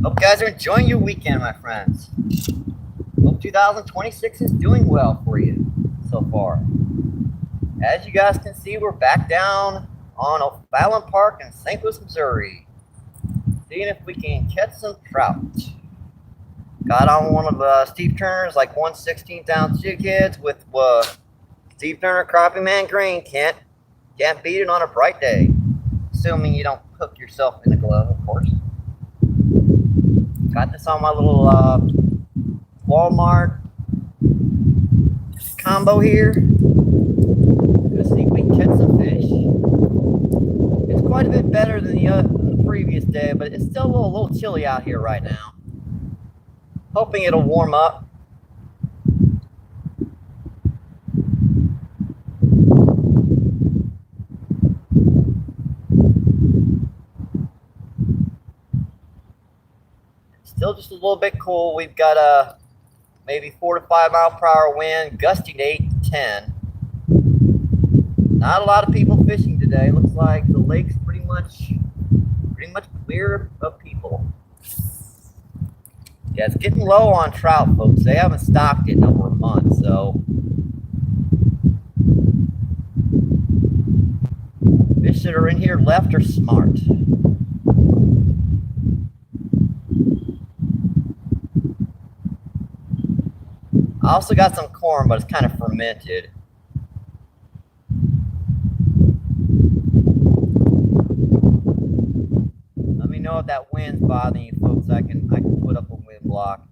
Hope you guys are enjoying your weekend, my friends. Hope 2026 is doing well for you so far. As you guys can see, we're back down on O'Fallon Park in St. Louis, Missouri, seeing if we can catch some trout. Got on one of Steve Turner's like 1/16th ounce jig heads with Steve Turner Crappie Man Green. Can't beat it on a bright day, assuming you don't hook yourself in the glove, of course. Got this on my little Walmart combo here. Let's see if we can catch some fish. It's quite a bit better than the previous day, but it's still a little chilly out here right now. Hoping it'll warm up. Still just a little bit cool. We've got a maybe 4 to 5 mile per hour wind, gusting to 8 to 10. Not a lot of people fishing today. Looks like the lake's pretty much clear of people. Yeah, it's getting low on trout, folks. They haven't stocked it in over a month, so fish that are in here left are smart. I also got some corn, but it's kind of fermented. Let me know if that wind's bothering you, folks. I can put up a wind block.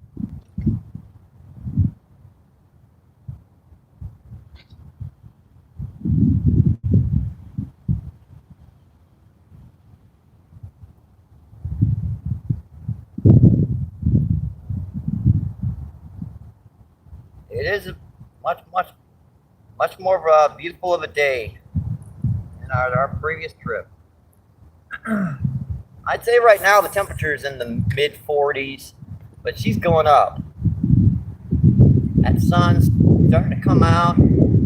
It is much more of a beautiful of a day than our previous trip. I'd say right now the temperature is in the mid 40s, but she's going up. That sun's starting to come out,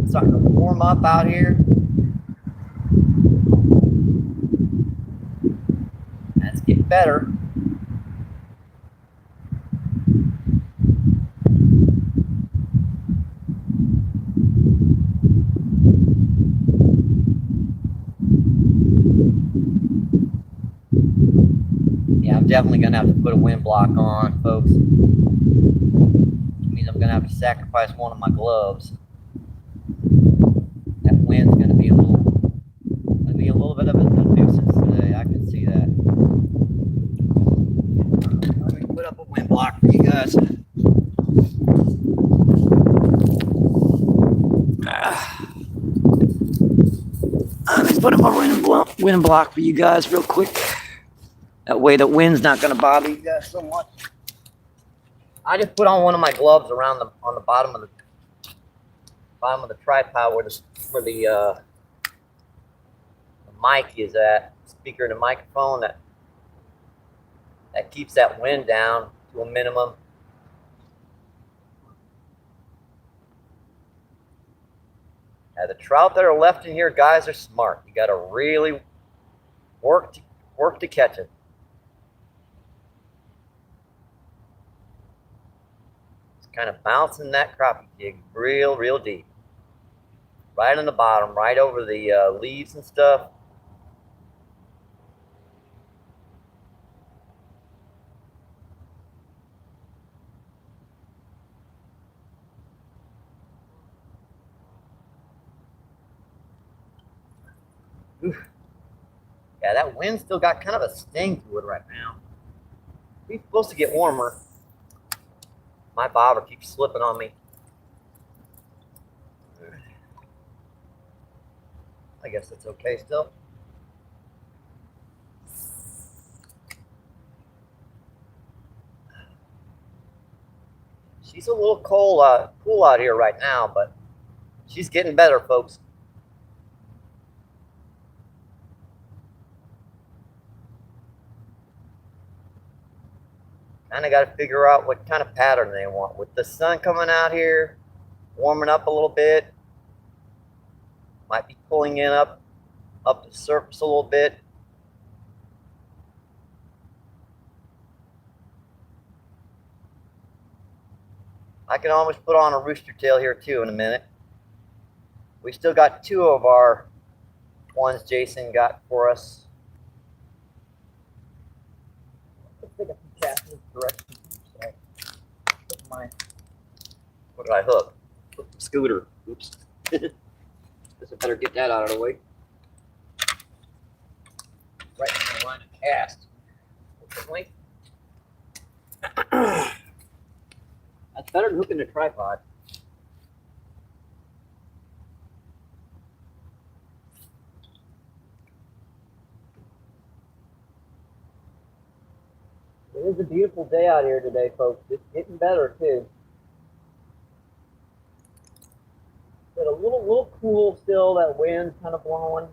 starting to warm up out here. That's getting better. Yeah, I'm definitely going to have to put a wind block on, folks. Which means I'm going to have to sacrifice one of my gloves. That wind's going to be a little bit of a nuisance today. I can see that. Let me put up a wind block for you guys. Let me put up a wind block for you guys real quick. That way the wind's not going to bother you guys so much. I just put on one of my gloves on the bottom of the tripod where the mic is at, speaker and the microphone, that keeps that wind down to a minimum. Now the trout that are left in here, guys, are smart. You got to really work to catch it. Kind of bouncing that crappie jig real deep, right on the bottom, right over the leaves and stuff. Oof. Yeah, that wind still got kind of a sting to it right now. It's supposed to get warmer. My bobber keeps slipping on me. I guess it's okay still. She's a little cool out here right now, but she's getting better, folks. Kind of got to figure out what kind of pattern they want. With the sun coming out here, warming up a little bit, might be pulling in up the surface a little bit. I can almost put on a rooster tail here too in a minute. We still got 2 of our ones Jason got for us. Let's take a few casts in this direction. What did I hook? Hook the scooter. Oops. Guess I better get that out of the way. Right in the line of cast. Hopefully. That's better than hooking a tripod. It is a beautiful day out here today, folks. It's getting better too. But a little cool still. That wind kind of blowing.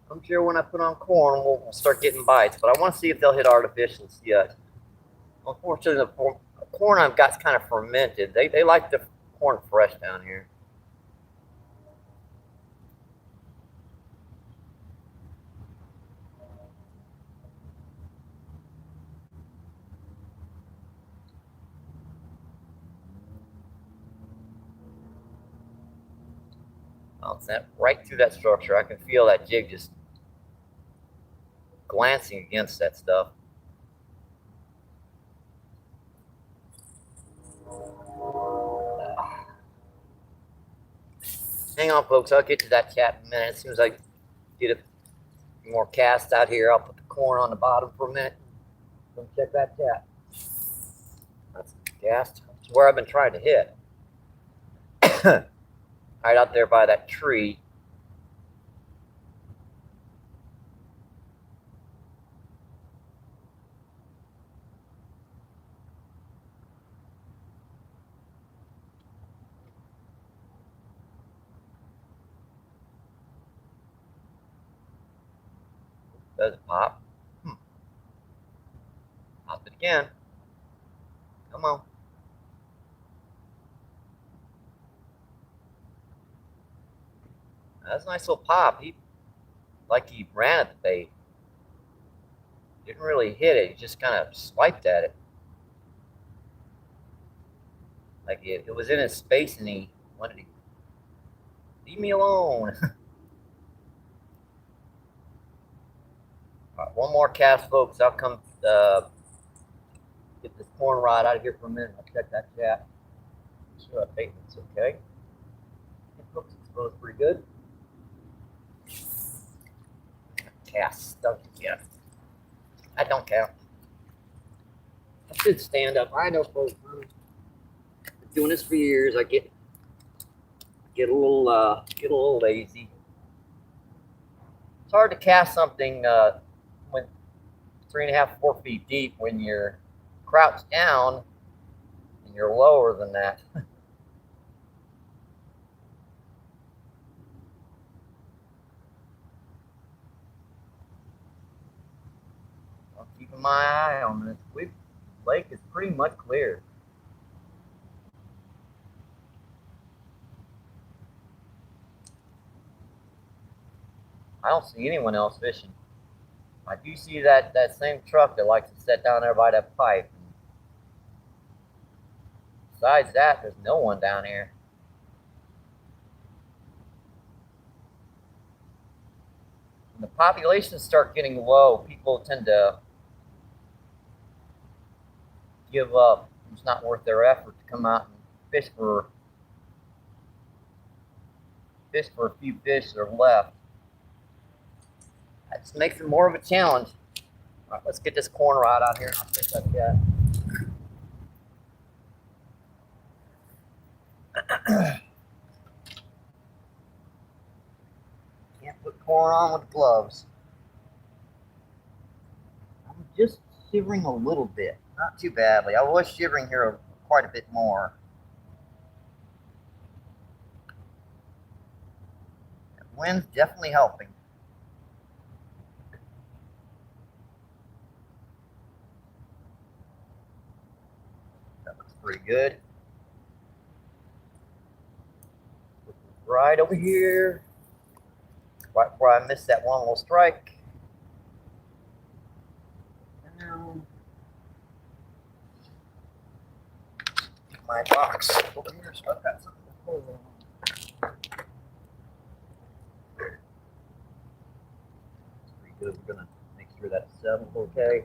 I'm sure when I put on corn, we'll start getting bites. But I want to see if they'll hit artificials yet. Unfortunately, the corn I've got is kind of fermented. They like the corn fresh down here. I'll snap right through that structure. I can feel that jig just glancing against that stuff. Hang on, folks. I'll get to that cat in a minute. As soon as I get a few more casts out here, I'll put the corn on the bottom for a minute. Come check that cat. That's the cast. That's where I've been trying to hit. Right out there by that tree. Does it pop? Pop it again. Come on. That's a nice little pop. He ran at the bait. Didn't really hit it. He just kind of swiped at it. Like it was in his space and he wanted to leave me alone. All right, one more cast, folks. I'll come get this corn rod out of here for a minute. I'll check that chat. Make sure that baitment's okay. It looks exposed pretty good. Cast stuck yet. That don't count. I should stand up. I know, folks. I've been doing this for years. I get a little lazy. It's hard to cast something when 3.5, 4 feet deep when you're crouched down and you're lower than that. I'm keeping my eye on this. Lake is pretty much clear. I don't see anyone else fishing. I do see that same truck that likes to sit down there by that pipe. Besides that, there's no one down here. When the populations start getting low, people tend to give up. It's not worth their effort to come out and fish for a few fish that are left. That just makes it more of a challenge. All right, let's get this corn rod out here and I'll pick that cat. Can't put corn on with gloves. I'm just shivering a little bit. Not too badly. I was shivering here quite a bit more. The wind's definitely helping. That looks pretty good. Right over here. Right before I missed that one little strike. Down. My box over here, so I've got something to pull on. Pretty good. We're gonna make sure that's settled okay.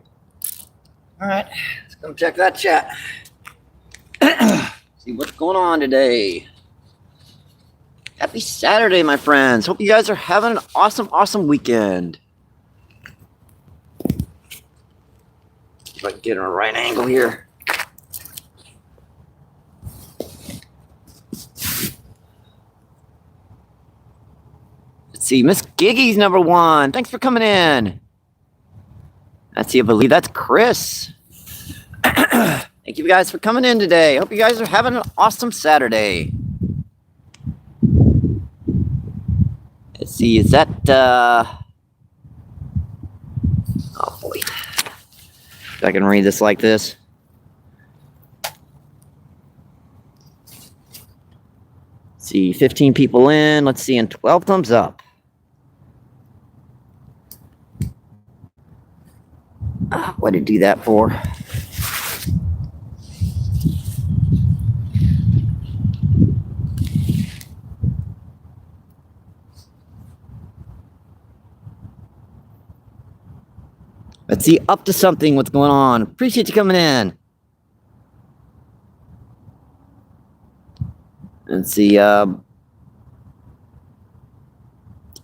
All right, let's come check that chat. See what's going on today. Happy Saturday, my friends. Hope you guys are having an awesome weekend. If I can get in a right angle here. Let's see, Miss Giggy's number 1. Thanks for coming in. Let's see, I believe that's Chris. Thank you guys for coming in today. Hope you guys are having an awesome Saturday. Let's see, is that, oh boy. If I can read this like this. Let's see, 15 people in. Let's see, and 12 thumbs up. What did I do that for? Let's see, up to something, what's going on. Appreciate you coming in. Let's see,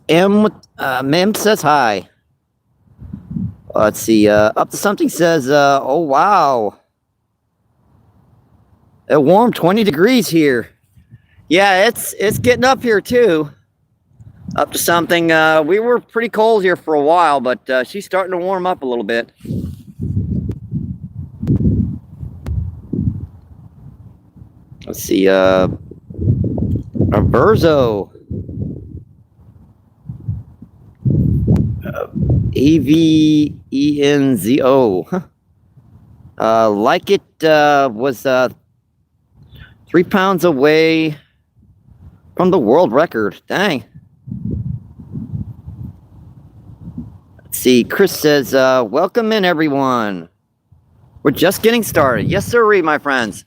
Mem says hi. Let's see, up to something says, oh wow. It's warm, 20 degrees here. Yeah, it's getting up here too. Up to something, we were pretty cold here for a while, but she's starting to warm up a little bit. Let's see, Verzo. AVENZO. Like it was 3 pounds away from the world record. Dang. Let's see, Chris says, welcome in everyone. We're just getting started. Yes, sir, my friends.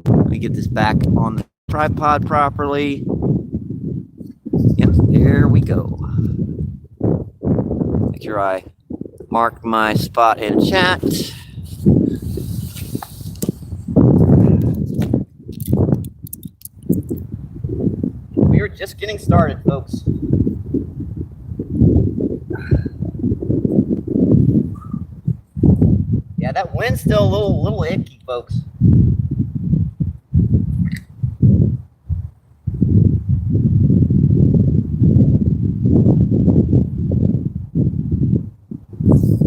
Let me get this back on the tripod properly. Yep, there we go. Make sure I mark my spot in chat. We are just getting started, folks. Yeah, that wind's still a little icky, folks.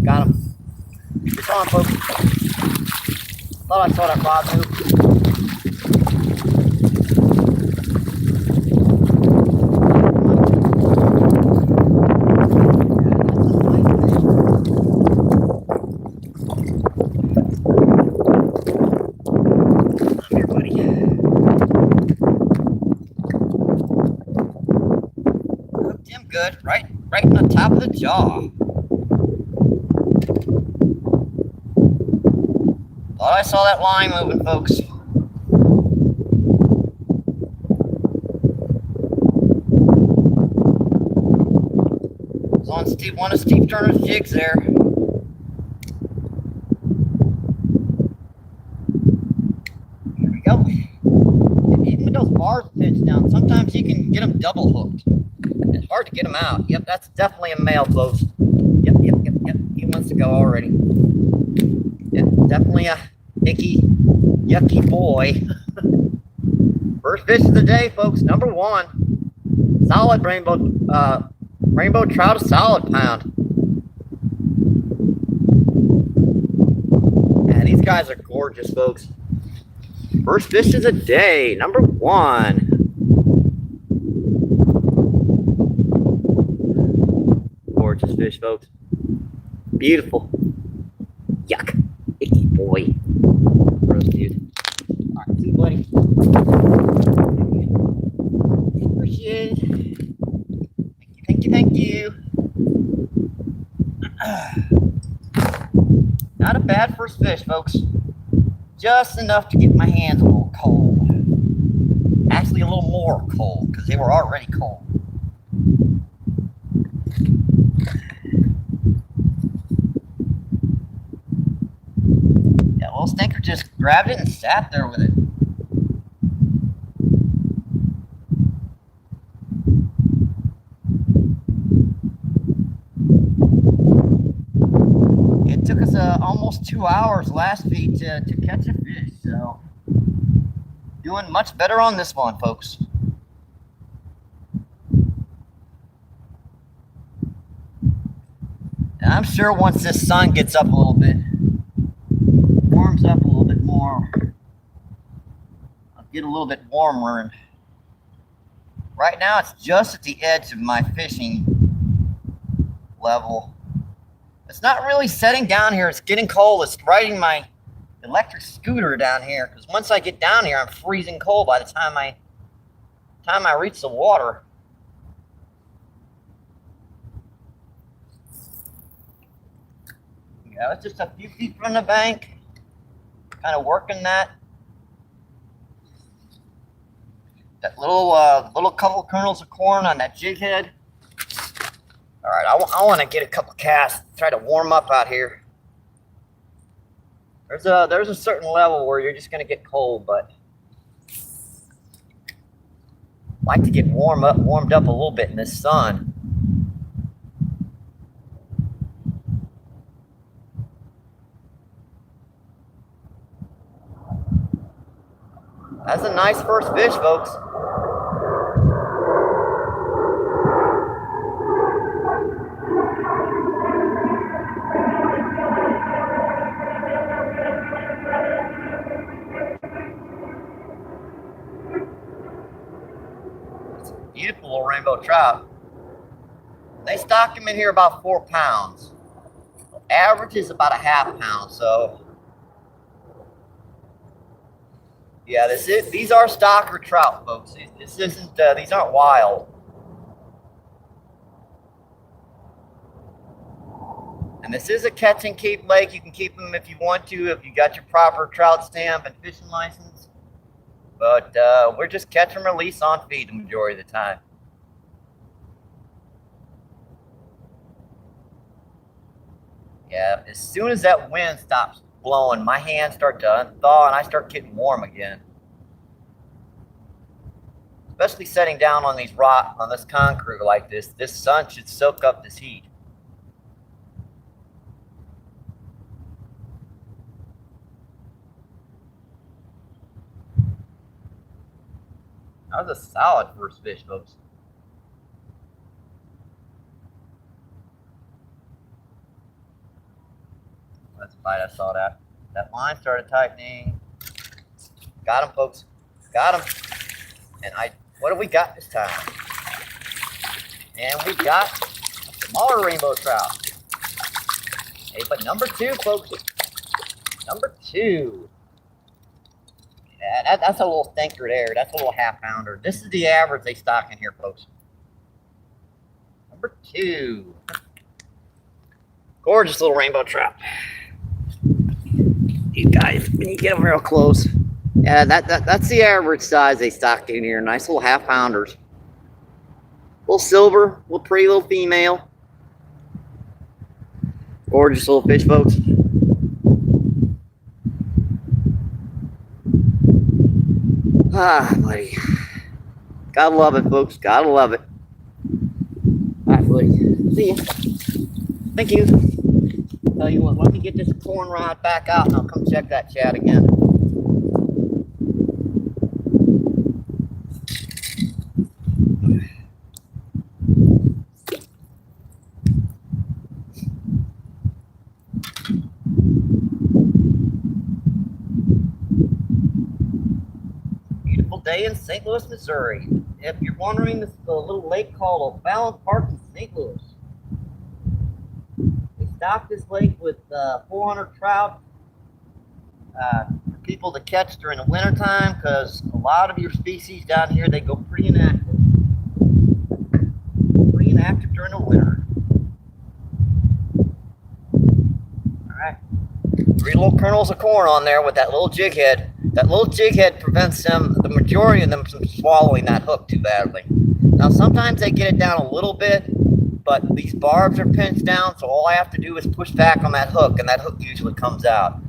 Got him. It's on, folks. Thought I saw that rod move. Come here, buddy. Hooked him good, right in the top of the jaw. Thought I saw that line moving, folks. It's on one of Steve Turner's jigs there. Here we go. And even with those bars pitched down, sometimes you can get them double hooked. It's hard to get them out. Yep, that's definitely a male, folks. Yep. He wants to go already. Yeah, definitely a icky, yucky boy. First fish of the day, folks. Number 1. Solid rainbow trout, a solid pound. Yeah, these guys are gorgeous, folks. First fish of the day, number 1. Gorgeous fish, folks. Beautiful. Yuck. Icky boy. Gross, dude. Alright, see you, buddy. Appreciate it. Thank you, thank you, thank you. Not a bad first fish, folks. Just enough to get my hands a little cold. Actually, a little more cold, because they were already cold. Yeah, little stinker just grabbed it and sat there with it. It took us almost 2 hours last feed to catch a fish, so doing much better on this one, folks. And I'm sure once this sun gets up a little bit, warms up a little bit more, I'll get a little bit warmer. And right now it's just at the edge of my fishing level. It's not really setting down here. It's getting cold. It's riding my electric scooter down here, because once I get down here, I'm freezing cold by the time I reach the water. Yeah, it's just a few feet from the bank. Kind of working that little couple kernels of corn on that jig head. All right, I want to get a couple casts, try to warm up out here. There's a certain level where you're just going to get cold, but I like to get warmed up a little bit in this sun. That's a nice first fish, folks. Beautiful little rainbow trout. They stock them in here about 4 pounds. Average is about a ½ pound. So yeah, these are stocker trout, folks. This isn't. These aren't wild. And this is a catch and keep lake. You can keep them if you want to, if you got your proper trout stamp and fishing license. But we're just catch and release on feed the majority of the time. Yeah, as soon as that wind stops blowing, my hands start to unthaw and I start getting warm again. Especially setting down on these on this concrete like this. This sun should soak up this heat. That was a solid first fish, folks. That's a bite. I saw that. That line started tightening. Got him, folks. Got him. And what do we got this time? And we got a smaller rainbow trout. Hey, but number 2, folks. Number 2. Yeah, that's a little stinker there. That's a little ½ pounder. This is the average they stock in here, folks. Number 2. Gorgeous little rainbow trout. These guys, when you get them real close. Yeah, that's the average size they stock in here. Nice little ½ pounders. Little silver, little pretty little female. Gorgeous little fish, folks. Ah, buddy. Gotta love it, folks. Gotta love it. All right, buddy. See ya. Thank you. Tell you what, let me get this corn rod back out and I'll come check that chat again. Beautiful day in St. Louis, Missouri. If you're wondering, this is a little lake called O'Fallon Park in St. Louis. stock this lake with 400 trout for people to catch during the wintertime, because a lot of your species down here, they go pretty inactive. Pretty inactive during the winter. Alright. 3 little kernels of corn on there with that little jig head. That little jig head prevents them, the majority of them, from swallowing that hook too badly. Now sometimes they get it down a little bit, but these barbs are pinched down, so all I have to do is push back on that hook, and that hook usually comes out.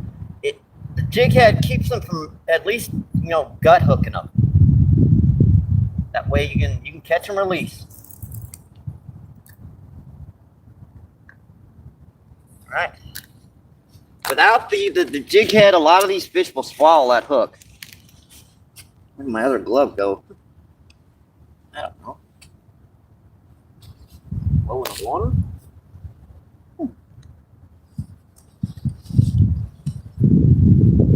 The jig head keeps them from at least, gut hooking them. That way you can catch and release. All right. Without the jig head, a lot of these fish will swallow that hook. Where did my other glove go? I don't know. Low in the water?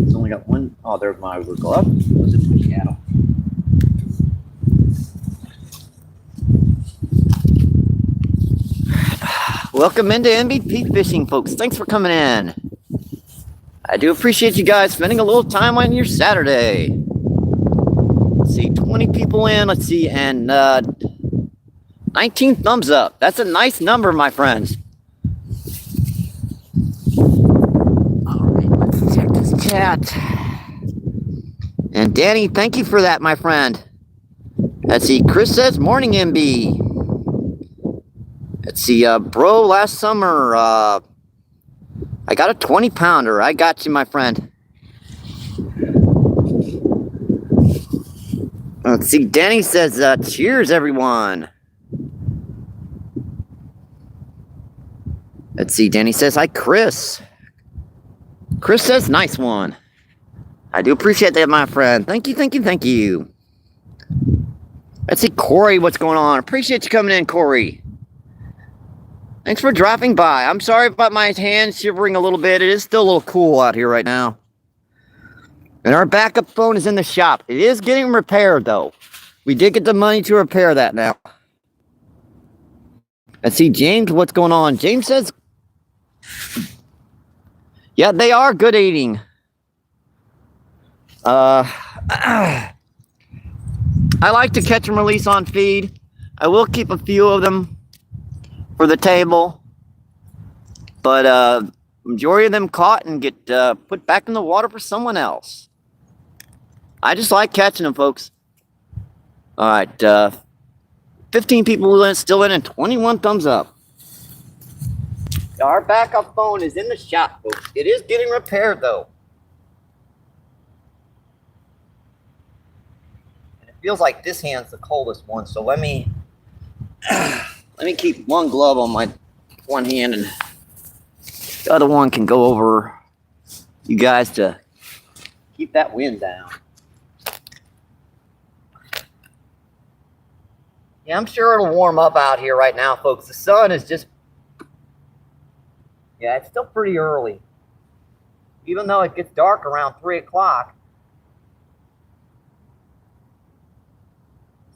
It's only got one. Oh, there's my other glove. What's it pushing out? Welcome into MVP Fishing, folks. Thanks for coming in. I do appreciate you guys spending a little time on your Saturday. Let's see, 20 people in. Let's see, and 19 thumbs up. That's a nice number, my friends. All right, let's check this chat. And Danny, thank you for that, my friend. Let's see, Chris says, morning, MB. Let's see, bro, last summer, I got a 20-pounder. I got you, my friend. Let's see, Danny says, cheers, everyone. Let's see, Danny says, hi, Chris. Chris says, nice one. I do appreciate that, my friend. Thank you, thank you, thank you. Let's see, Corey, what's going on? Appreciate you coming in, Corey. Thanks for dropping by. I'm sorry about my hands shivering a little bit. It is still a little cool out here right now. And our backup phone is in the shop. It is getting repaired, though. We did get the money to repair that now. Let's see, James, what's going on? James says, yeah, they are good eating. I like to catch and release on feed. I will keep a few of them for the table, but majority of them caught and get put back in the water for someone else. I just like catching them, folks. All right, 15 people still in and 21 thumbs up. Our backup phone is in the shop, folks. It is getting repaired, though. And it feels like this hand's the coldest one, so let me keep one glove on my one hand, and the other one can go over you guys to keep that wind down. Yeah, I'm sure it'll warm up out here right now, folks. The sun is just, yeah, it's still pretty early. Even though it gets dark around 3 o'clock,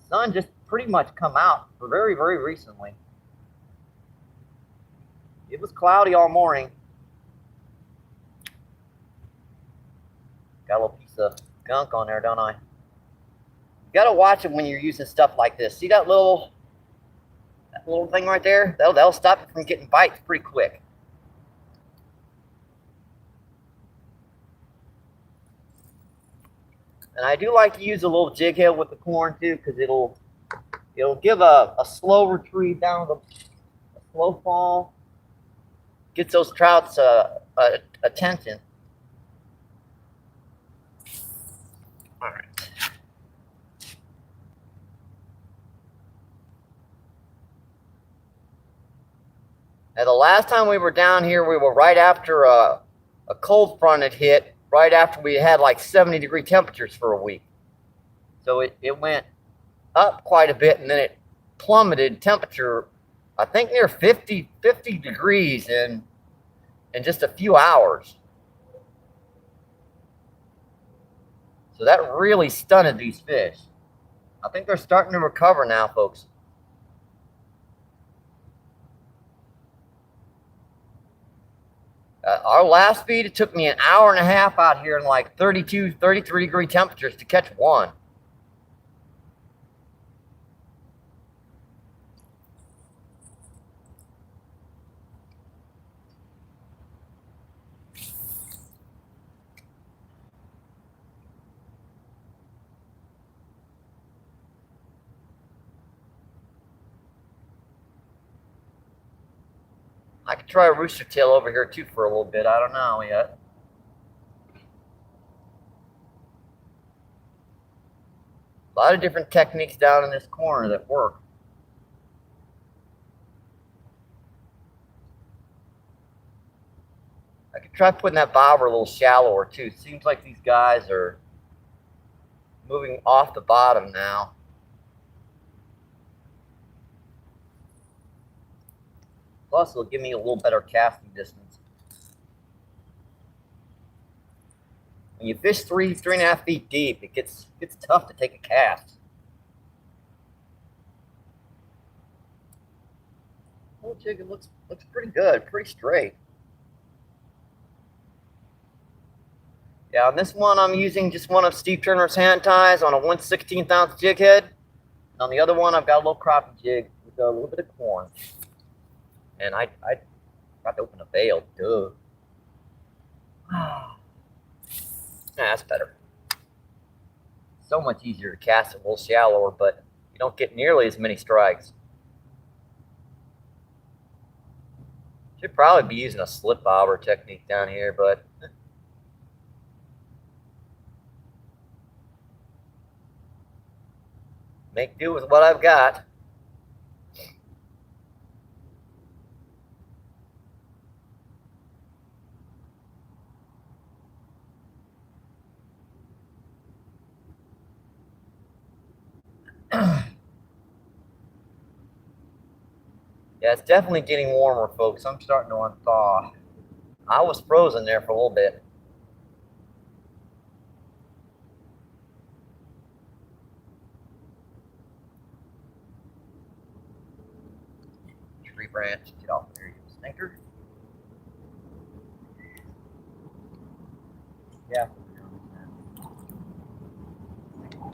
the sun just pretty much come out for very, very recently. It was cloudy all morning. Got a little piece of gunk on there, don't I? You gotta watch it when you're using stuff like this. See that little thing right there? That'll stop it from getting bites pretty quick. And I do like to use a little jig head with the corn too, because it'll give a slow retrieve down, a slow fall. Gets those trouts attention. All right. Now, the last time we were down here, we were right after a cold front had hit, right after we had like 70-degree temperatures for a week. So it went up quite a bit, and then it plummeted temperature, I think near 50 degrees in just a few hours. So that really stunted these fish. I think they're starting to recover now, folks. Our last feed, it took me an hour and a half out here in like 32, 33-degree temperatures to catch one. I could try a rooster tail over here too for a little bit. I don't know yet. A lot of different techniques down in this corner that work. I could try putting that bobber a little shallower too. Seems like these guys are moving off the bottom now. Plus, it'll give me a little better casting distance. When you fish 3.5 feet deep, it gets tough to take a cast. Oh, chicken looks pretty good, pretty straight. Yeah, on this one, I'm using just one of Steve Turner's hand ties on a 1/16 ounce jig head. And on the other one, I've got a little crappie jig with a little bit of corn. And I got to open a bail, duh. That's better. So much easier to cast a little shallower, but you don't get nearly as many strikes. Should probably be using a slip bobber technique down here, but make do with what I've got. Yeah, it's definitely getting warmer, folks. I'm starting to unthaw. I was frozen there for a little bit. Tree branch, get off there, you stinker. Yeah.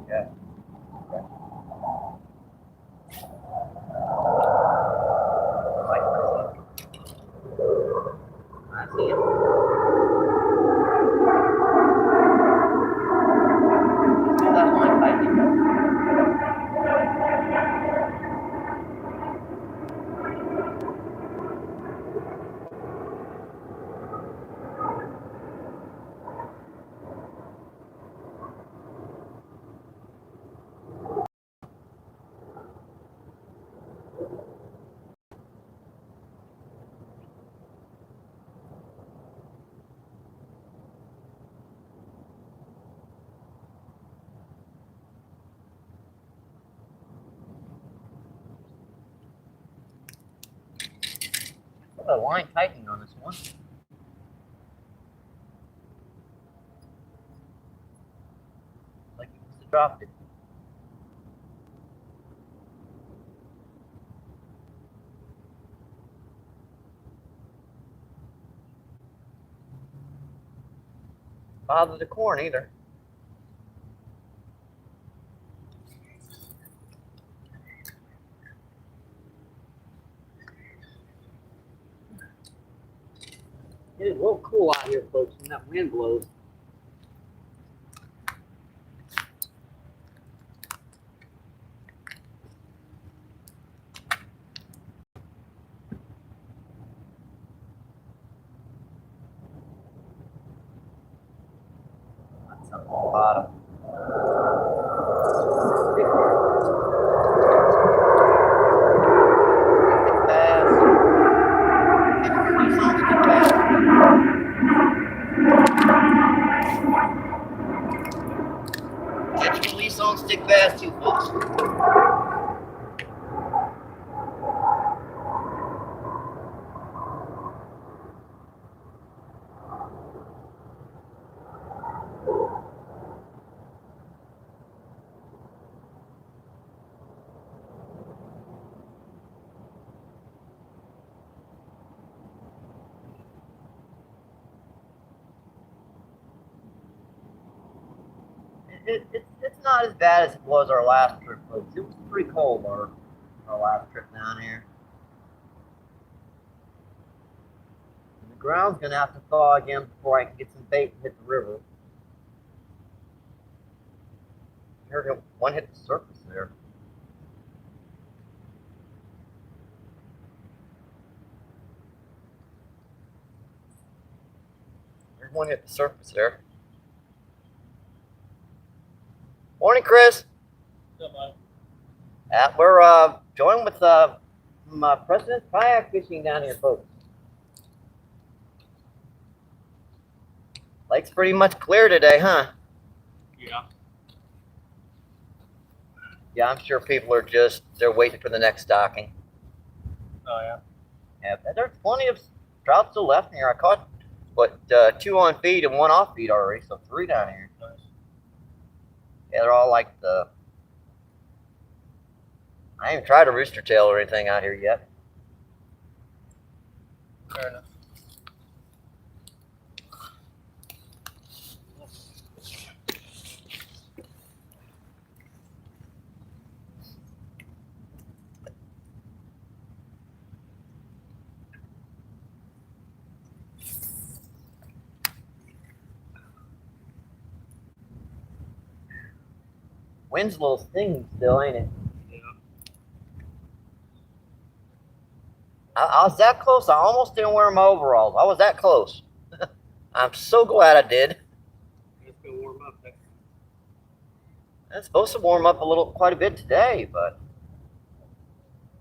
Yeah. I see it. Oh, that's my tightening. A line tightening on this one. Like you must have dropped it. Bother the corn either. It is a little cool out here, folks, when that wind blows. That's something on the bottom. Catch and release on stick bass too, folks. It's not as bad as it was our last trip, folks. It was pretty cold our last trip down here. And the ground's gonna have to thaw again before I can get some bait and hit the river. I heard one hit the surface there. There's one hit the surface there. Morning, Chris. What's up, bud? We're joined with my President's kayak fishing down here, folks. Lake's pretty much clear today, huh? Yeah. Yeah, I'm sure people are they're waiting for the next docking. Oh, yeah. Yeah, there's plenty of trout still left in here. I caught, what, 2 on feed and 1 off feed already, so 3 down here. Nice. Yeah, they're all like I ain't even tried a rooster tail or anything out here yet. Fair enough. Wind's a little stinging still, ain't it? Yeah. I was that close. I almost didn't wear my overalls. I was that close. I'm so glad I did. It's gonna warm up next. It's supposed to warm up quite a bit today, but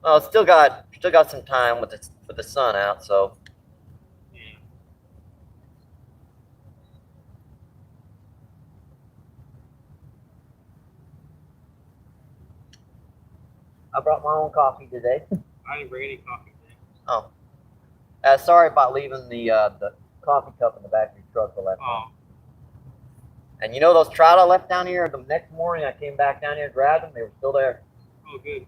well, it's still got some time with the sun out. So Yeah. I brought my own coffee today. I didn't bring any coffee today. Oh, sorry about leaving the coffee cup in the back of your truck the last time. Oh. And you know those trout I left down here the next morning? I came back down here and grabbed them. They were still there. Oh, good.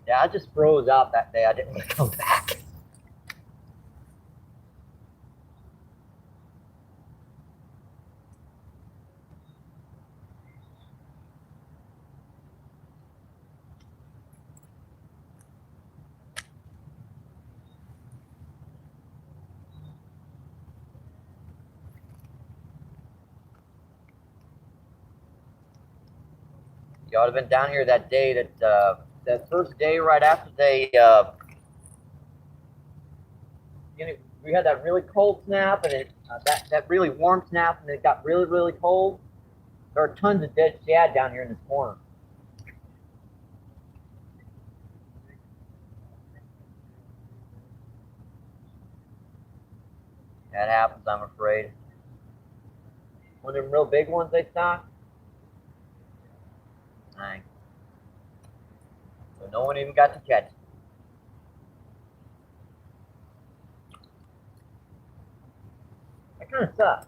Yeah, I just froze out that day. I didn't want to come back. You ought to have been down here that day that first day right after we had that really cold snap and that really warm snap and it got really, really cold. There are tons of dead shad down here in this corner. That happens, I'm afraid. One of them real big ones they stock. Dang. So no one even got to catch it. That kind of sucks.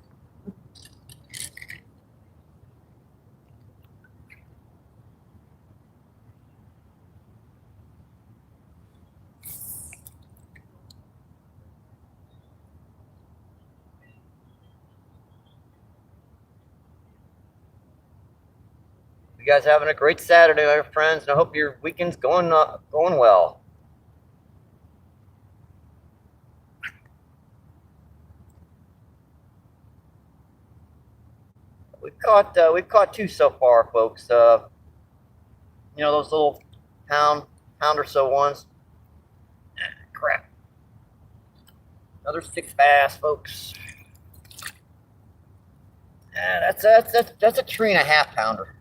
You guys having a great Saturday, my friends, and I hope your weekend's going well. We've caught 2 so far, folks. You know those little pound or so ones. Crap. Another 6 bass, folks. That's a 3.5 pounder.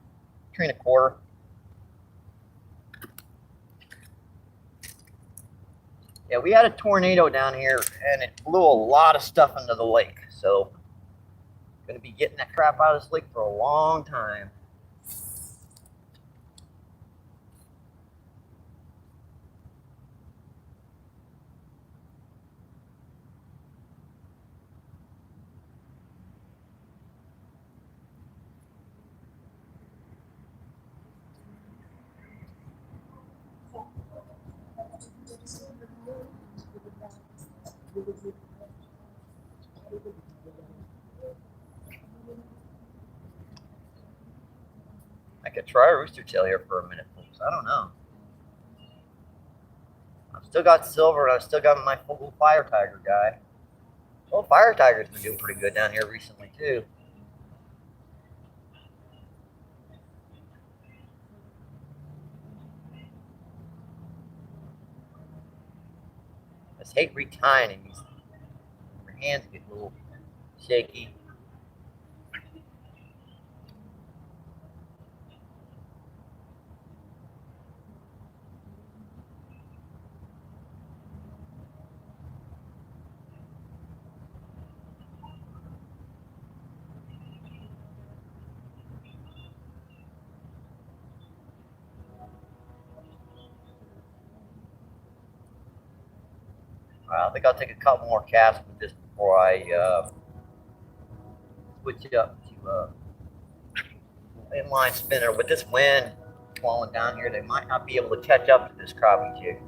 3.25. Yeah, we had a tornado down here and it blew a lot of stuff into the lake. So gonna be getting that crap out of this lake for a long time. I could try a rooster tail here for a minute, folks. I don't know. I've still got silver, and I've still got my full fire tiger guy. Well, fire tiger's been doing pretty good down here recently too. I just hate retying these. Your hands get a little shaky. I think I'll take a couple more casts with this before I switch up to inline spinner. With this wind blowing down here, they might not be able to catch up to this crappie jig.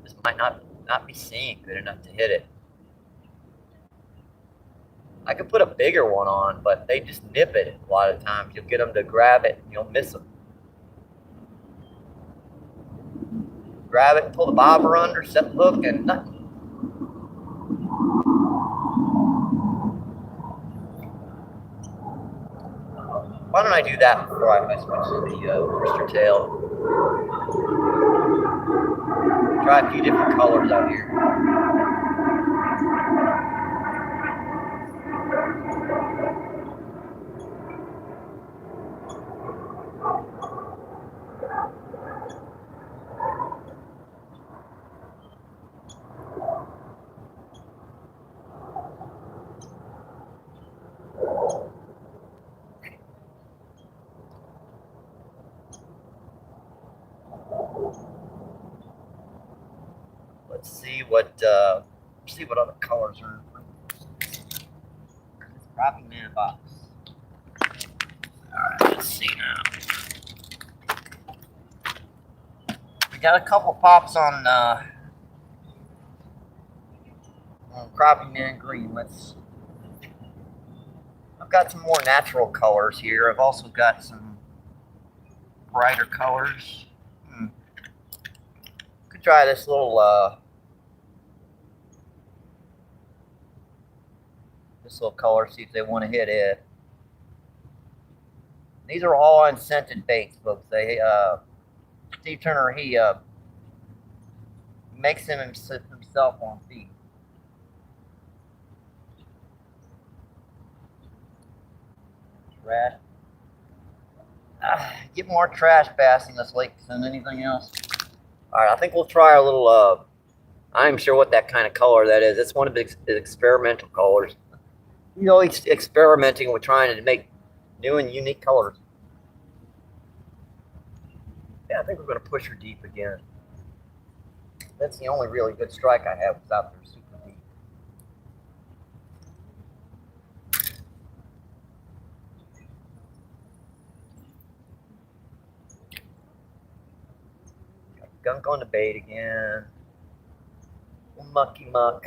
This might not be seeing good enough to hit it. I could put a bigger one on, but they just nip it a lot of times. You'll get them to grab it, and you'll miss them. Grab it, pull the bobber under, set the hook, and nothing. Why don't I do that before I switch to the rooster tail? Try a few different colors out here. Let's see what other colors are in this crappie man box. All right, let's see now. We got a couple pops on crappie man green. I've got some more natural colors here. I've also got some brighter colors. Could try this little color, see if they want to hit it. These are all unscented baits, folks. They Steve Turner, he makes them himself on feed. Trash. Get more trash bass in this lake than anything else. All right, I think we'll try our little. I'm sure what that kind of color that is. It's one of the experimental colors. You know, experimenting with trying to make new and unique colors. Yeah, I think we're going to push her deep again. That's the only really good strike I have was out there super deep. Got gunk on the bait again. Mucky muck.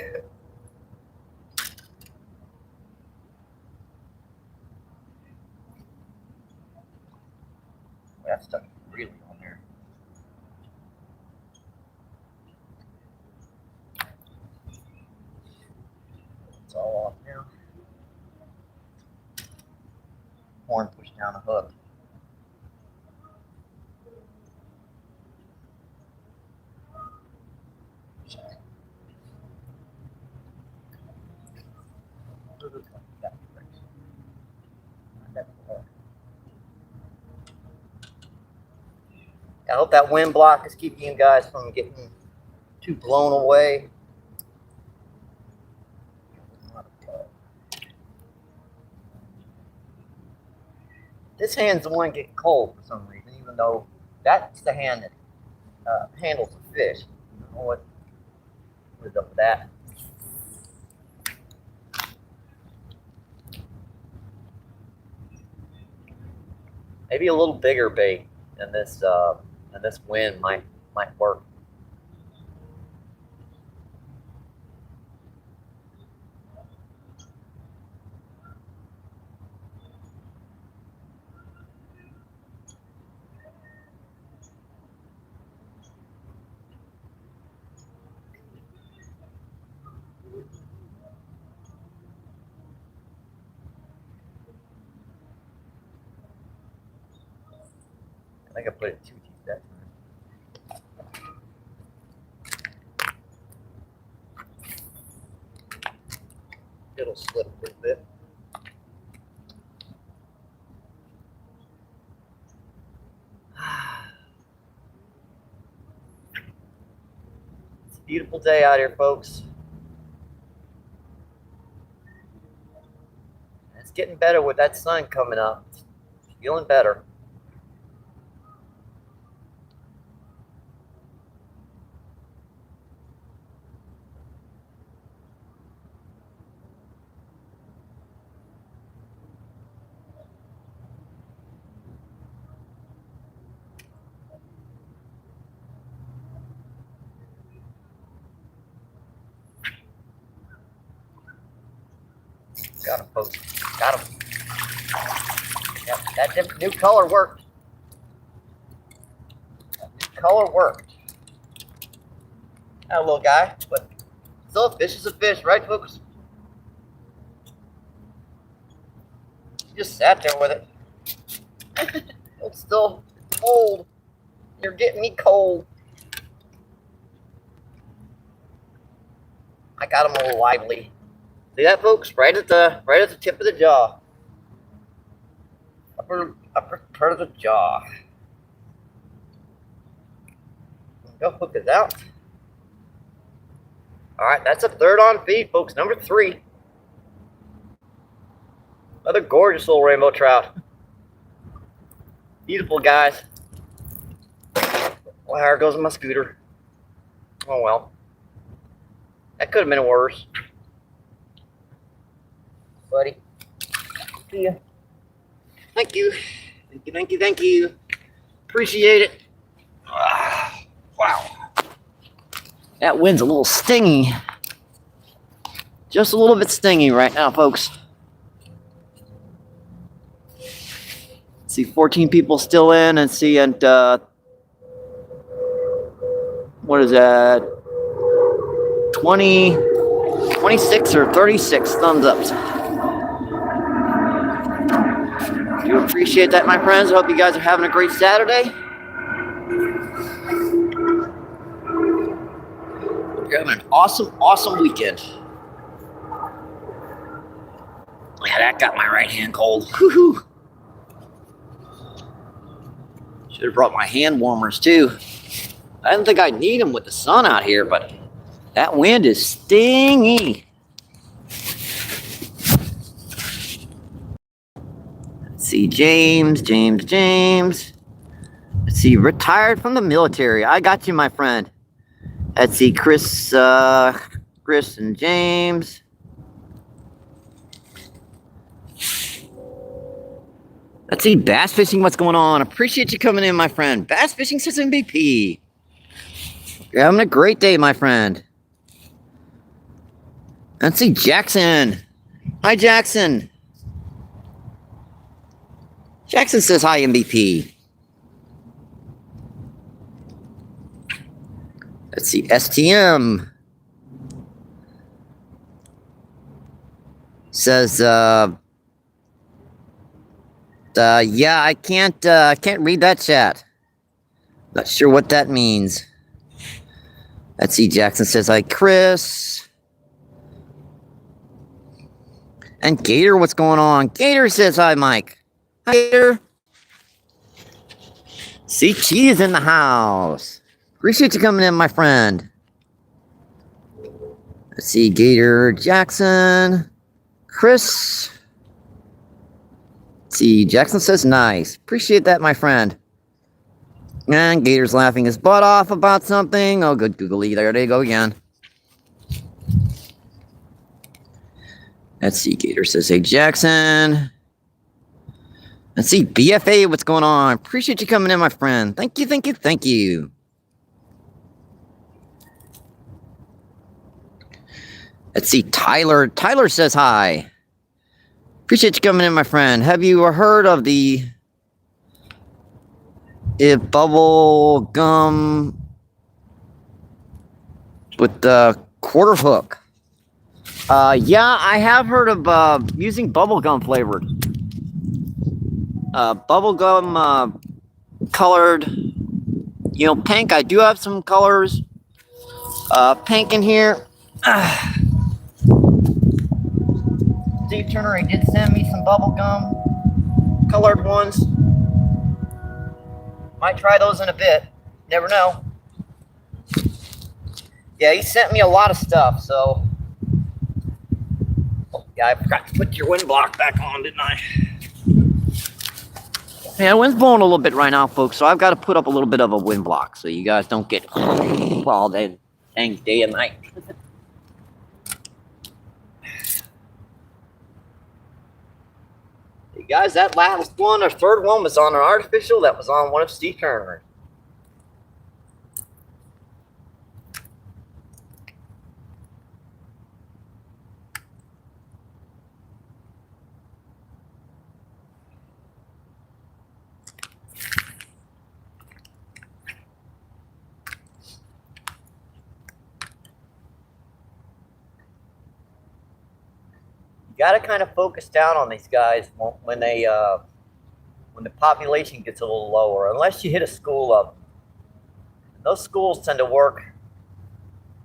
That stuff is really on there. It's all off now. Horn pushed down the hook. I hope that wind block is keeping you guys from getting too blown away. This hand's the one getting cold for some reason, even though that's the hand that handles the fish. I don't know what is up with that. Maybe a little bigger bait than this wind might work. think I put it 2 deep that time. It'll slip a little bit. It's a beautiful day out here, folks. It's getting better with that sun coming up. It's feeling better. Got him, folks. Got him. Yep, that new color worked. That new color worked. That little guy, but still a fish is a fish, right, folks? You just sat there with it. It's still cold. You're getting me cold. I got him a little lively. See that, folks? Right at the tip of the jaw. Upper part of the jaw. Go, hook it out. All right, that's a third on feed, folks. Number 3. Another gorgeous little rainbow trout. Beautiful, guys. Well, there goes my scooter. Oh well. That could have been worse. Buddy. See ya. Thank you. Thank you, thank you, thank you. Appreciate it. Wow. That wind's a little stingy. Just a little bit stingy right now, folks. See 14 people still in, and see, and what is that? 26 or 36 thumbs ups. Do appreciate that, my friends. I hope you guys are having a great Saturday. You're having an awesome weekend. Yeah, that got my right hand cold. Woo-hoo. Should have brought my hand warmers too. I didn't think I'd need them with the sun out here, but that wind is stingy. Let's see, James. Let's see, retired from the military. I got you, my friend. Let's see, Chris and James. Let's see, bass fishing, what's going on? Appreciate you coming in, my friend. Bass fishing says MVP. You're having a great day, my friend. Let's see, Jackson. Hi, Jackson. Jackson says hi, MVP. Let's see, STM says, yeah, I can't read that chat. Not sure what that means. Let's see, Jackson says hi, Chris. And Gator, what's going on? Gator says hi, Mike. Hi, Gator. See, Cheetah's in the house. Appreciate you coming in, my friend. Let's see, Gator, Jackson, Chris. Let's see, Jackson says nice. Appreciate that, my friend. And Gator's laughing his butt off about something. Oh, good googly. There they go again. Let's see, Gator says, hey, Jackson. Let's see, BFA, what's going on? Appreciate you coming in, my friend. Thank you, thank you, thank you. Let's see, Tyler. Tyler says hi. Appreciate you coming in, my friend. Have you heard of the bubble gum with the quarter hook? Yeah, I have heard of using bubble gum flavored. Bubble gum colored, you know, pink. I do have some colors, pink in here. Steve Turner, he did send me some bubble gum, colored ones. Might try those in a bit. Never know. Yeah, he sent me a lot of stuff, so. Yeah, I forgot to put your wind block back on, didn't I? Yeah, the wind's blowing a little bit right now, folks, so I've got to put up a little bit of a wind block so you guys don't get all day, dang day and night. Hey guys, that last one, or third one, was on an artificial that was on one of Steve Turner's. You got to kind of focus down on these guys when the population gets a little lower, unless you hit a school up. Those schools tend to work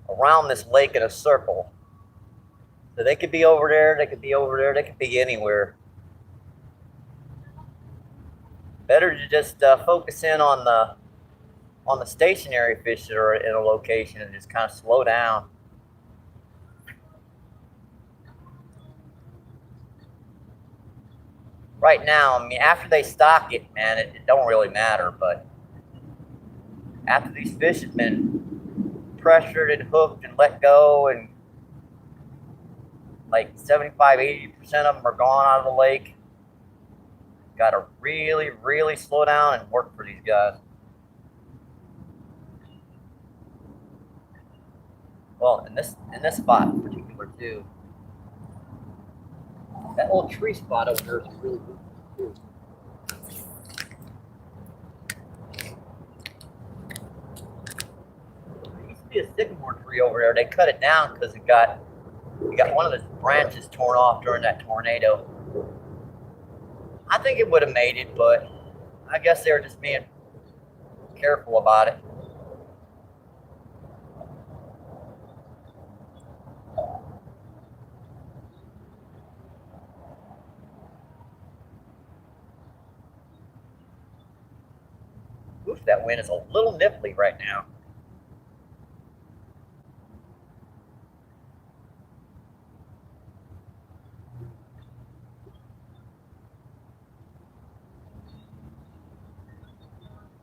around this lake in a circle. So they could be over there, they could be over there, they could be anywhere. Better to just focus in on the stationary fish that are in a location and just kind of slow down. Right now, I mean, after they stock it, man, it don't really matter, but after these fish have been pressured and hooked and let go, and like 75–80% of them are gone out of the lake, got to really, really slow down and work for these guys. Well, in this spot in particular too, that little tree spot over there is really good too. There used to be a sycamore tree over there. They cut it down because it got one of the branches torn off during that tornado. I think it would have made it, but I guess they were just being careful about it. Oof, that wind is a little nipply right now.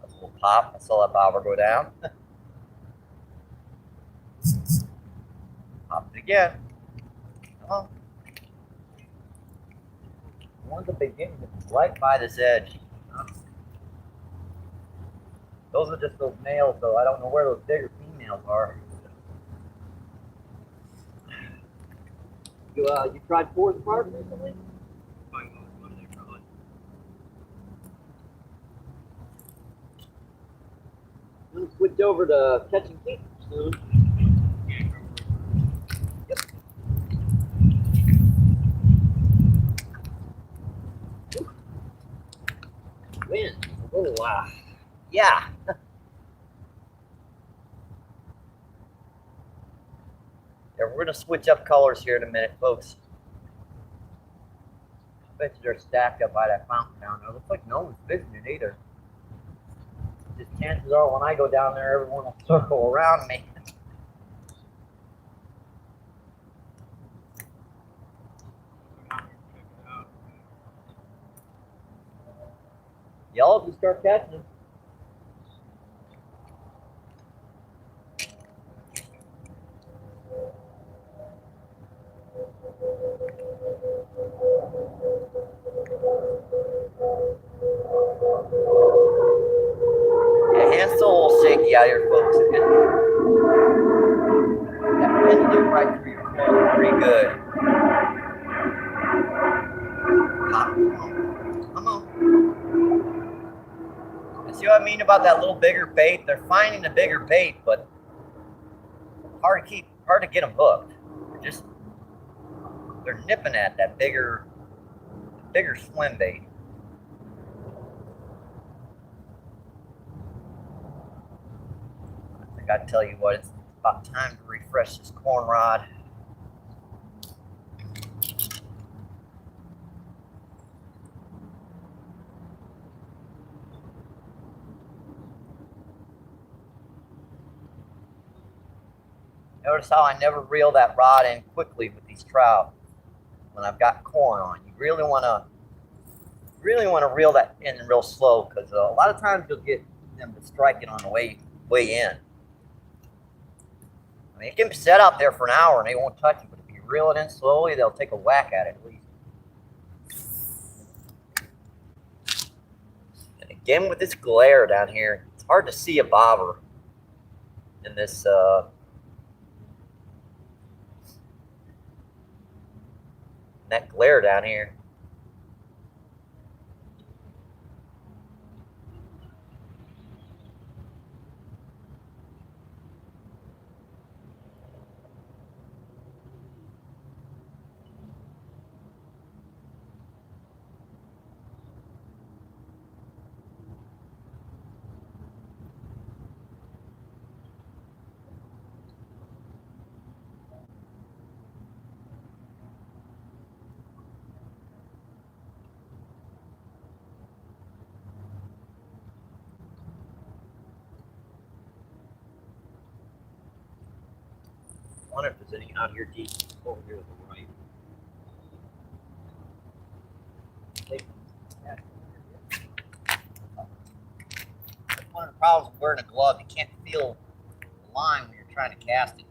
That's a little pop. I saw that bobber go down. Popped it again. Come on. One's the beginning, it's right by this edge. Those are just those males, though. I don't know where those bigger females are. You tried Forest Park recently? I'm gonna switch over to catching keep soon. Yep. Wind. A little, yeah. Yeah, we're gonna switch up colors here in a minute, folks. I bet you they're stacked up by that fountain down there. Looks like no one's fishing it either. Just chances are when I go down there, everyone will circle around me. Yellow if you start catching them. Yeah, hand's still a little shaky out here, folks. That wind blew right through your clothes pretty good. Pop. Come on. You see what I mean about that little bigger bait? They're finding the bigger bait, but hard to get them hooked. They're nipping at that bigger swim bait. Gotta tell you what, it's about time to refresh this corn rod. Notice how I never reel that rod in quickly with these trout when I've got corn on. You really want to reel that in real slow, because a lot of times you'll get them to strike it on the way in. I mean, it can sit out there for an hour and they won't touch it, but if you reel it in slowly, they'll take a whack at it at least. And again, with this glare down here, it's hard to see a bobber in this that glare down here. I wonder if there's any out here deep over here to the right. That's one of the problems with wearing a glove. You can't feel the line when you're trying to cast it.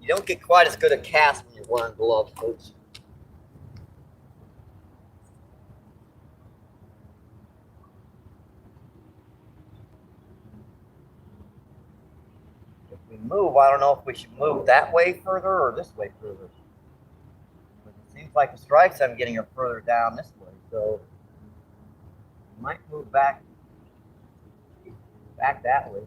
You don't get quite as good a cast when you're wearing gloves, folks. If we move, I don't know if we should move that way further or this way further. But it seems like the strikes I'm getting are further down this way, so we might move back that way.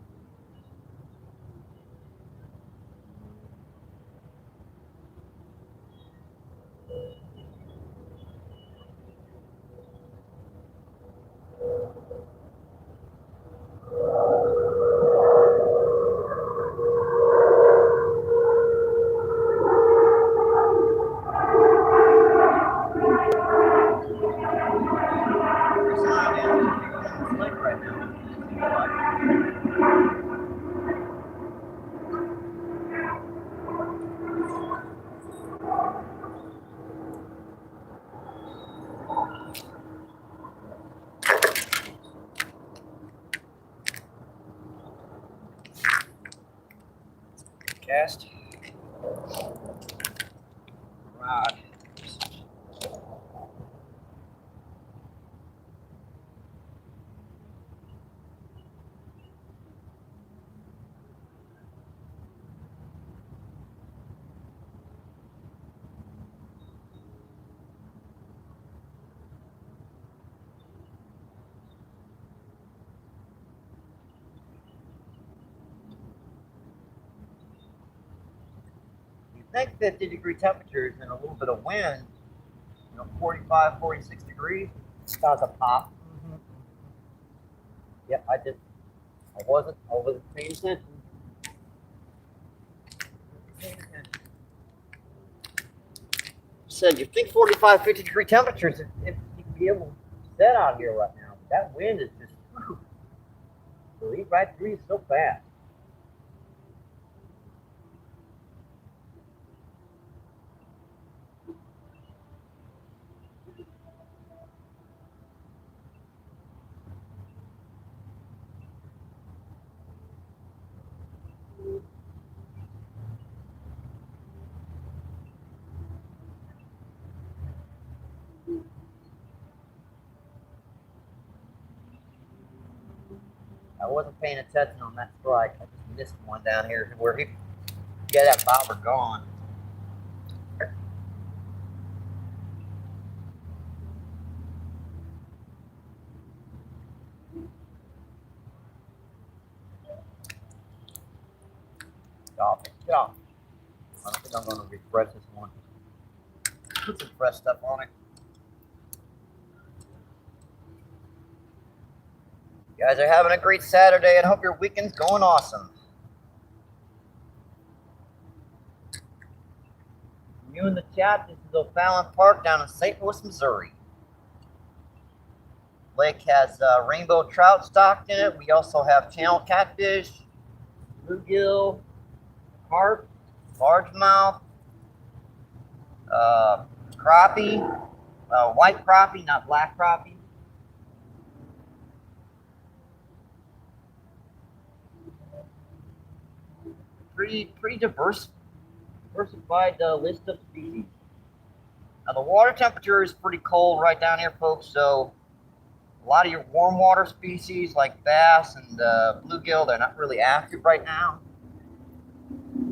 Cast rod. I think 50-degree temperatures and a little bit of wind, 45, 46 degrees, starts a pop. Yep, I did. I wasn't paying attention. Said you think 45, 50-degree temperatures, if you can be able to set out here right now. But that wind is just, so eat right through you so fast. I wasn't paying attention on that strike. I just missed one down here where he got that bobber gone. Get off it. Get off. I don't think I'm going to refresh this one. Put some fresh stuff on it. You guys are having a great Saturday, and I hope your weekend's going awesome. You in the chat, this is O'Fallon Park down in St. Louis, Missouri. Lake has rainbow trout stocked in it. We also have channel catfish, bluegill, carp, largemouth, crappie, white crappie, not black crappie. Pretty diversified list of species. Now the water temperature is pretty cold right down here, folks, so a lot of your warm water species like bass and bluegill, they're not really active right now.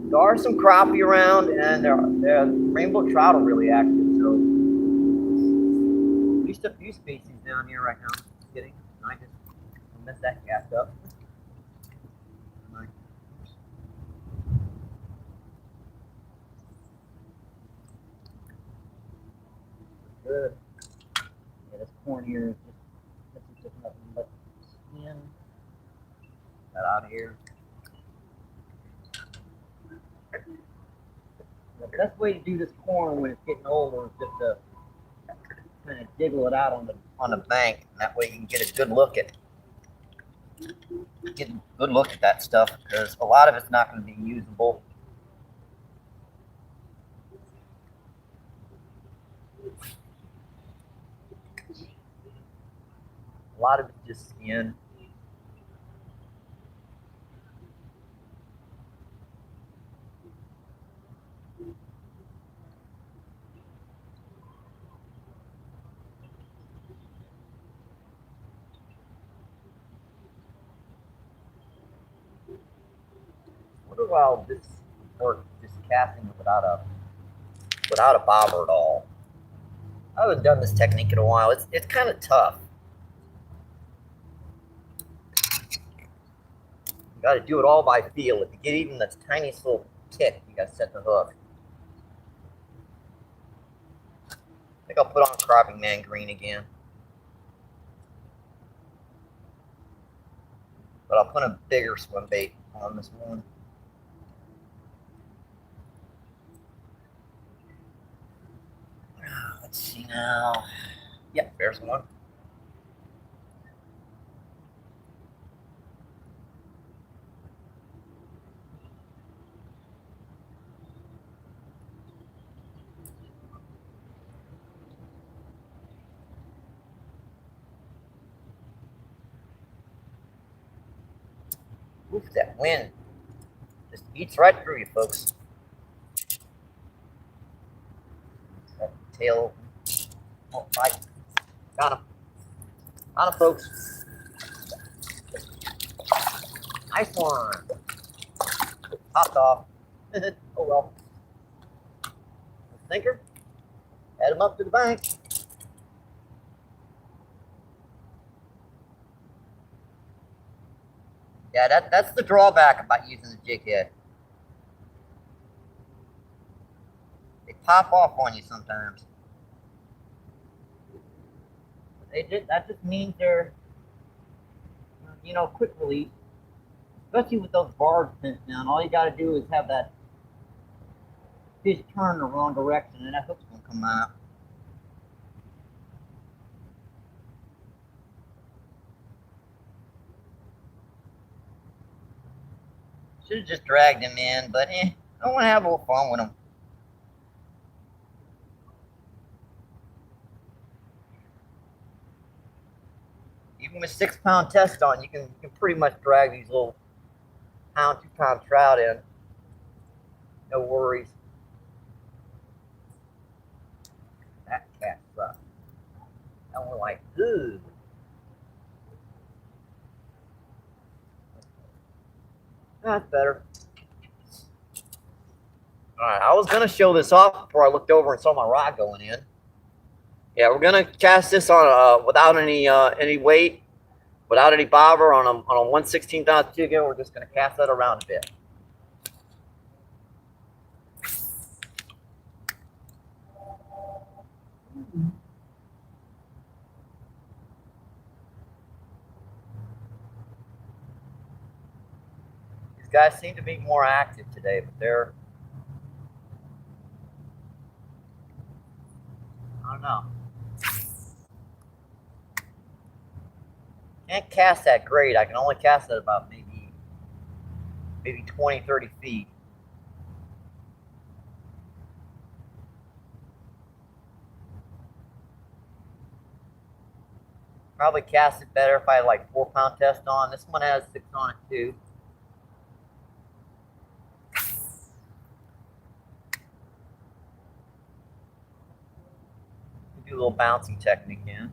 There are some crappie around, and the rainbow trout are really active, so at least a few species down here right now. Just kidding. I just messed that cast up. Good. Yeah, this corn here is just nothing but skin. That out of here. The best way to do this corn when it's getting older is just to kind of diggle it out on the bank, and that way you can get a good look at that stuff, because a lot of it's not going to be usable. A lot of it's just skin. I wonder how this works, just casting without a bobber at all. I haven't done this technique in a while. It's kind of tough. You got to do it all by feel. If you get even the tiniest little kick, you got to set the hook. I think I'll put on Crappie Man Green again. But I'll put a bigger swim bait on this one. Let's see now. Yep, there's one. Oof, that wind just eats right through you, folks. That tail won't bite. Got him. Got him, folks. Nice one. Popped off. Oh well. Sinker. Head him up to the bank. Yeah, that's the drawback about using the jig head. They pop off on you sometimes. That just means they're, quick release. Especially with those bars pinned down. All you got to do is have that fish turn the wrong direction, and that hook's going to come out. Should have just dragged him in, but I want to have a little fun with him. Even with 6-pound test on, you can pretty much drag these little pound, 2-pound trout in. No worries. That cat sucks. And we're like, ooh. That's better. Alright, I was going to show this off before I looked over and saw my rod going in. Yeah, we're going to cast this on without any weight, without any bobber, on a 1/16 ounce jig. We're just going to cast that around a bit. guys seem to be more active today, but they're, I don't know. Can't cast that great. I can only cast at about maybe 20, 30 feet. Probably cast it better if I had like 4-pound test on. This one has 6 on it too. Do a little bouncing technique in.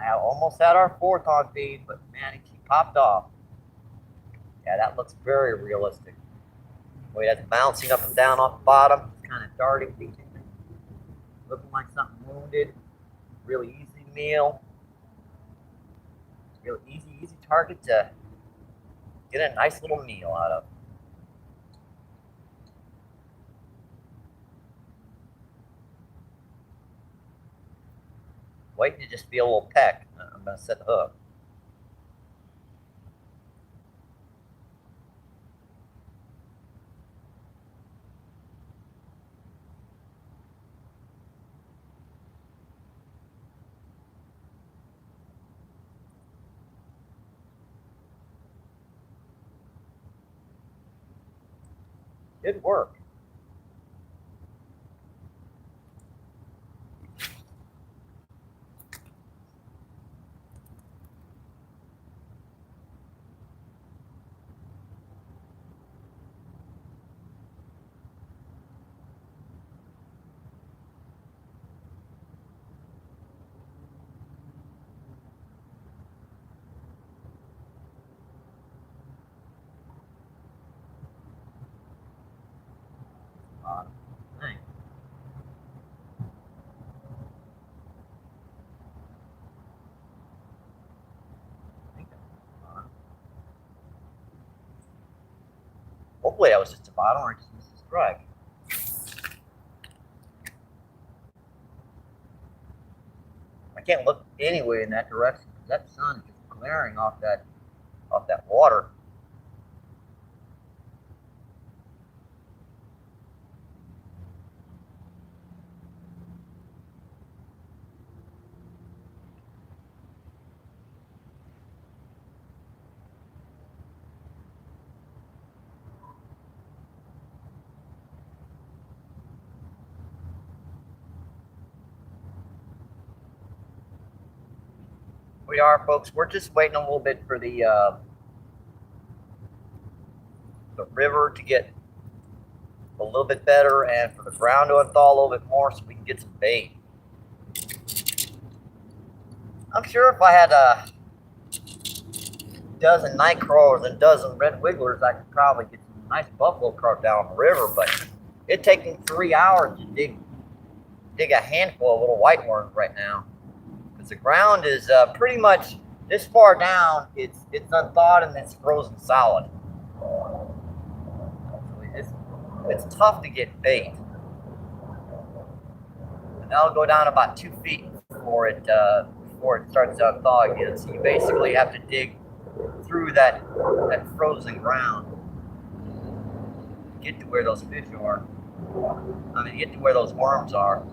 I almost had our 4th on feed, but man, he popped off. Yeah, that looks very realistic. Boy, that's bouncing up and down off the bottom, kind of darting, looking like something wounded. Really easy meal. Really easy target to get a nice little meal out of. Waiting to just feel a little peck. I'm going to set the hook. Good work. Dang. Hopefully that was just a bottom or just missed a strike. I can't look anyway in that direction because that sun is just glaring off that water. We are, folks. We're just waiting a little bit for the river to get a little bit better and for the ground to thaw a little bit more so we can get some bait. I'm sure if I had a dozen night crawlers and a dozen red wigglers, I could probably get some nice buffalo trout down the river, but it's taking 3 hours to dig a handful of little white worms right now. Because the ground is pretty much this far down, it's unthawed and it's frozen solid. It's tough to get bait. And that'll go down about 2 feet before it starts to thaw again. So you basically have to dig through that frozen ground to get to where those fish are. I mean, get to where those worms are.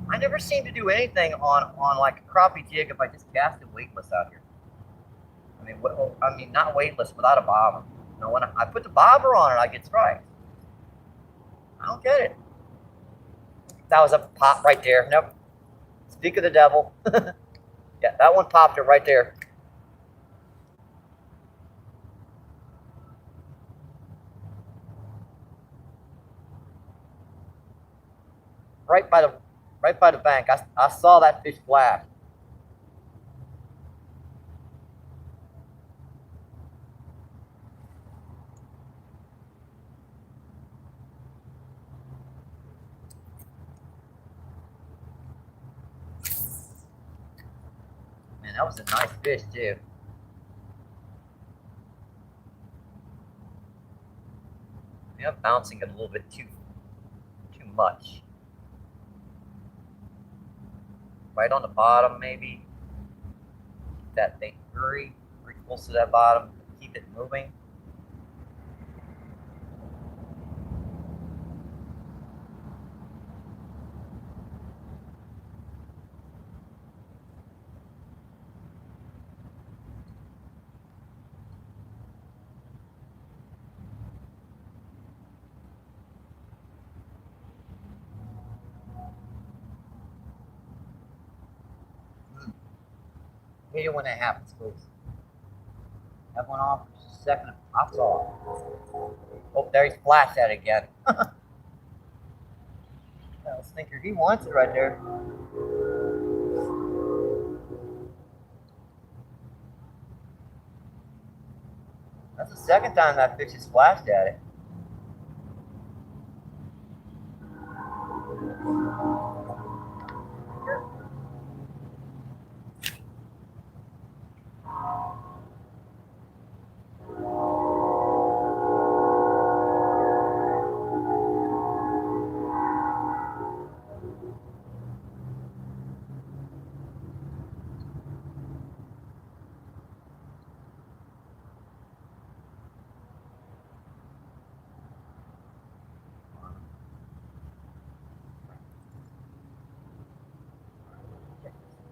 I never seem to do anything on like a crappie jig if I just cast it weightless out here. I mean, not weightless, without a bobber. You know, when I put the bobber on it, I get strikes. I don't get it. That was a pop right there. Nope. Speak of the devil. Yeah, that one popped it right there. Right by the bank. I saw that fish flash. That was a nice fish too. Yeah, bouncing it a little bit too much. Right on the bottom, maybe. Keep that thing very close to that bottom. Keep it moving. I hate it when that happens, folks. Have one off for just a second, it pops off. Oh, there he's flashed at it again. That stinker, he wants it right there. That's the second time that fish has splashed at it.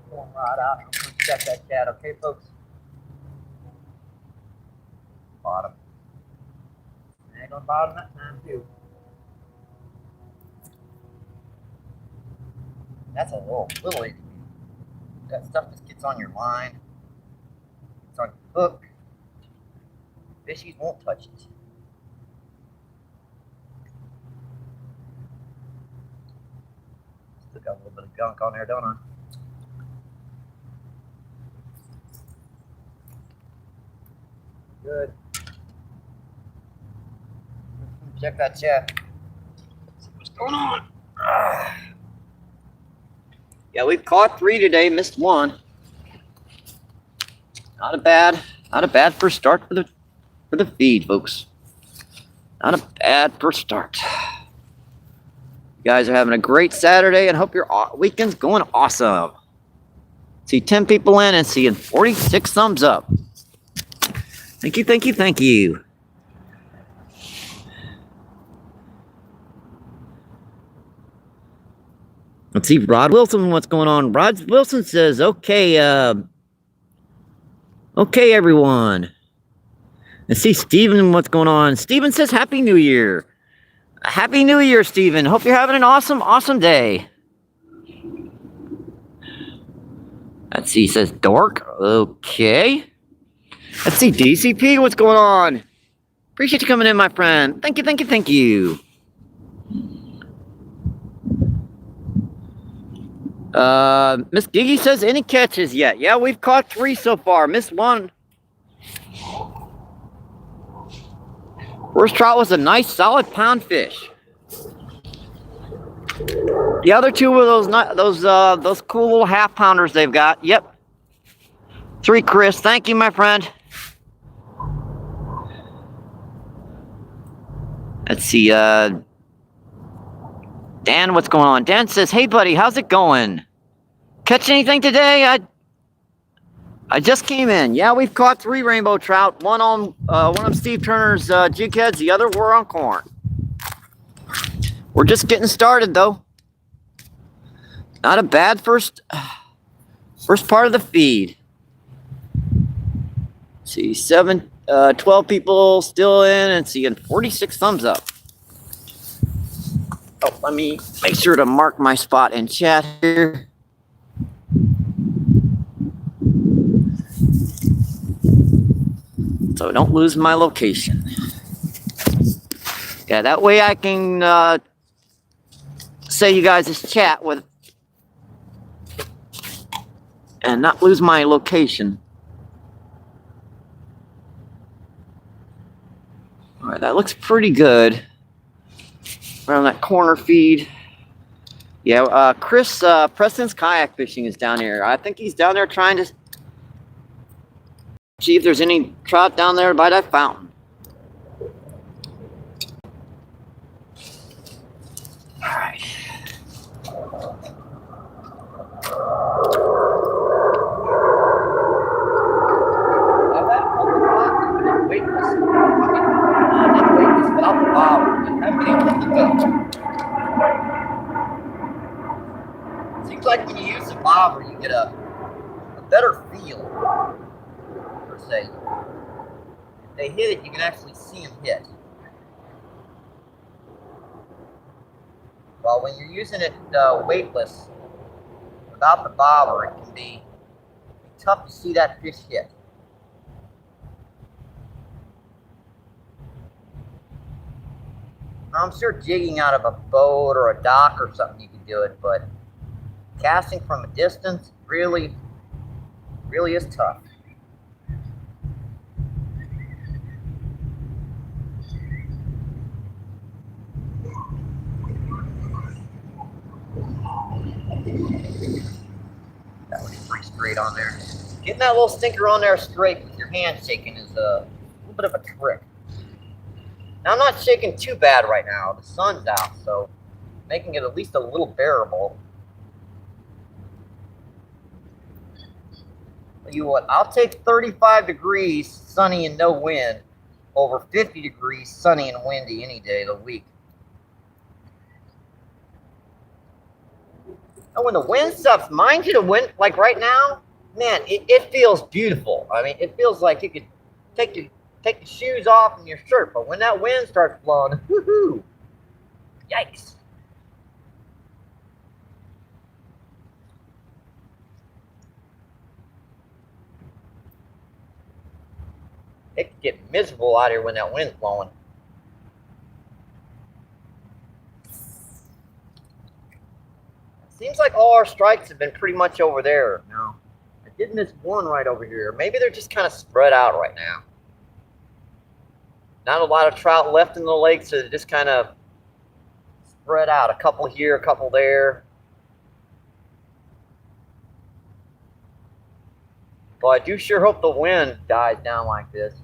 Pulling rod out. I'm going to check that cat, okay, folks? Bottom. Ain't gonna bottom that time, too. That's a little itty. That stuff just gets on your line. It's on your hook. Fishies won't touch it. Still got a little bit of gunk on there, don't I? Good. Check that chat. See what's going on. Yeah, we've caught 3 today, missed 1. Not a bad first start for the feed, folks. Not a bad first start. You guys are having a great Saturday and hope your weekend's going awesome. See 10 people in and seeing 46 thumbs up. Thank you, thank you, thank you. Let's see, Rod Wilson, what's going on? Rod Wilson says, okay, okay, everyone. Let's see, Steven, what's going on? Steven says, Happy New Year. Happy New Year, Steven. Hope you're having an awesome day. Let's see, he says, Dork. Okay. Let's see, DCP, what's going on? Appreciate you coming in, my friend. Thank you, thank you, thank you. Miss Gigi says, any catches yet? Yeah, we've caught 3 so far. Missed 1. First trout was a nice, solid pound fish. The other 2 were those cool little half pounders they've got. Yep. 3, Chris. Thank you, my friend. Let's see, Dan, what's going on? Dan says, hey, buddy, how's it going? Catch anything today? I just came in. Yeah, we've caught 3 rainbow trout. One on Steve Turner's jig heads. The other were on corn. We're just getting started, though. Not a bad first part of the feed. Let's see, 12 people still in and seeing 46 thumbs up. Oh, let me make sure to mark my spot in chat here. So I don't lose my location. Yeah, that way I can say you guys' chat with and not lose my location. All right, that looks pretty good. Around that corner feed. Yeah, Chris Preston's kayak fishing is down here. I think he's down there trying to See if there's any trout down there by that fountain. All right. I've had a couple of times that weightless. Not weightless, but out the bottom. And haven't been able to hook up. Seems like when you use the bobber, you get a better feel, per se. If they hit it, you can actually see them hit. While when you're using it weightless, without the bobber, it can be tough to see that fish hit. I'm sure jigging out of a boat or a dock or something you can do it, but casting from a distance really is tough. That was pretty straight on there. Getting that little stinker on there straight with your hand shaking is a little bit of a trick. Now I'm not shaking too bad right now. The sun's out, so making it at least a little bearable. Tell you what, I'll take 35 degrees sunny and no wind over 50 degrees sunny and windy any day of the week. And when the wind stops, mind you, the wind, like right now, man, it feels beautiful. I mean, it feels like you could take the shoes off and your shirt, but when that wind starts blowing, woohoo, yikes. It can get miserable out here when that wind's blowing. Seems like all our strikes have been pretty much over there. No, I did miss one right over here. Maybe they're just kind of spread out right now. Not a lot of trout left in the lake, so they're just kind of spread out. A couple here, a couple there. Well, I do sure hope the wind dies down like this.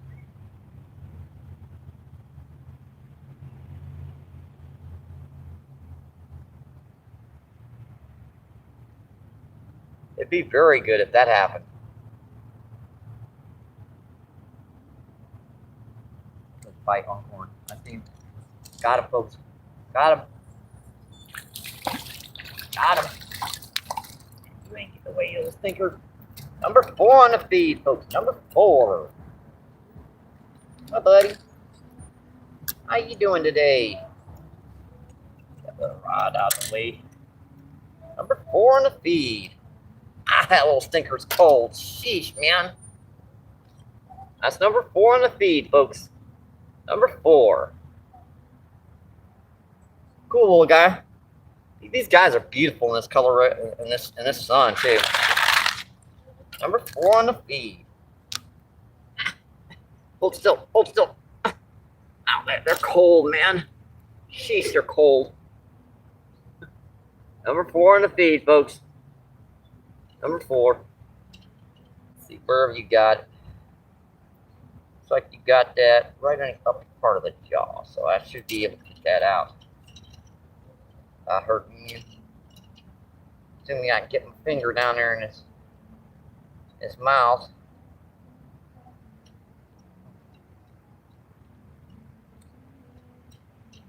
It'd be very good if that happened. Let's bite Longhorn. I see him. Got him, folks. Got him. Got him. You ain't get away, you little stinker. Number 4 on the feed, folks. Number 4. Hi, buddy. How you doing today? Got the rod out of the way. Number 4 on the feed. Ah, that little stinker's cold. Sheesh, man. That's number 4 on the feed, folks. Number 4. Cool little guy. These guys are beautiful in this color, in this sun too. Number 4 on the feed. Hold still. Hold still. Ow, they're cold, man. Sheesh, they're cold. Number 4 on the feed, folks. Number 4. Let's see, where have you got it? Looks like you got that right on the upper part of the jaw, so I should be able to get that out. I hurt you. Assuming I can get my finger down there in his mouth.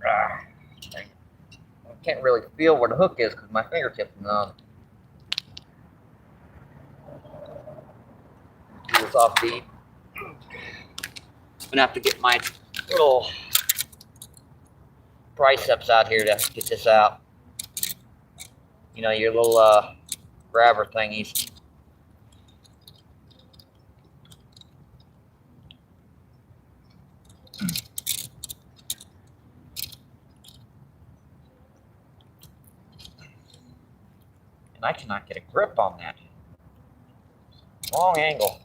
I can't really feel where the hook is because my fingertips are numb. Do this off beat. I'm gonna have to get my little triceps out here to get this out. You know, your little grabber thingies. And I cannot get a grip on that. Long angle.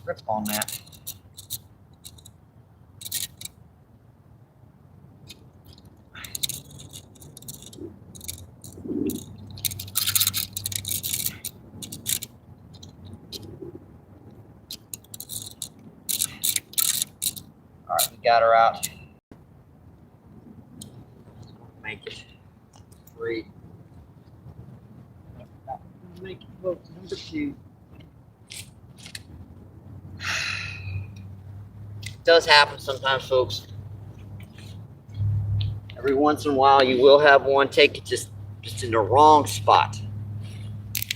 grip on that. All right, we got her out. Make it 3. Make it folks number 2. It does happen sometimes, folks. Every once in a while, you will have one take it just in the wrong spot.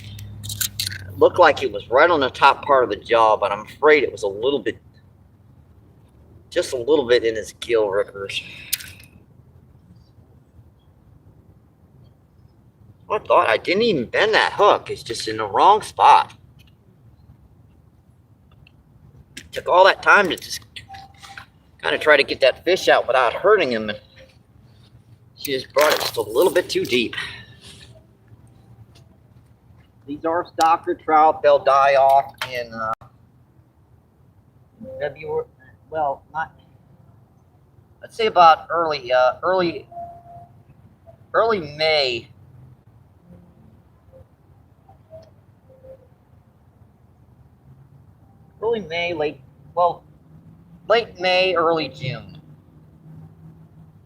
It looked like it was right on the top part of the jaw, but I'm afraid it was a little bit, just a little bit in his gill rippers. I thought I didn't even bend that hook. It's just in the wrong spot. Took all that time to just kind of try to get that fish out without hurting him, and she just brought it just a little bit too deep. These are stocker trout. They'll die off in February. Well, not. Let's say about early May. Early May, late May, early June.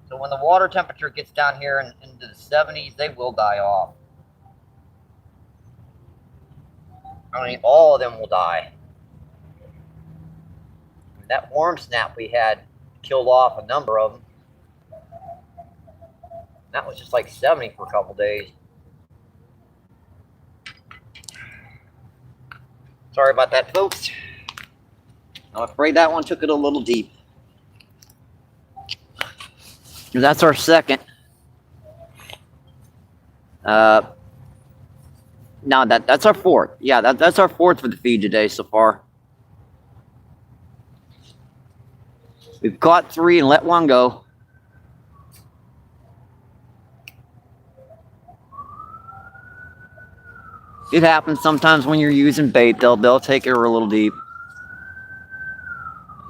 So when the water temperature gets down here into the 70s, they will die off. I mean, all of them will die. That warm snap we had killed off a number of them. That was just like 70 for a couple days. Sorry about that, folks. I'm afraid that one took it a little deep. That's our second. No, that's our fourth. Yeah, that's our fourth for the feed today so far. We've caught 3 and let one go. It happens sometimes when you're using bait. They'll take her a little deep.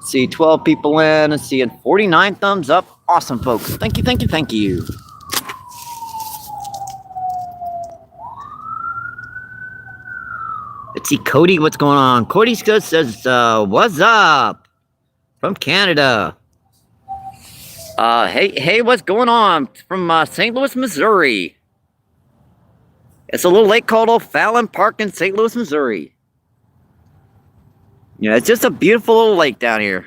See 12 people in and seeing 49 thumbs up. Awesome, folks. Thank you, thank you, thank you. Let's see, Cody, what's going on? Cody says, what's up? From Canada. Hey, what's going on? From St. Louis, Missouri. It's a little lake called O'Fallon Park in St. Louis, Missouri. Yeah, it's just a beautiful little lake down here.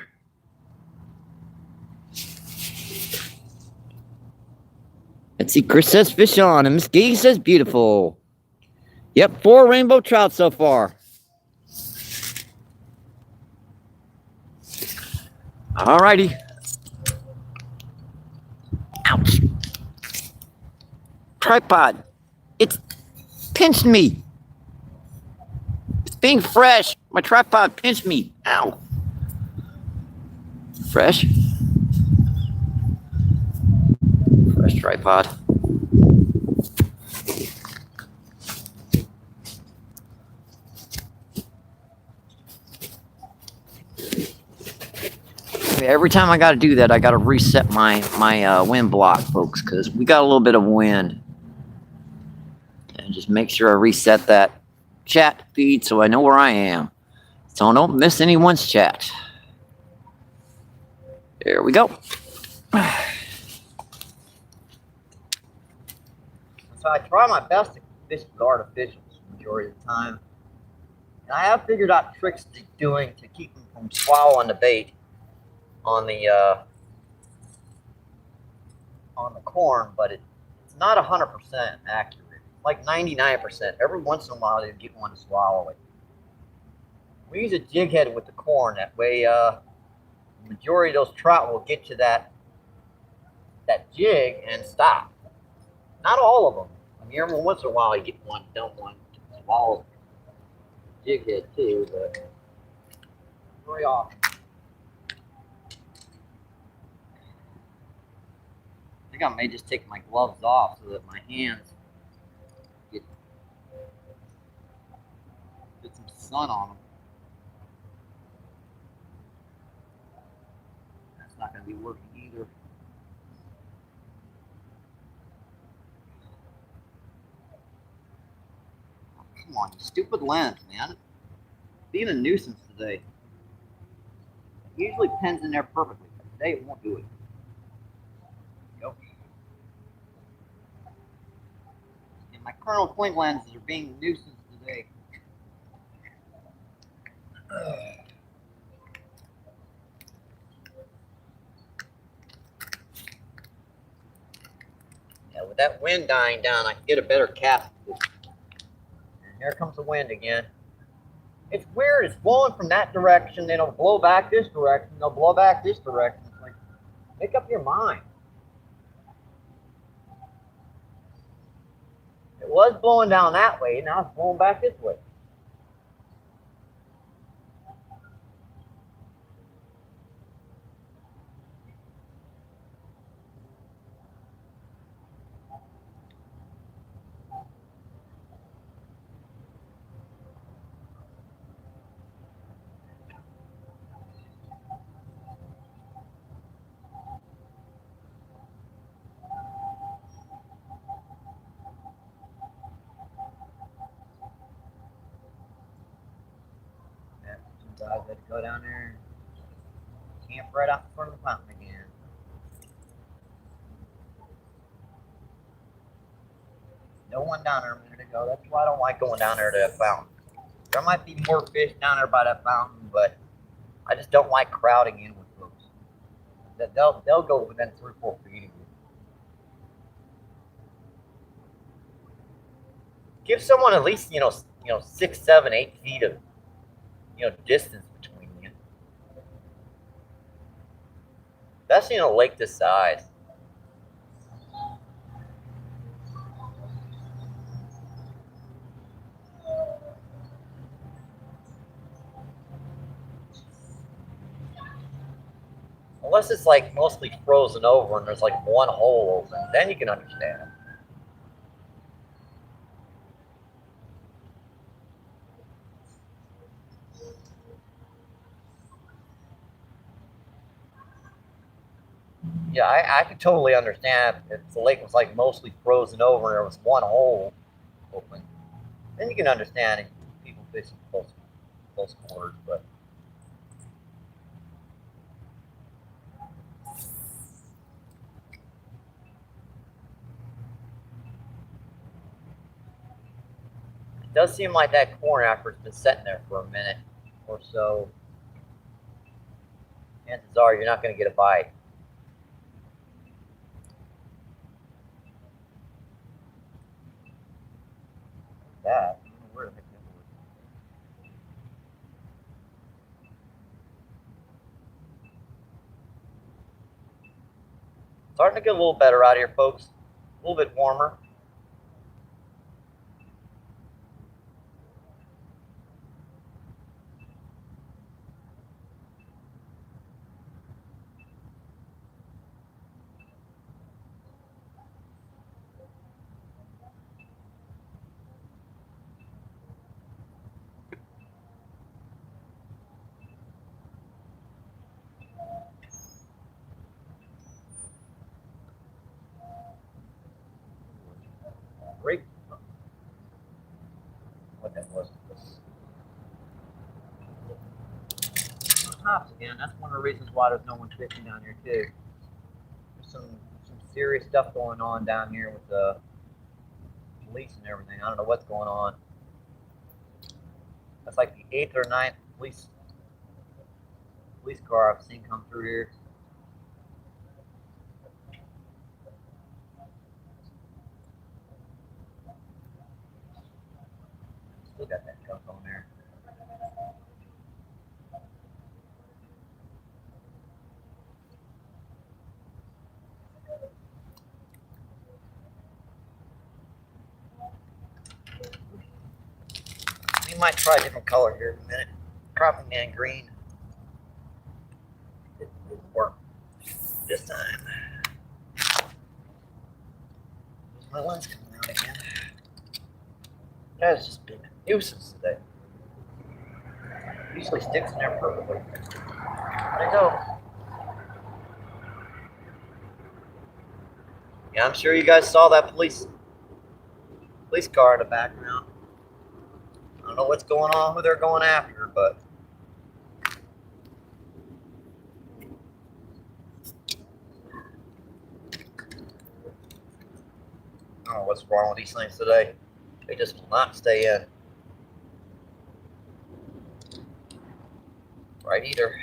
Let's see, Chris says fish on, and Miss Gee says beautiful. Yep, 4 rainbow trout so far. Alrighty. Ouch. Tripod. It's pinched me. It's being fresh. My tripod pinched me. Ow. Fresh. Fresh tripod. Every time I got to do that, I got to reset my wind block, folks, because we got a little bit of wind. And just make sure I reset that chat feed so I know where I am. So I don't miss anyone's chat. There we go. So I try my best to fish with artificials the majority of the time. And I have figured out tricks to keep them from swallowing the bait on the corn, but it's not 100% accurate. Like 99%. Every once in a while they get one to swallow it. We use a jig head with the corn. That way, the majority of those trout will get to that jig and stop. Not all of them. I mean, every once in a while you get one, dumb one, swallow jig head too, but very often. I think I may just take my gloves off so that my hands get some sun on them. be working either. Oh, come on, you stupid lens, man. Being a nuisance today. It usually pens in there perfectly, but today it won't do it. Yep. And my Colonel Twink lenses are being a nuisance today. Yeah, with that wind dying down, I can get a better cast. And here comes the wind again. It's weird. It's blowing from that direction, then it'll blow back this direction. It'll blow back this direction. It's like, make up your mind. It was blowing down that way. Now it's blowing back this way. Yeah, some guys had to go down there and camp right out in front of the fountain again. No one down there a minute ago. That's why I don't like going down there to that fountain. There might be more fish down there by that fountain, but I just don't like crowding in with folks. They'll go within 3 or 4 feet of you. Give someone at least 6, 7, 8 feet of distance between you. Especially in a lake this size. Unless it's like mostly frozen over and there's like one hole open, then you can understand. Yeah, I could totally understand if the lake was like mostly frozen over and there was one hole open. Then you can understand people fishing close quarters, but it does seem like that corn after it's been sitting there for a minute or so. Chances are you're not going to get a bite. That. Where the heck is it? Starting to get a little better out here, folks. A little bit warmer. Great. What that was. Tops again. That's one of the reasons why there's no one fishing down here too. There's some serious stuff going on down here with the police and everything. I don't know what's going on. That's like the 8th or 9th police car I've seen come through here. Still got that truck on there. We might try a different color here in a minute. Cropping man green. It didn't work this time. My lens coming out again. That has just been a nuisance today. Usually sticks in there perfectly. There you go. Yeah, I'm sure you guys saw that police car in the background. I don't know what's going on, who they're going after, but I don't know what's wrong with these things today. They just will not stay in. Right either.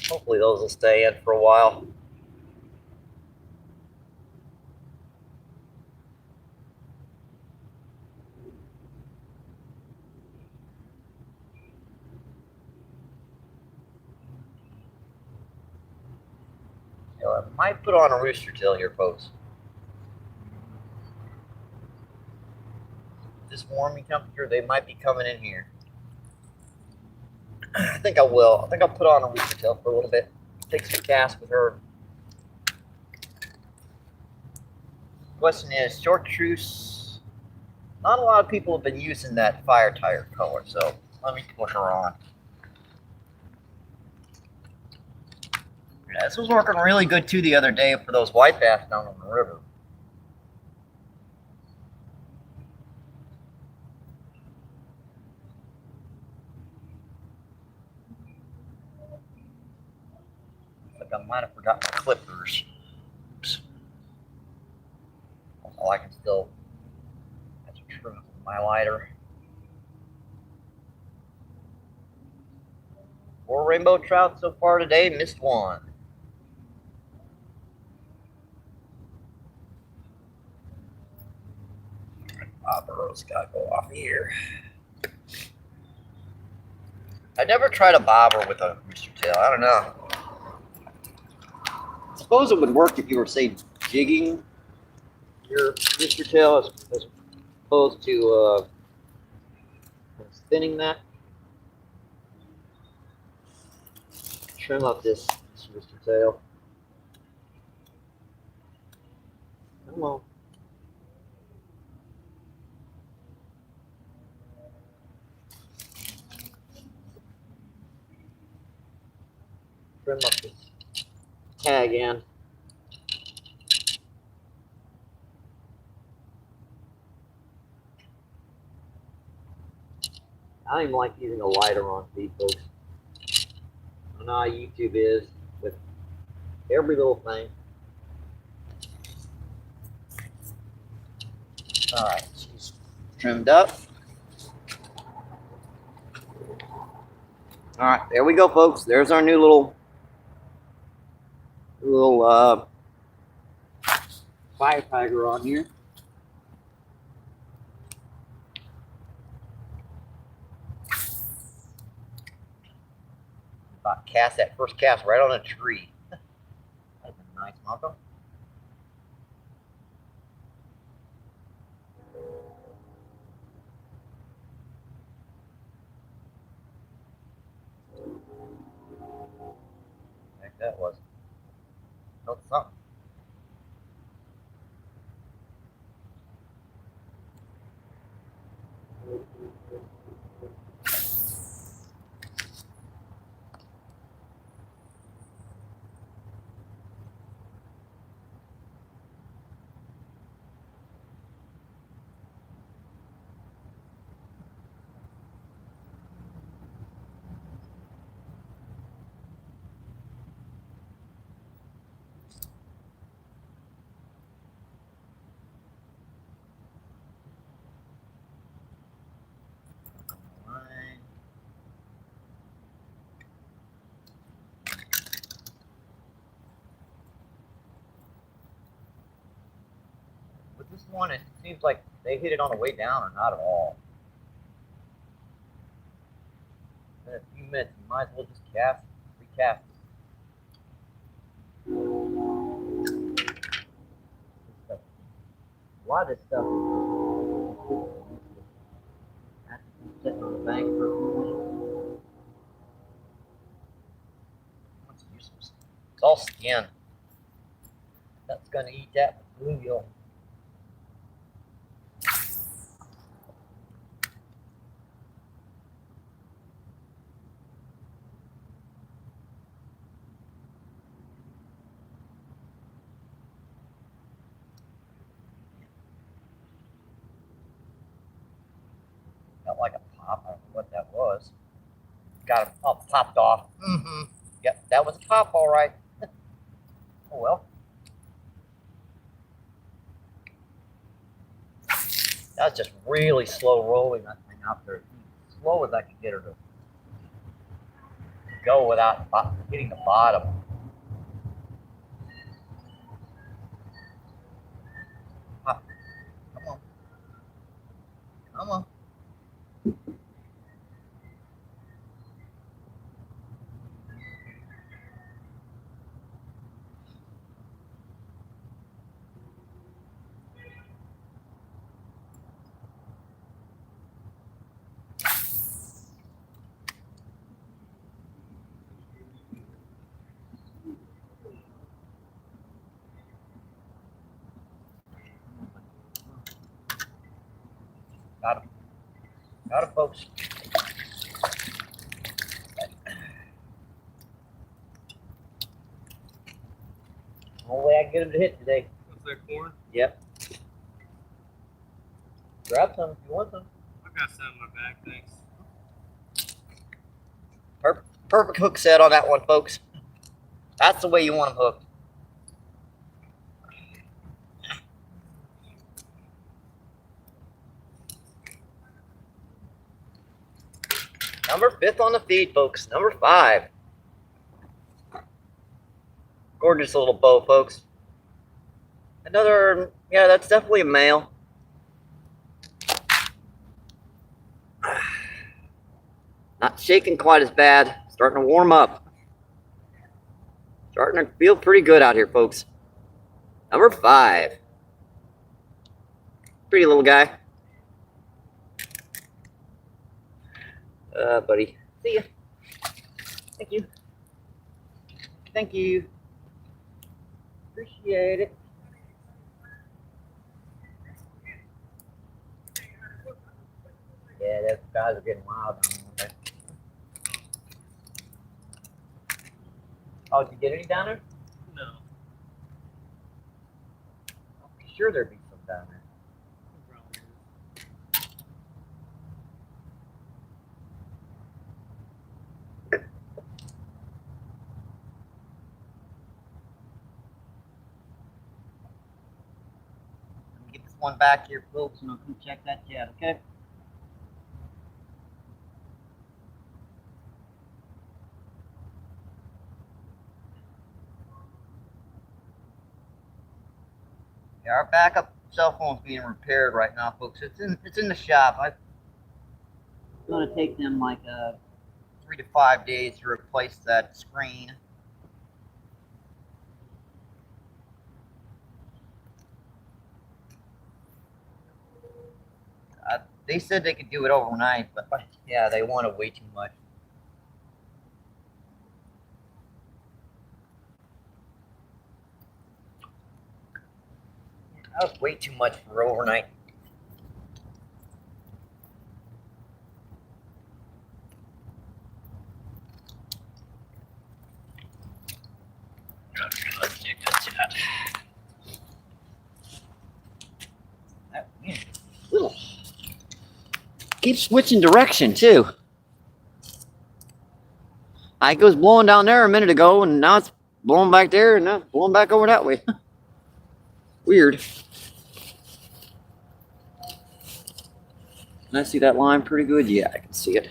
Hopefully those will stay in for a while. So I might put on a rooster tail here, folks. This warming temperature, they might be coming in here. I think I will. I think I'll put on a rooster tail for a little bit. Take some casts with her. Question is, short truce. Not a lot of people have been using that fire tire color, so let me put her on. Yeah, this was working really good too the other day for those white bass down on the river. Like I might have forgot my clippers. Oops. Oh, I can still trim my lighter. 4 rainbow trout so far today, missed one. Bobber's gotta go off here. I never tried a bobber with a rooster tail. I don't know. I suppose it would work if you were, say, jigging your rooster tail as opposed to spinning that. Trim up this rooster tail. Come on. Trim up this tag in. I don't even like using a lighter on feed, folks. I know how YouTube is with every little thing. Alright, she's trimmed up. Alright, there we go, folks. There's our new little fire tiger on here. About cast that first cast right on a tree. That's a nice Malcolm. Heck, that was. Felt something. With this one, it seems like they hit it on the way down or not at all. In a few minutes, you might as well just recast. A lot of this stuff has to be sitting on the bank for a few minutes. What's useless? all skin. That's gonna eat that bluegill. Got like a pop. I don't know what that was. Got it all popped off. Yep, that was a pop, all right. Oh well. That's just really slow rolling that thing out there. As slow as I could get her to go without hitting the bottom. Come on. Come on. Got him. Got him, folks. Only way I can get him to hit today. What's that, corn? Yep. Grab some if you want some. I got some in my bag, thanks. Perfect hook set on that one, folks. That's the way you want them hooked. Number 5 on the feed, folks. Number 5. Gorgeous little bow, folks. Another, yeah, that's definitely a male. Not shaking quite as bad. Starting to warm up. Starting to feel pretty good out here, folks. Number 5. Pretty little guy. Buddy. See ya. Thank you. Thank you. Appreciate it. Yeah, those guys are getting wild down there. Oh, did you get any down there? No. I'm sure there'd be some down there. Probably is. Let me get this one back here, folks, and I'll come check that jet, okay? Yeah, our backup cell phone's being repaired right now, folks. It's in the shop. It's gonna take them like 3 to 5 days to replace that screen. They said they could do it overnight, but yeah, they wanted way too much. That was way too much for overnight. Let's take that jet. That wind is little. Keeps switching direction too. It was blowing down there a minute ago, and now it's blowing back there, and now it's blowing back over that way. Weird. Can I see that line pretty good? Yeah, I can see it.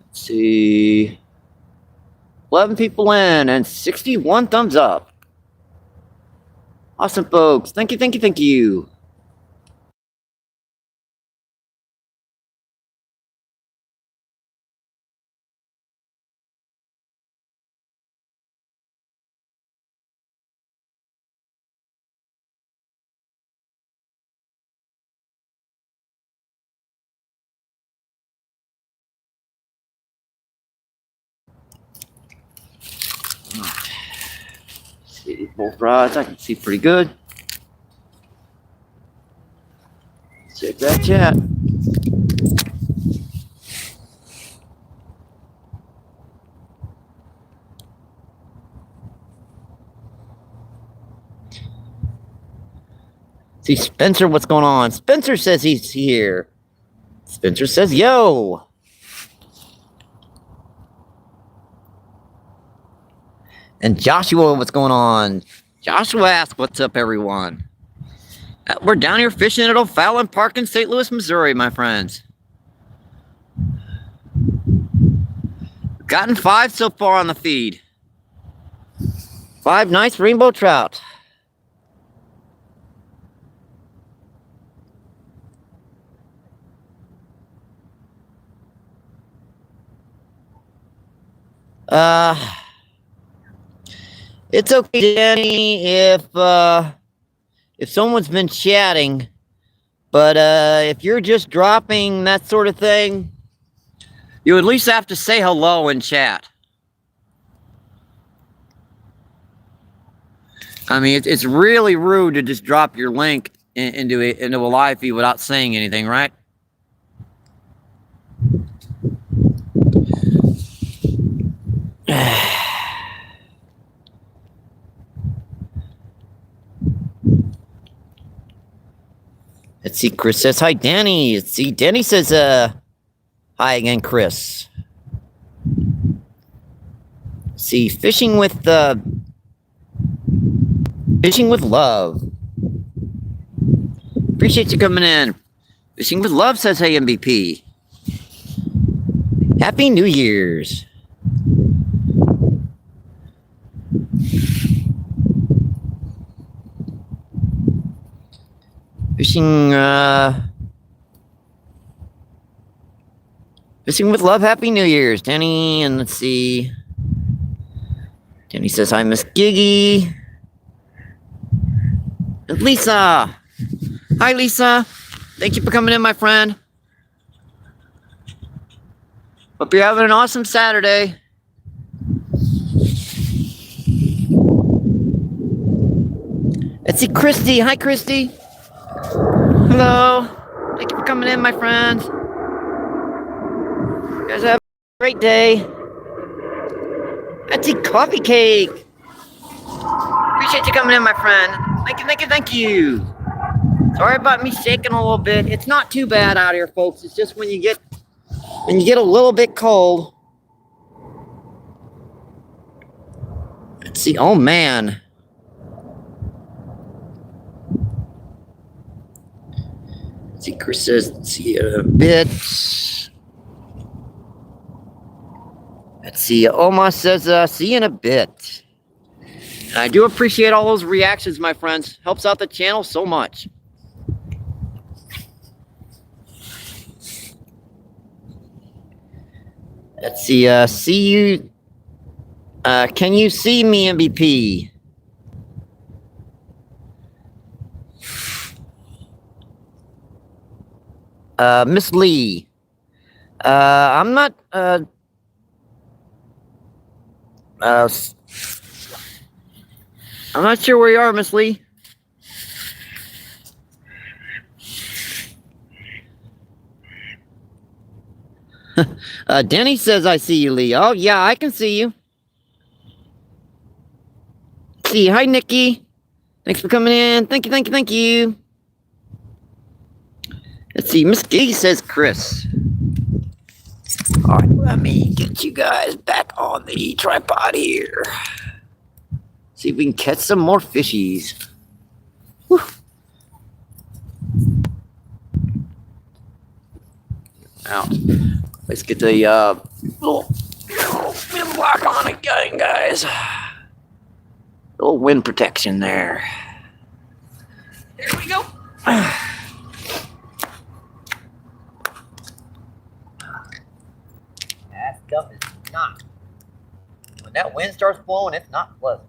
Let's see. 11 people in and 61 thumbs up. Awesome, folks. Thank you, thank you, thank you. See both rods, I can see pretty good. Check that chat. See Spencer, what's going on? Spencer says he's here. Spencer says, yo. And Joshua, what's going on? Joshua asks, what's up, everyone? We're down here fishing at O'Fallon Park in St. Louis, Missouri, my friends. Gotten 5 so far on the feed. 5 nice rainbow trout. It's okay, Danny, if someone's been chatting, but if you're just dropping that sort of thing, you at least have to say hello in chat. I mean, it's really rude to just drop your link into a live feed without saying anything, right? Let's see, Chris says, hi, Danny. Let's see, Danny says, hi again, Chris. Let's see, fishing with love. Appreciate you coming in. Fishing with love says, hey, MVP. Happy New Year's. Fishing with love, Happy New Year's, Danny. And let's see. Danny says, hi, Miss Giggy. And Lisa. Hi, Lisa. Thank you for coming in, my friend. Hope you're having an awesome Saturday. Let's see, Christy. Hi, Christy. Hello. Thank you for coming in, my friends. You guys have a great day. Let's see, Coffee Cake. Appreciate you coming in, my friend. Thank you, thank you, thank you. Sorry about me shaking a little bit. It's not too bad out here, folks. It's just when you get a little bit cold. Let's see. Oh man. Let's see, Chris says, let's see a bit. Let's see. Oma says, see you in a bit. And I do appreciate all those reactions, my friends. Helps out the channel so much. Let's see. See you. Can you see me, MVP? Miss Lee. I'm not. I'm not sure where you are, Miss Lee. Denny says, I see you, Lee. Oh, yeah, I can see you. See, hi, Nikki. Thanks for coming in. Thank you, thank you, thank you. Let's see, Miss Giggy says Chris. All right, let me get you guys back on the tripod here. See if we can catch some more fishies. Whew. Now, let's get the little wind block on again, guys. Little wind protection there. There we go. That stuff is not. When that wind starts blowing, it's not pleasant.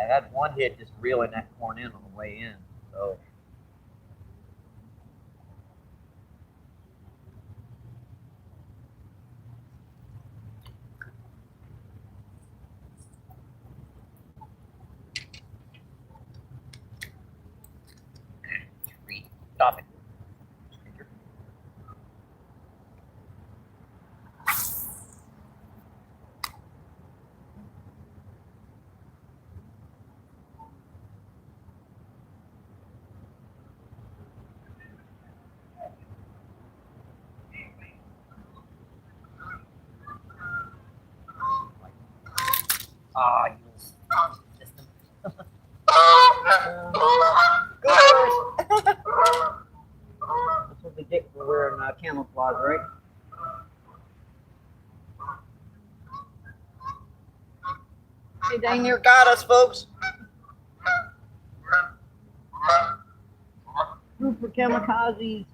I've had one hit just reeling that corn in on the way in. So. Stop it. Ah, you system. Good. That's what they get for wearing camouflage, right? Hey, dang near got us, folks. Group for kamikazes.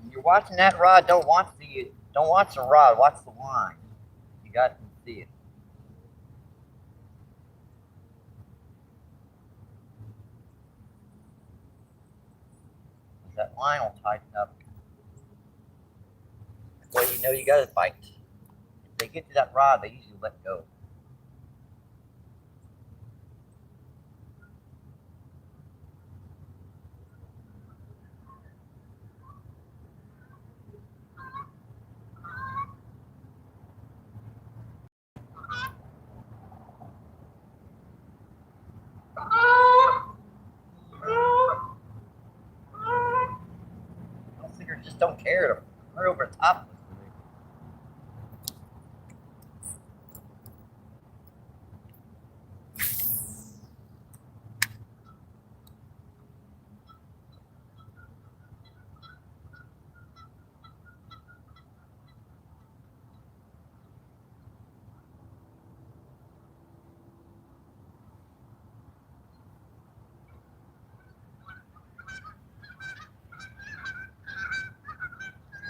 When you're watching that rod, don't watch the rod, watch the line. You got to see it. That line will tighten up. That's why you know you got to bite. If they get to that rod, they usually let go. Those figures just don't care to run over top of us.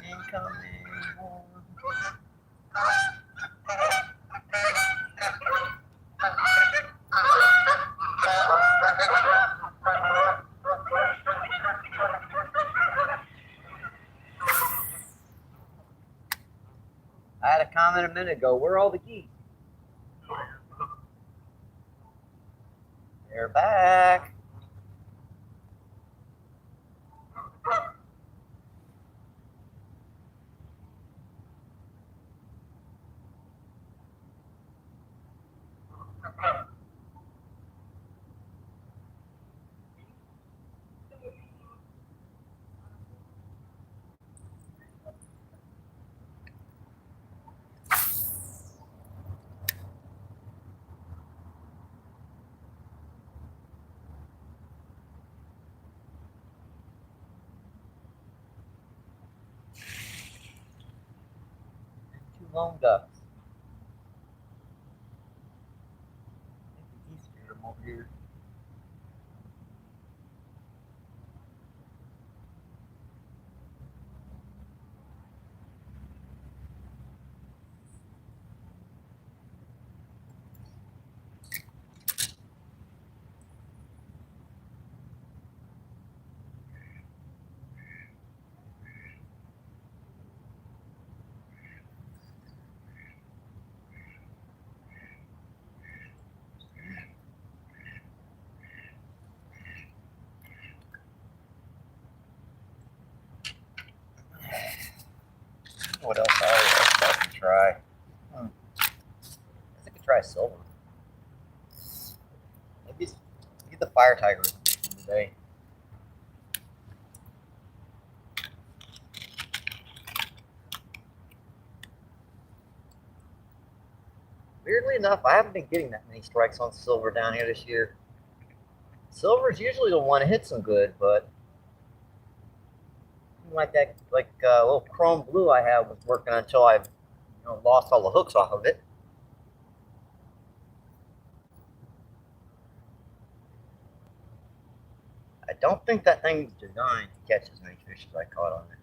Incoming. I had a comment a minute ago. Where are all the geese? They're back. Two lone ducks. I think the geese scared them over here. What else I can try? I guess I could try silver. Maybe get the fire tiger today. Weirdly enough, I haven't been getting that many strikes on silver down here this year. Silver's usually the one that hits them good, but like that, little chrome blue I had was working until I, lost all the hooks off of it. I don't think that thing's designed to catch as many fish as I caught on it.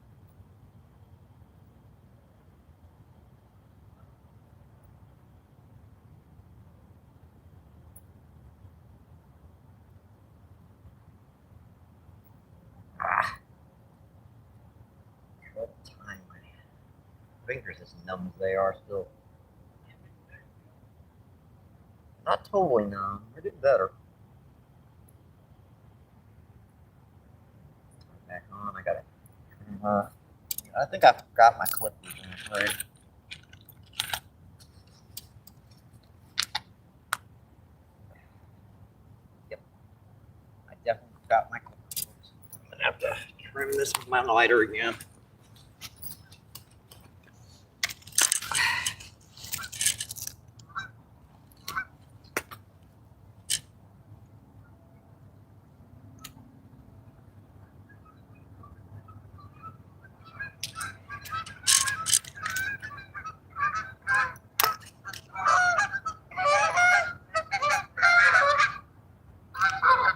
What time? My fingers as numb as they are still. Not totally numb. They're getting better. Back on. I got it. I think I forgot my clippers in the fridge. Yep. I definitely forgot my clippers. I'm gonna have to trim this with my lighter again.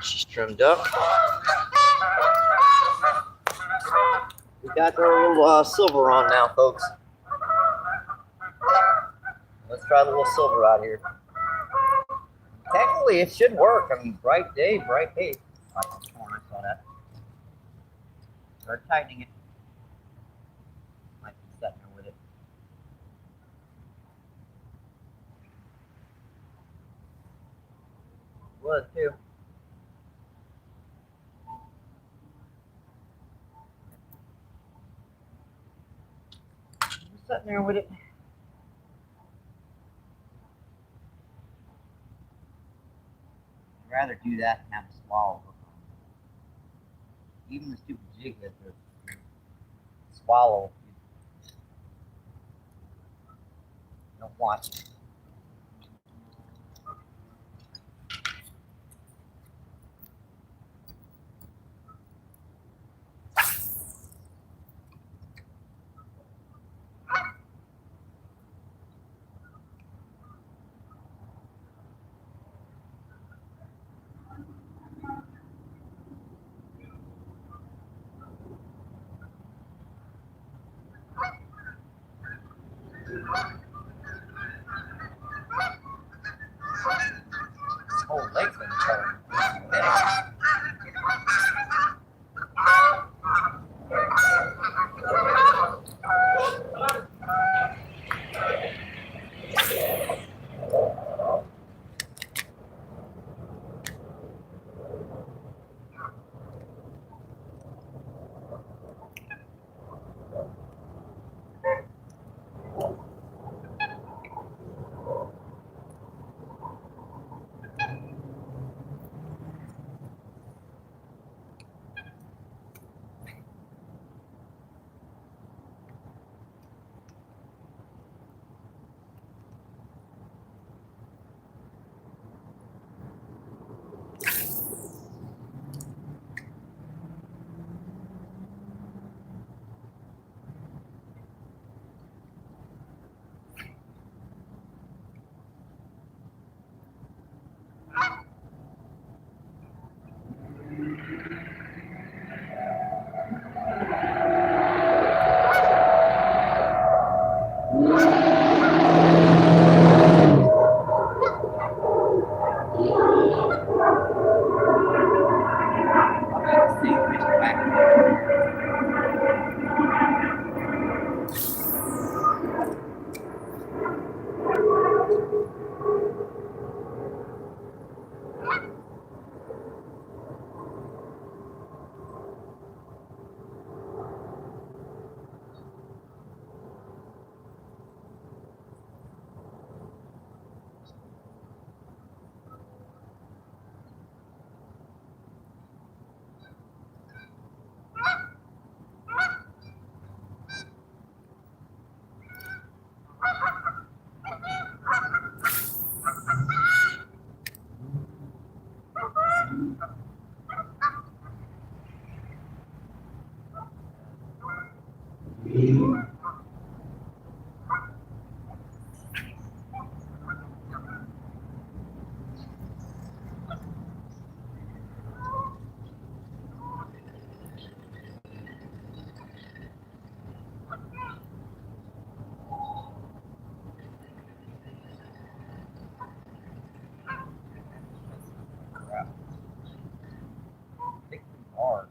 She's trimmed up. We got our little silver on now, folks. Let's try the little silver out here. Technically, it should work. I mean, bright day, bright day. I saw that. Start tightening it. Might be sitting there with it. Was too. Just sitting there with it. I'd rather do that than have a swallow hook on it. Even the stupid jig has the swallow. Don't watch it. Crap. Kick them hard.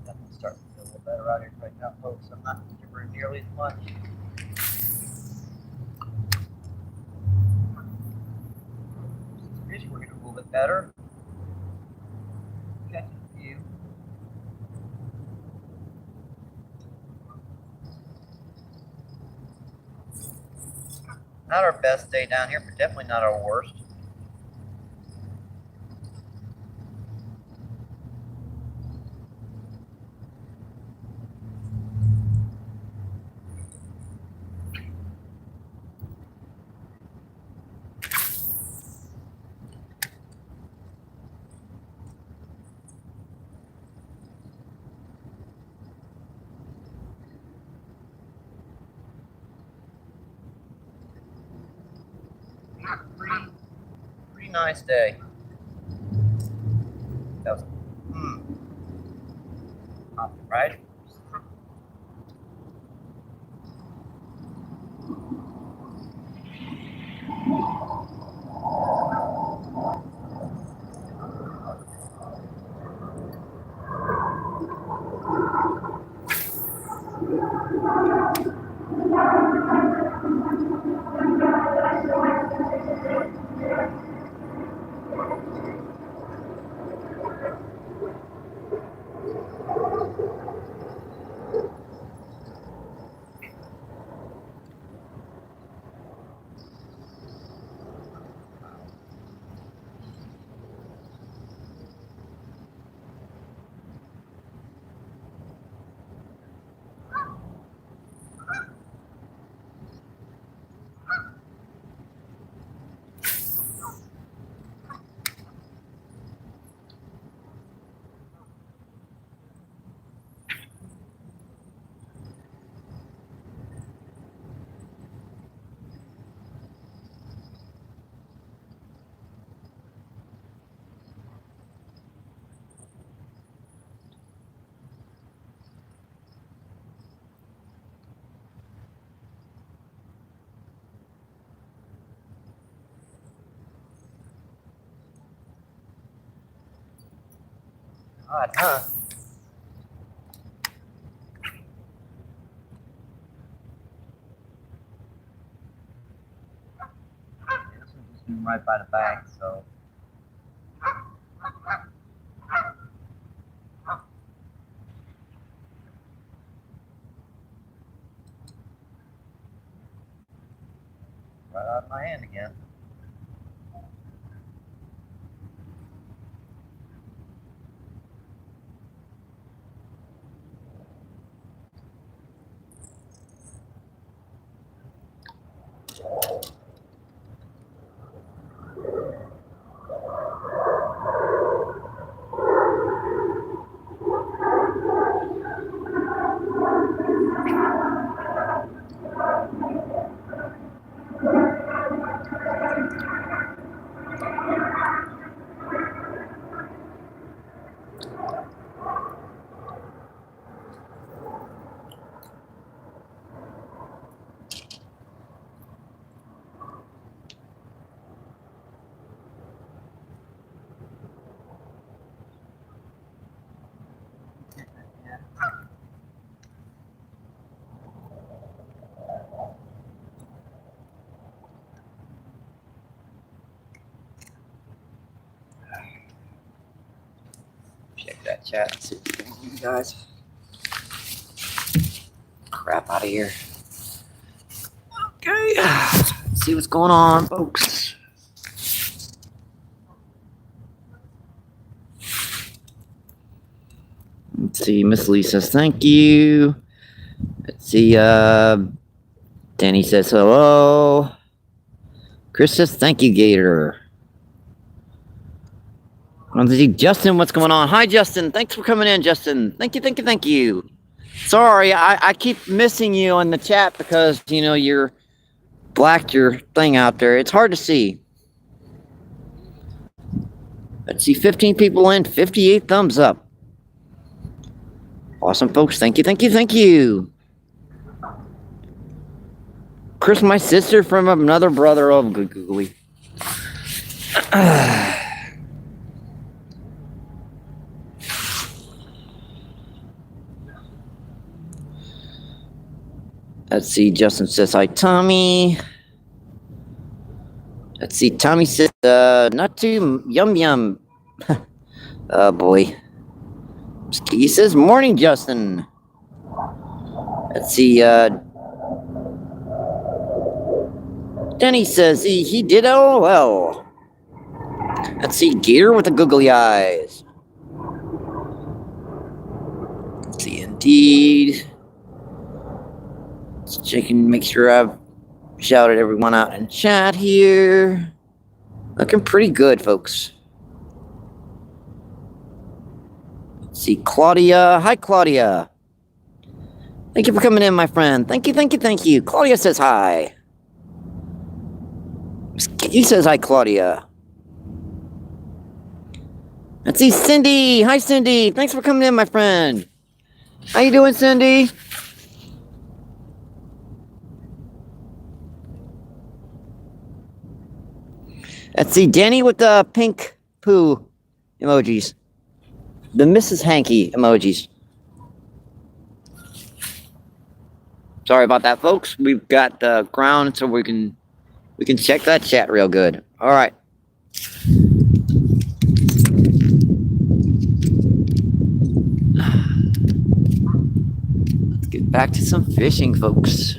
Definitely starting to feel a little better out here right now, folks. I'm not gibbering nearly as much. Fish working a little bit better. Catching a few. Not our best day down here, but definitely not our worst. Pretty nice day. That was right? Odd, huh? This one's just been right by the bank, so. Right out of my hand again. that chat. Let's see what's going on, you guys. Crap out of here. Okay. Let's see what's going on, folks. Let's see. Miss Lee says thank you. Let's see. Danny says hello. Chris says thank you, Gator. Let's see. Justin, what's going on? Hi, Justin. Thanks for coming in, Justin. Thank you, thank you, thank you. Sorry, I keep missing you on the chat because, you know, you're blacked your thing out there. It's hard to see. Let's see, 15 people in, 58 thumbs up. Awesome, folks. Thank you, thank you, thank you. Chris, my sister from another brother. Oh, good googly. Let's see, Justin says hi, Tommy. Let's see, Tommy says, not too yum. Oh, boy. He says, morning, Justin. Let's see, Denny says he did LOL. Let's see, Gator with the googly eyes. Let's see, indeed. Let's check and make sure I've shouted everyone out in chat here. Looking pretty good, folks. Let's see, Claudia. Hi, Claudia. Thank you for coming in, my friend. Thank you, thank you, thank you. Claudia says hi. He says hi, Claudia. Let's see, Cindy. Hi, Cindy. Thanks for coming in, my friend. How you doing, Cindy? Let's see, Danny with the pink poo emojis. The Mrs. Hanky emojis. Sorry about that, folks. We've got the ground so we can check that chat real good. All right. Let's get back to some fishing, folks.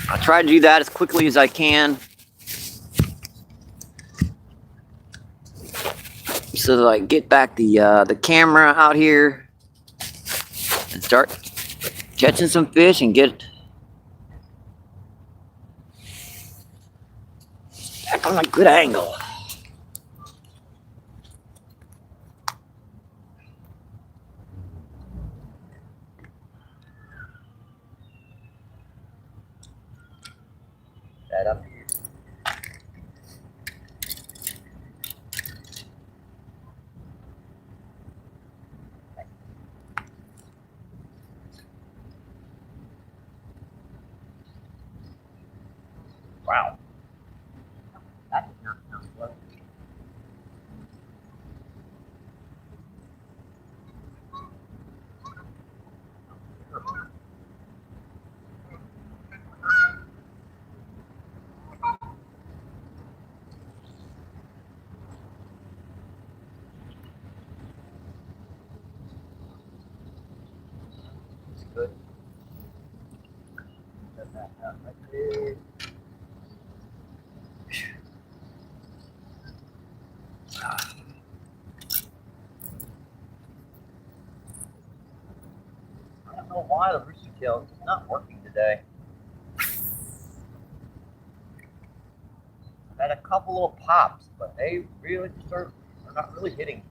I'll try to do that as quickly as I can, so that I get back the camera out here and start catching some fish and get back on a good angle. That up here. Wow. That did not sound slow. It's good. Set that out right there. I don't know why the rooster tail is not working today. I've had a couple little pops, but they really they're not really hitting.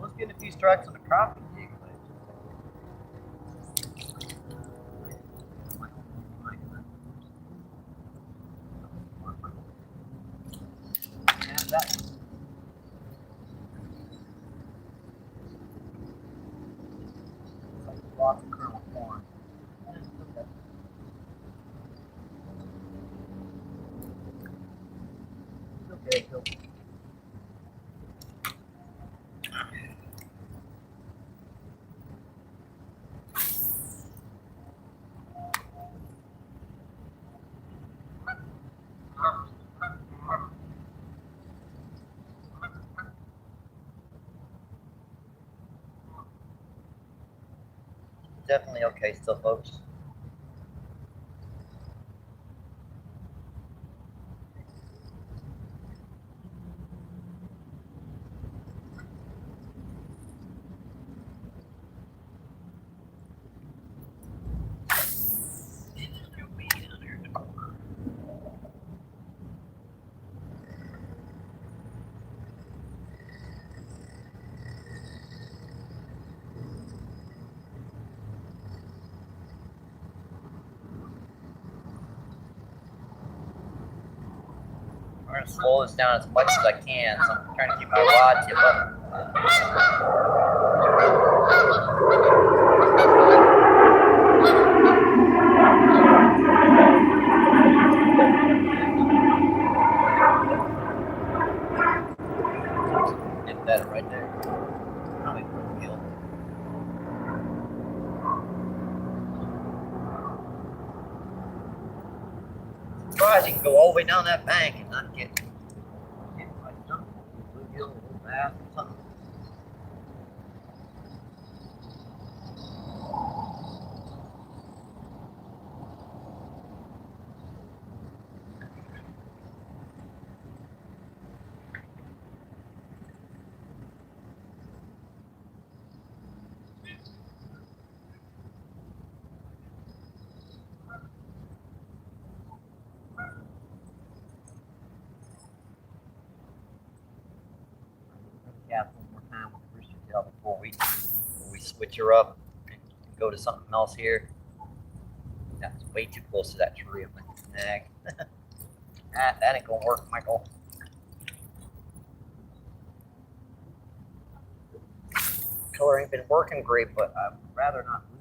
Let's get a few strikes on the crappie jig. And that one. Like lots of kernel corn. definitely okay still, folks. I'm going to slow this down as much as I can, so I'm trying to keep my rod tip up. Get that right there. Probably bluegill. Surprised you can go all the way down that bank and not get like something. Bluegill, a little bass, or something. Cast one more time with the rooster tail before we switch her up and go to something else here. That's way too close to that tree. I'm like, snag. That ain't gonna work, Michael. Color ain't been working great, but I'd rather not lose it.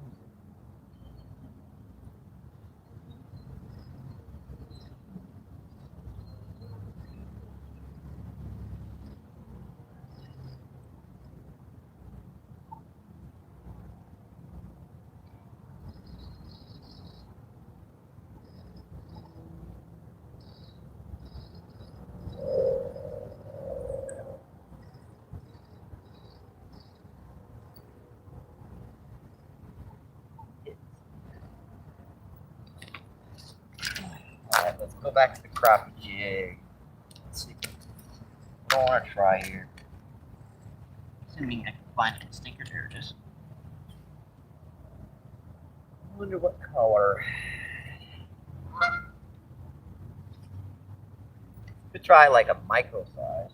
Alright, let's go back to the crappie jig. Let's see. What do I want to try here? Assuming I can find some stinkers here, just. I wonder what color. Could try like a micro size.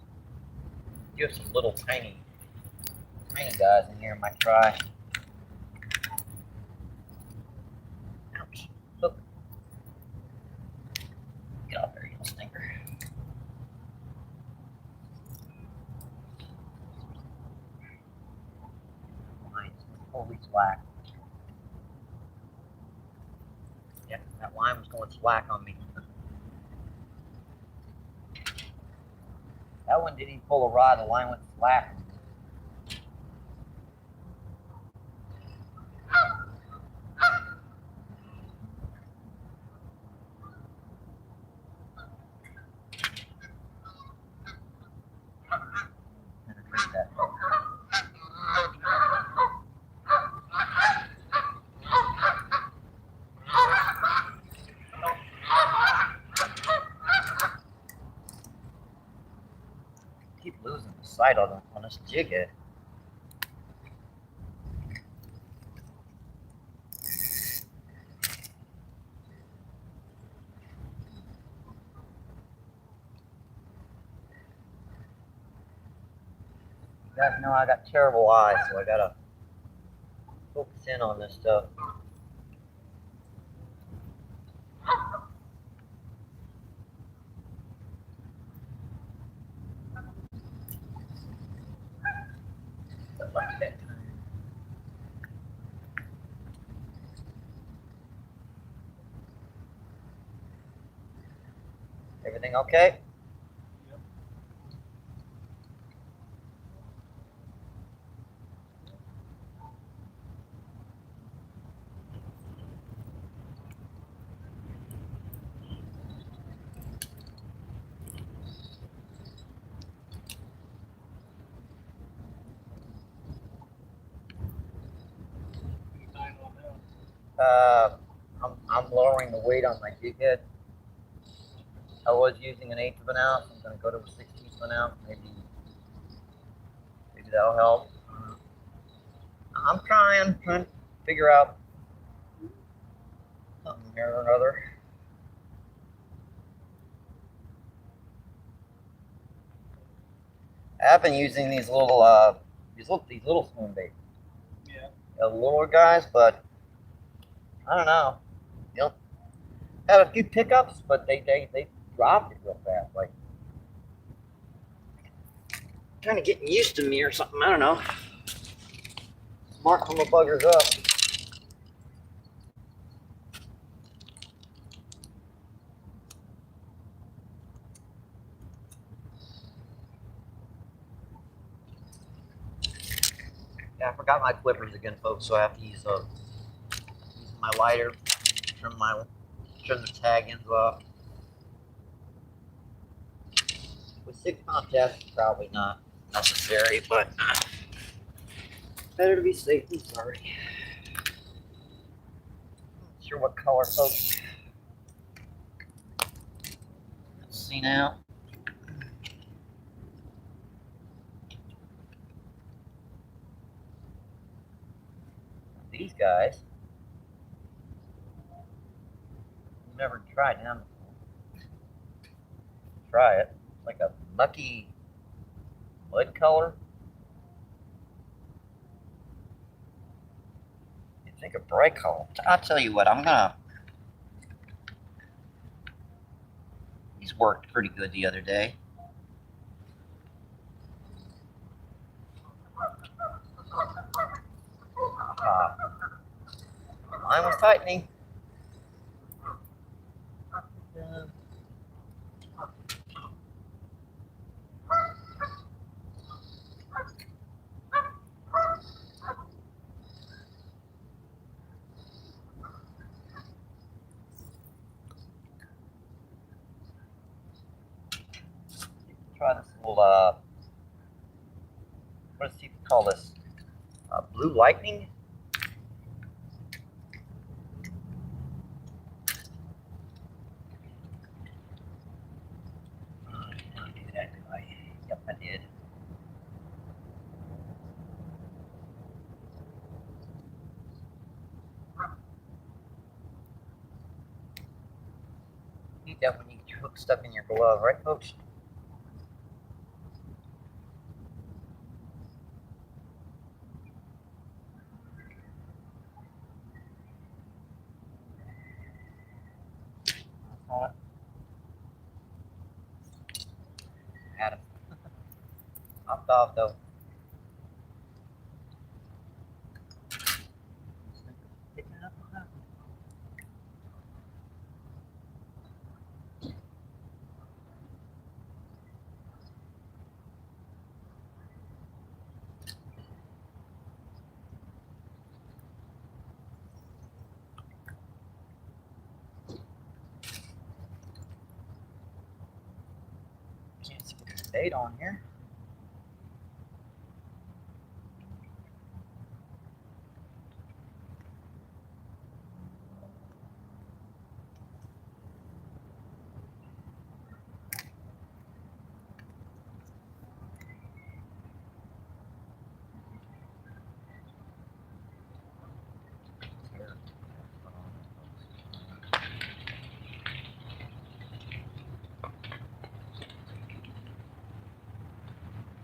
You have some little tiny guys in here. Might try. Ouch! Look. Get out there, you little stinker. Line's totally slack. Yeah, that line was going slack on me. That one didn't even pull a rod. The line went slack. Keep losing the sight on this jig head. You guys know I got terrible eyes, so I gotta focus in on this stuff. Everything okay? Yep. You find one now. I'm lowering the weight on my jig head. I was using an 1/8 of an ounce. I'm going to go to a 1/16 of an ounce. Maybe that'll help. I'm trying to figure out something here or another. I've been using these little spoon baits. Yeah. The little guys, but I don't know. You know, had a few pickups, but they dropped it real fast. Like kind of getting used to me or something. I don't know. Mark from the buggers up. Yeah, I forgot my clippers again, folks. So I have to use my lighter, trim the tag ends off. With 6-pound test, probably not necessary, but better to be safe than sorry. Not sure what color, folks. Let's see now. These guys, never tried them before. Try it. It's like a mucky mud color. You think a bright color. I'll tell you what, these worked pretty good the other day. Mine was tightening. Try this little, what does he call this? Blue lightning? Yep, I did. You need that when you get your hook stuck in your glove, right, folks? Had him. Hopped off though. Can't see the date on here.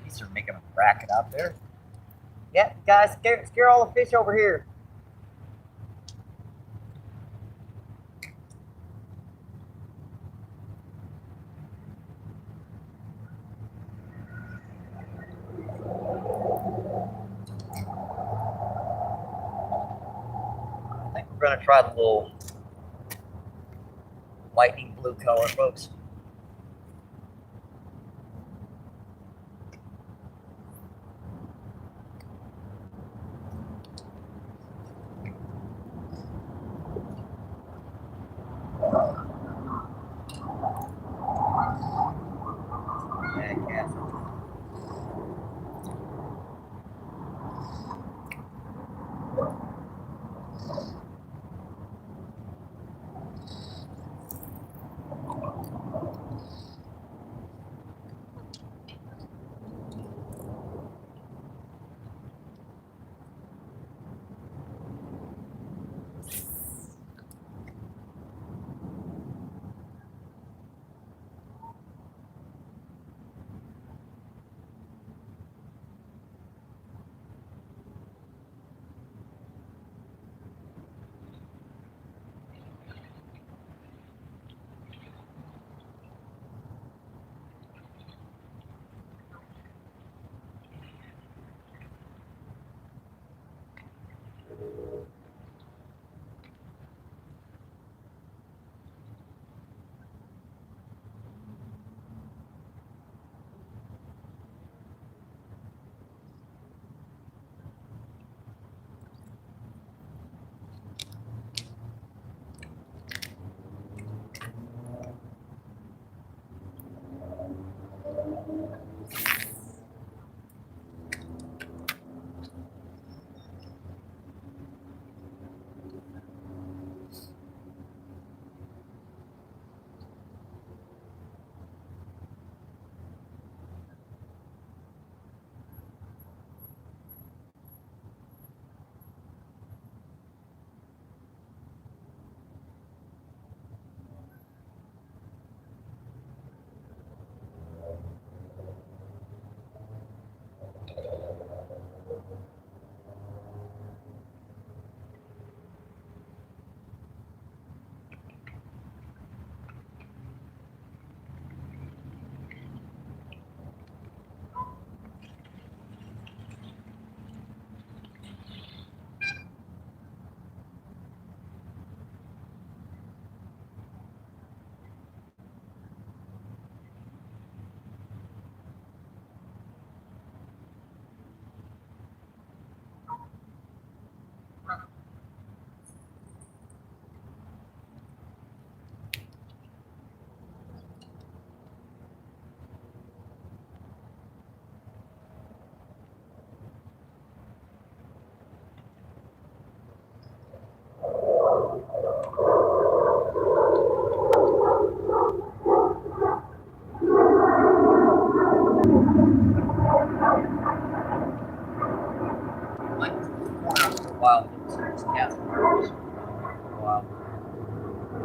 These are making a racket out there. Yeah, guys, scare all the fish over here. I think we're gonna try the little lightning blue color, folks.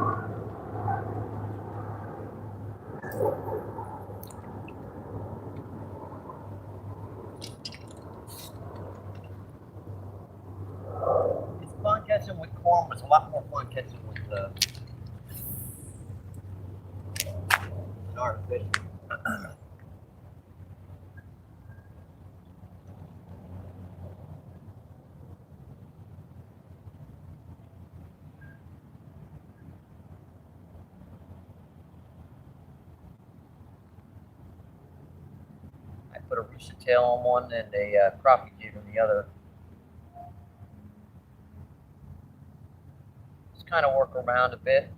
It's fun catching with corn, but it's a lot more fun catching with an artificial. I put a rooster tail on one and a crappie jig on the other. Just kind of work around a bit.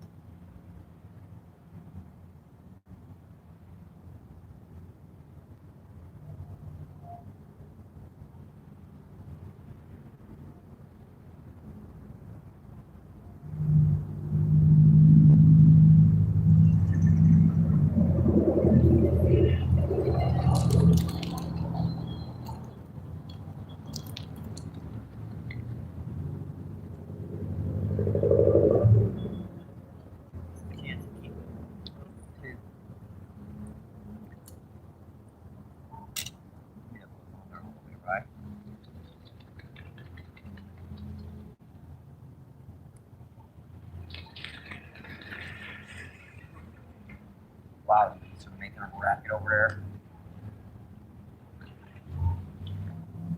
Right. Wow, so making a racket over there.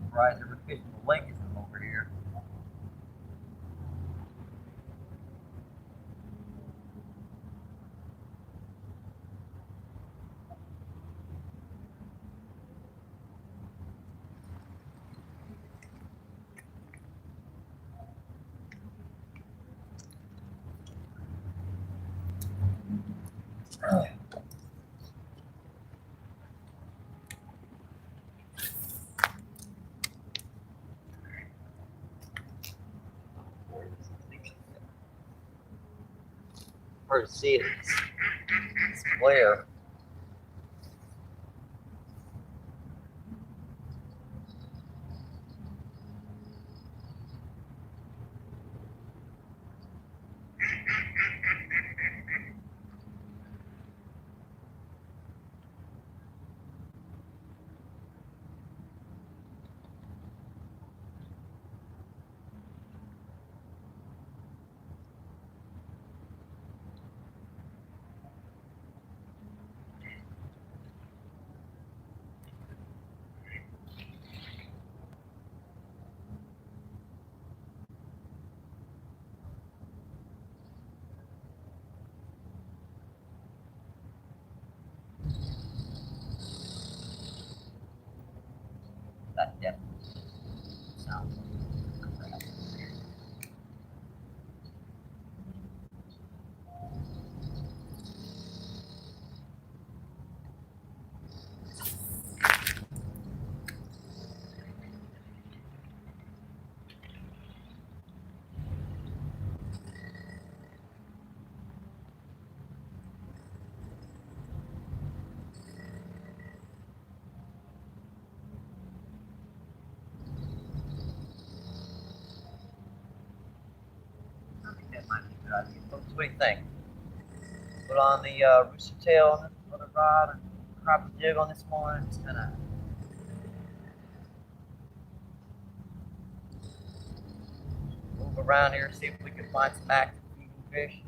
Surprised every fish in the lake is from over here. Hard to see it. It's glare. That definitely sounds like crap. I think that might be a good idea. Folks, what do you think? Put on the rooster tail on the other rod and crappie jig on this one. Just kind of move around here, see if we can find some active feeding fish.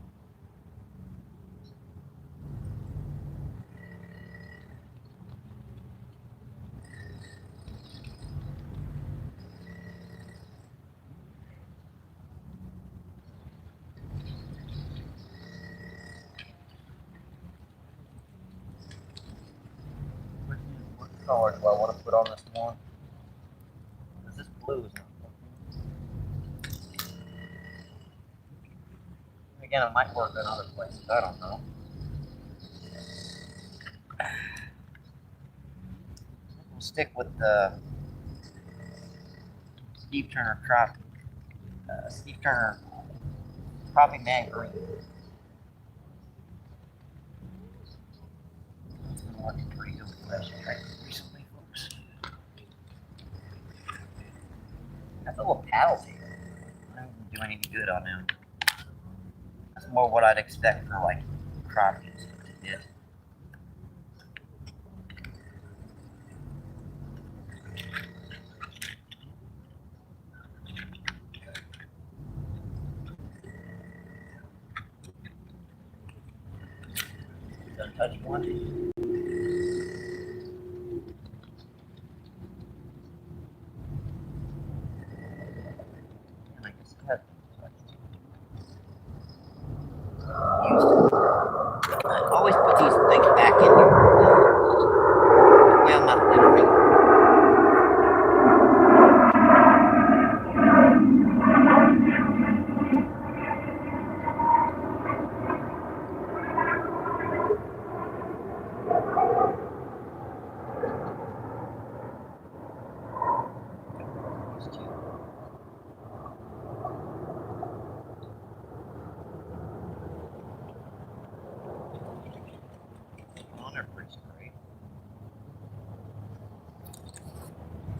What color do I want to put on this one? Because this blue is not. Again, it might work in other places. I don't know. We'll stick with the Steve Turner crappie man green. It's been working pretty good with flesh recently, folks. That's a little paddle tail. I don't even do any good on them. That's more what I'd expect for like crappies. Yeah. Don't touch one. And I guess I have I always put these things back in here. Well, not literally.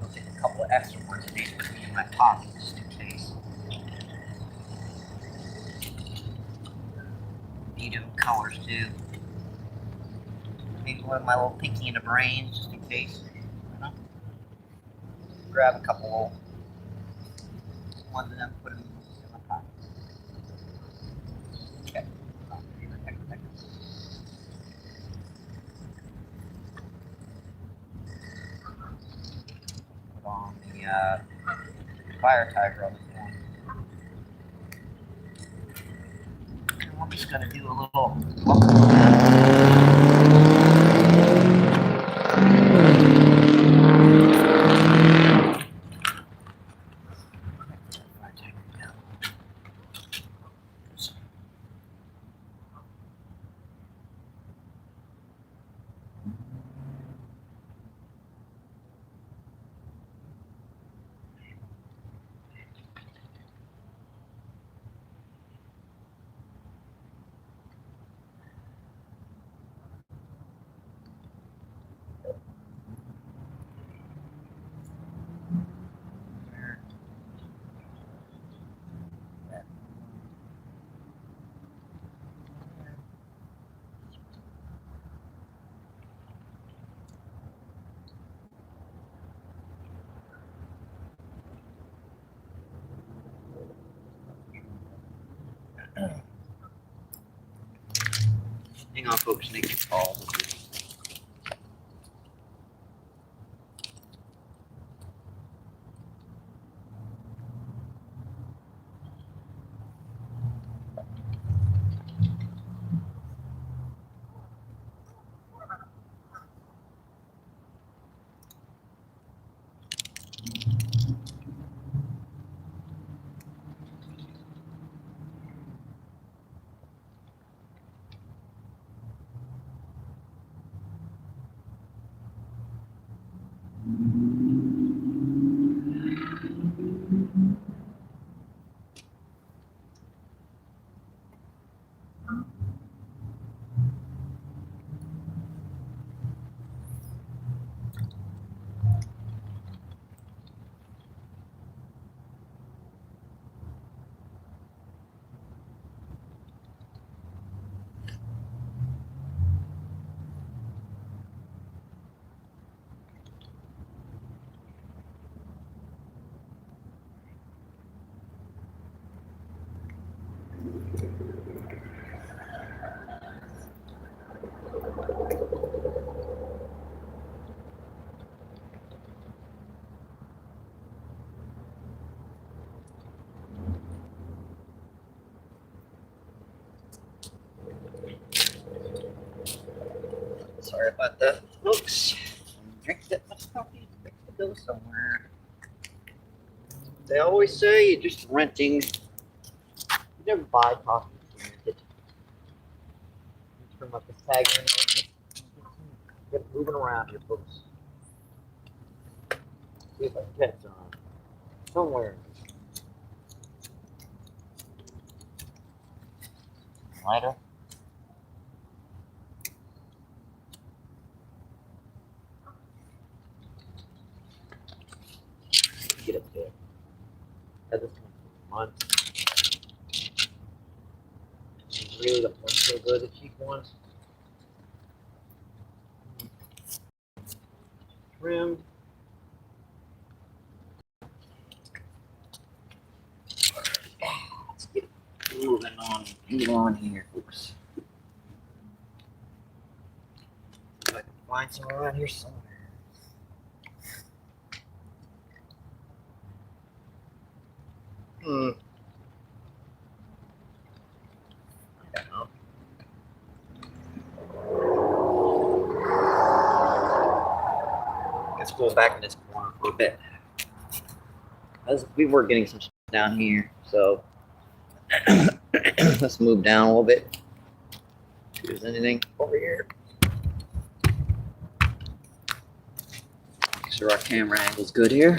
I'll take a couple of extra ones and these put me in my pocket just in case. Need them colors too. Maybe one of my little pinky in the brains just in case. You know? Grab a couple ones of them, put them in my pocket. Okay. Put on the fire tiger on this one. And we're just gonna do a little hang on, folks, make your calls. Sorry about that, folks. Drink that much coffee, it to go somewhere. They always say you're just renting. You never buy coffee, you rent it. From up the tag in. Get moving around here, folks. See if I can catch on somewhere. Lighter. Get up there. At this month. too. The one's so good, the cheap ones. Trimmed. Let's get moving on here, folks. If I can find some around here somewhere. I don't know. Let's go back in this corner for a bit. As we were getting some stuff down here, so let's move down a little bit. See if there's anything over here. Make sure our camera angle's good here.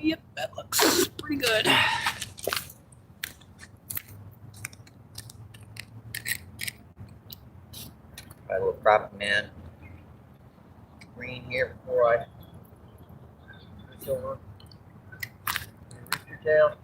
Yep, that looks pretty good. Try a little crop man green here before I switch over. Rip your tail.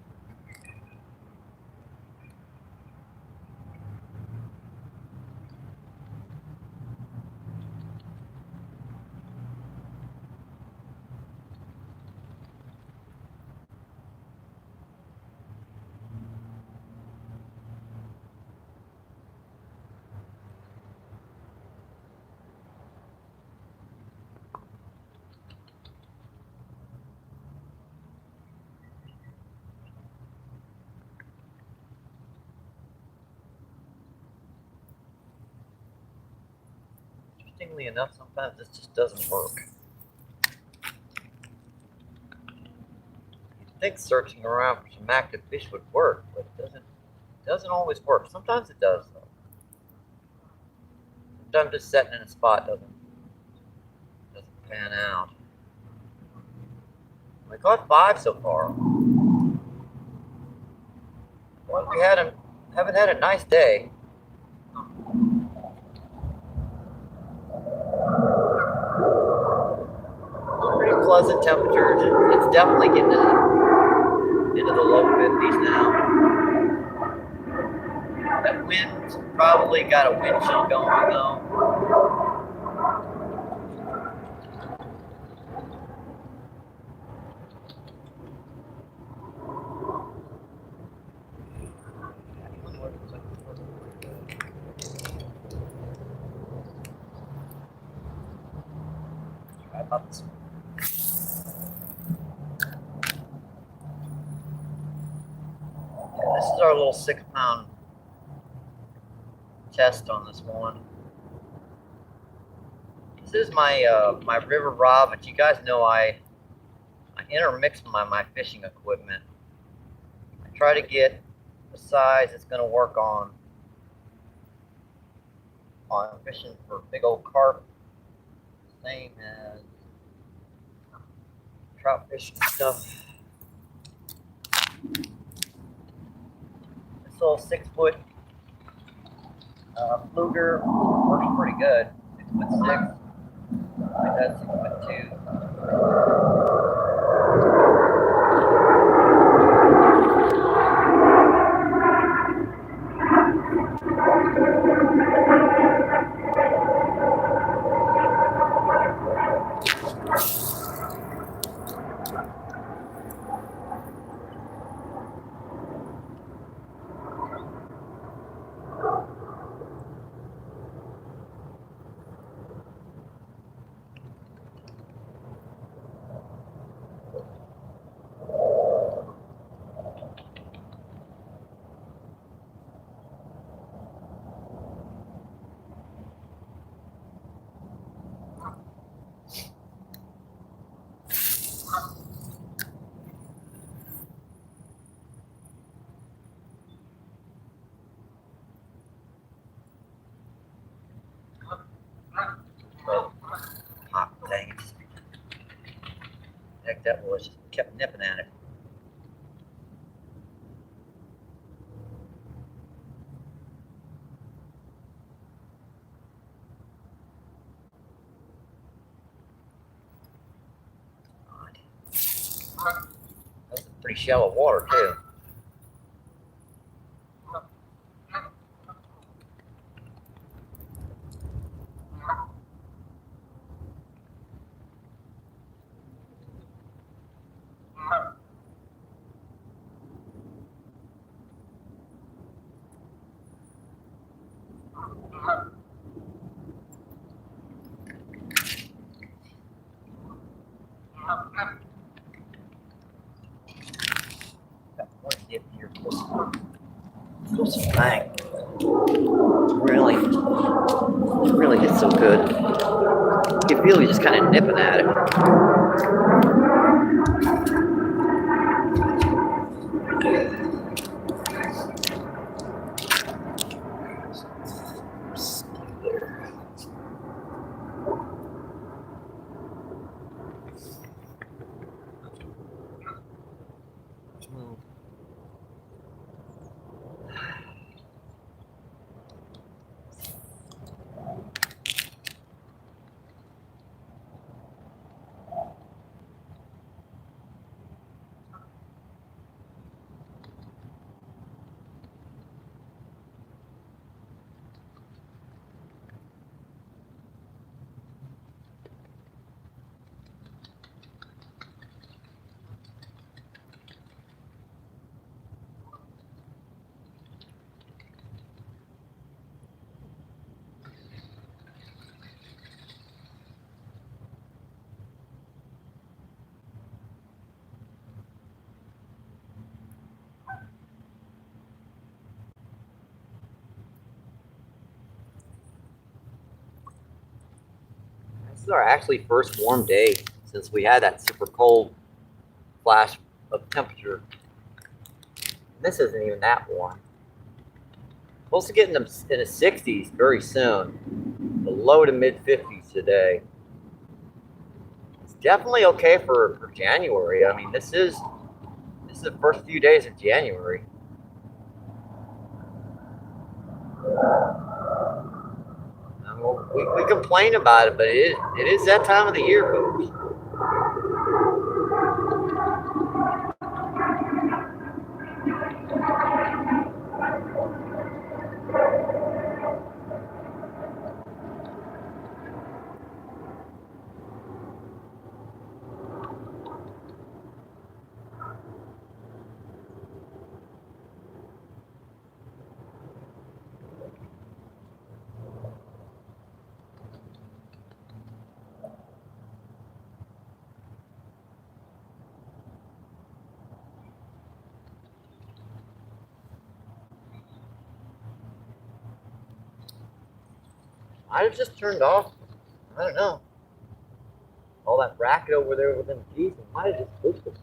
Interestingly enough, sometimes this just doesn't work. You'd think searching around for some active fish would work, but it doesn't always work. Sometimes it does, though. Sometimes just setting in a spot doesn't pan out. We caught 5 so far. Well, we haven't had a nice day. Pretty pleasant temperatures. It's definitely getting into the low 50s now. That wind's probably got a wind chill going though. Try about this one. This is our little 6-pound test on this one. This is my my river rod, but you guys know I intermix my fishing equipment. I try to get the size it's going to work on fishing for big old carp, same as trout fishing stuff. This little 6-foot fluger works pretty good. 6'6". I think that's 6'2". Dang it. Heck, that was just kept nipping at it. That's pretty shallow water, too. Those flank really hit so good. You feel you're just kind of nipping at it. This is our actually first warm day since we had that super cold flash of temperature. This isn't even that warm. Supposed to get in the 60s very soon. The low to mid 50s today. It's definitely okay for January. I mean, this is the first few days of January. We complain about it, but it is that time of the year, folks. I have just turned off, I don't know, all that racket over there with them G's. I might have just spooked them.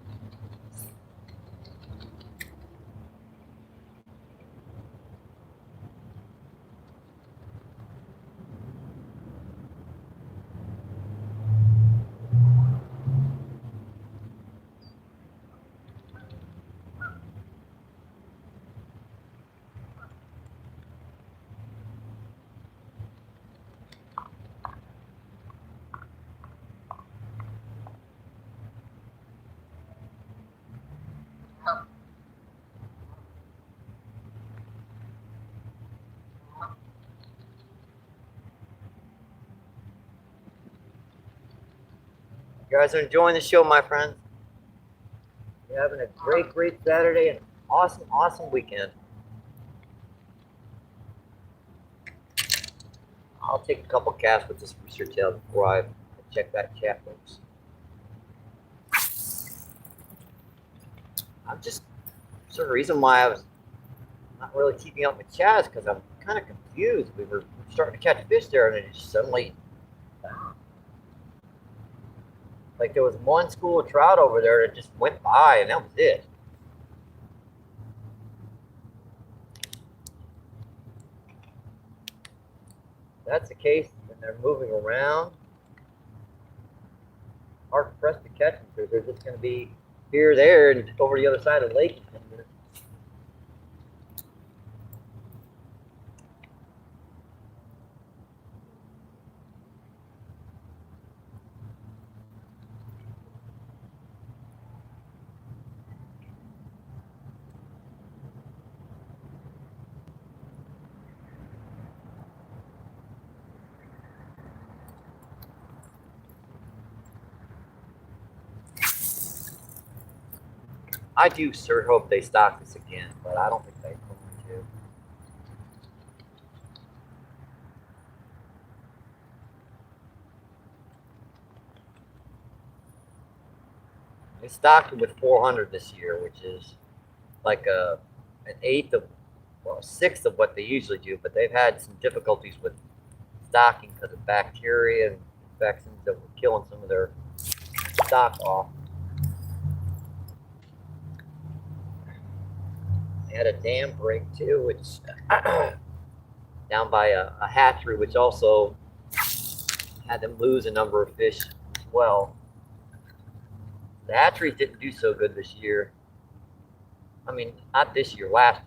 You guys are enjoying the show, my friends. You're having a great Saturday and awesome weekend. I'll take a couple casts with this rooster tail before I check that chat, folks. I'm just sort of the reason why I was not really keeping up with chat is because I'm kind of confused. We were starting to catch fish there, and it just suddenly, like, there was one school of trout over there that just went by, and that was it. If that's the case, and they're moving around, hard pressed to catch them because they're just going to be here, there, and over the other side of the lake. I do sure hope they stock this again, but I don't think they're going to. They stocked it with 400 this year, which is like an eighth of well, a sixth of what they usually do, but they've had some difficulties with stocking because of bacteria and infections that were killing some of their stock off. They had a dam break too, which down by a hatchery, which also had them lose a number of fish as well. The hatcheries didn't do so good this year. I mean, not this year, last year.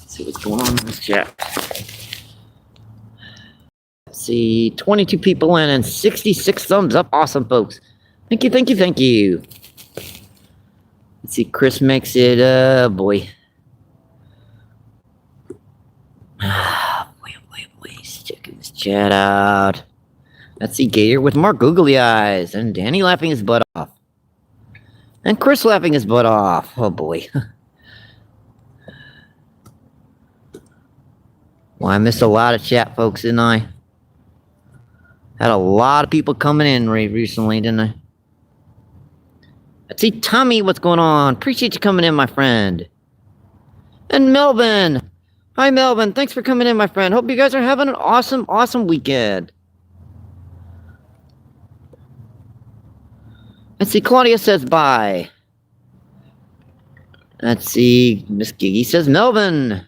See what's going on in this chat. Let's see, 22 people in and 66 thumbs up. Awesome, folks. Thank you, thank you, thank you. Let's see, Chris makes it, boy. Wait, checking this chat out. Let's see, Gator with more googly eyes, and Danny laughing his butt off. And Chris laughing his butt off. Oh boy. Well, I missed a lot of chat, folks, didn't I? Had a lot of people coming in recently, didn't I? Let's see, Tommy, what's going on? Appreciate you coming in, my friend. And Melvin. Hi, Melvin. Thanks for coming in, my friend. Hope you guys are having an awesome, awesome weekend. Let's see, Claudia says bye. Let's see, Miss Giggy says Melvin.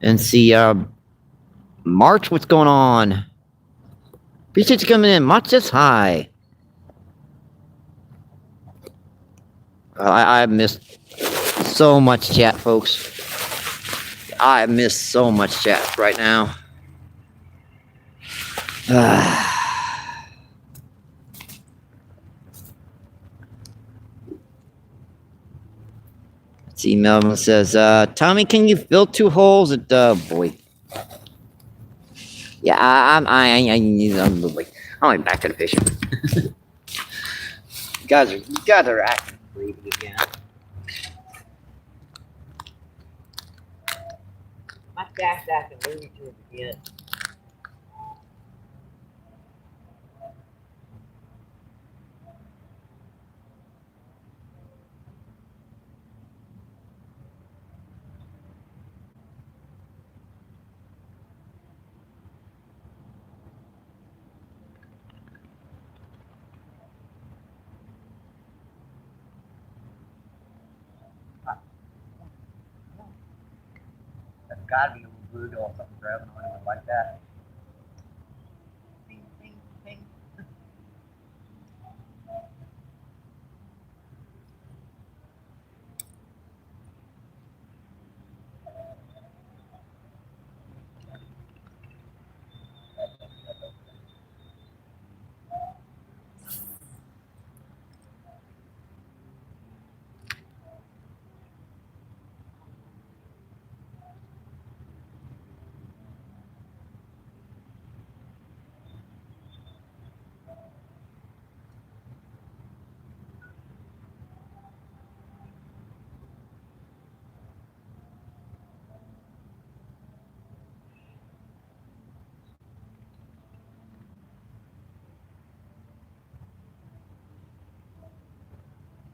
And see, March, what's going on? Appreciate you coming in. March says hi. I missed so much chat, folks. I miss so much chat right now. Let's see, Melvin says, Tommy, can you fill 2 holes at, boy. Yeah, I'm back to the fishing. You guys are acting crazy again. My staff's acting really good again. That's gotta be a little blue or something grabbing on it like that. Bing, bing, bing.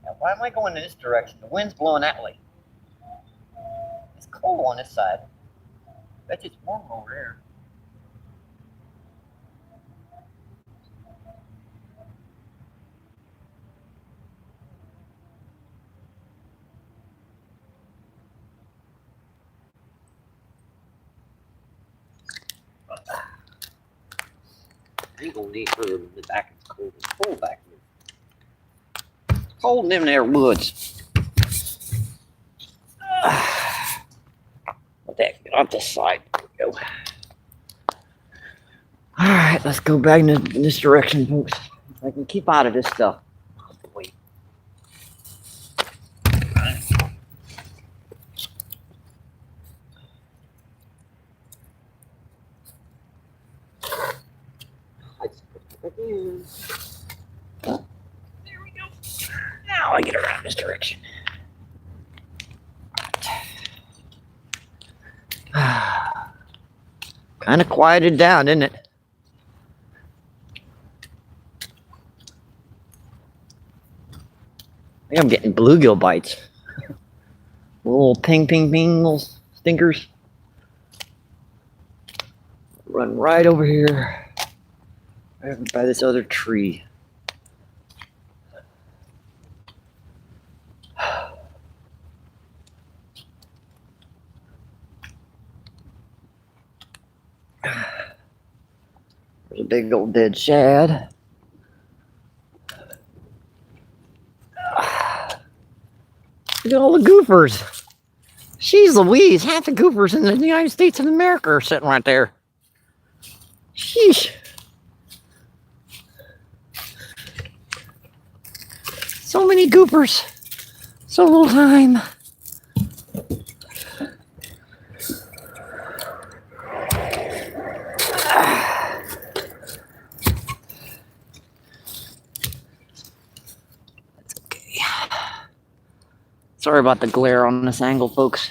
Now, why am I going in this direction? The wind's blowing that way. It's cold on this side. Bet you it's warm over there. I ain't gonna need further than the back. It's cold. It's cold back here. It's cold in them there woods. What the heck? Get off this side. There we go. Alright, let's go back in this direction, folks. I can keep out of this stuff. Wait. again. There we go. Now I get around this direction. Kind of quieted down, didn't it? I think I'm getting bluegill bites. Little ping, ping, ping, little stinkers. Run right over here, right over by this other tree. There's a big old dead shad. Look at all the goofers. Jeez Louise, half the goofers in the United States of America are sitting right there. Sheesh. So many goofers. So little time. That's okay. Sorry about the glare on this angle, folks.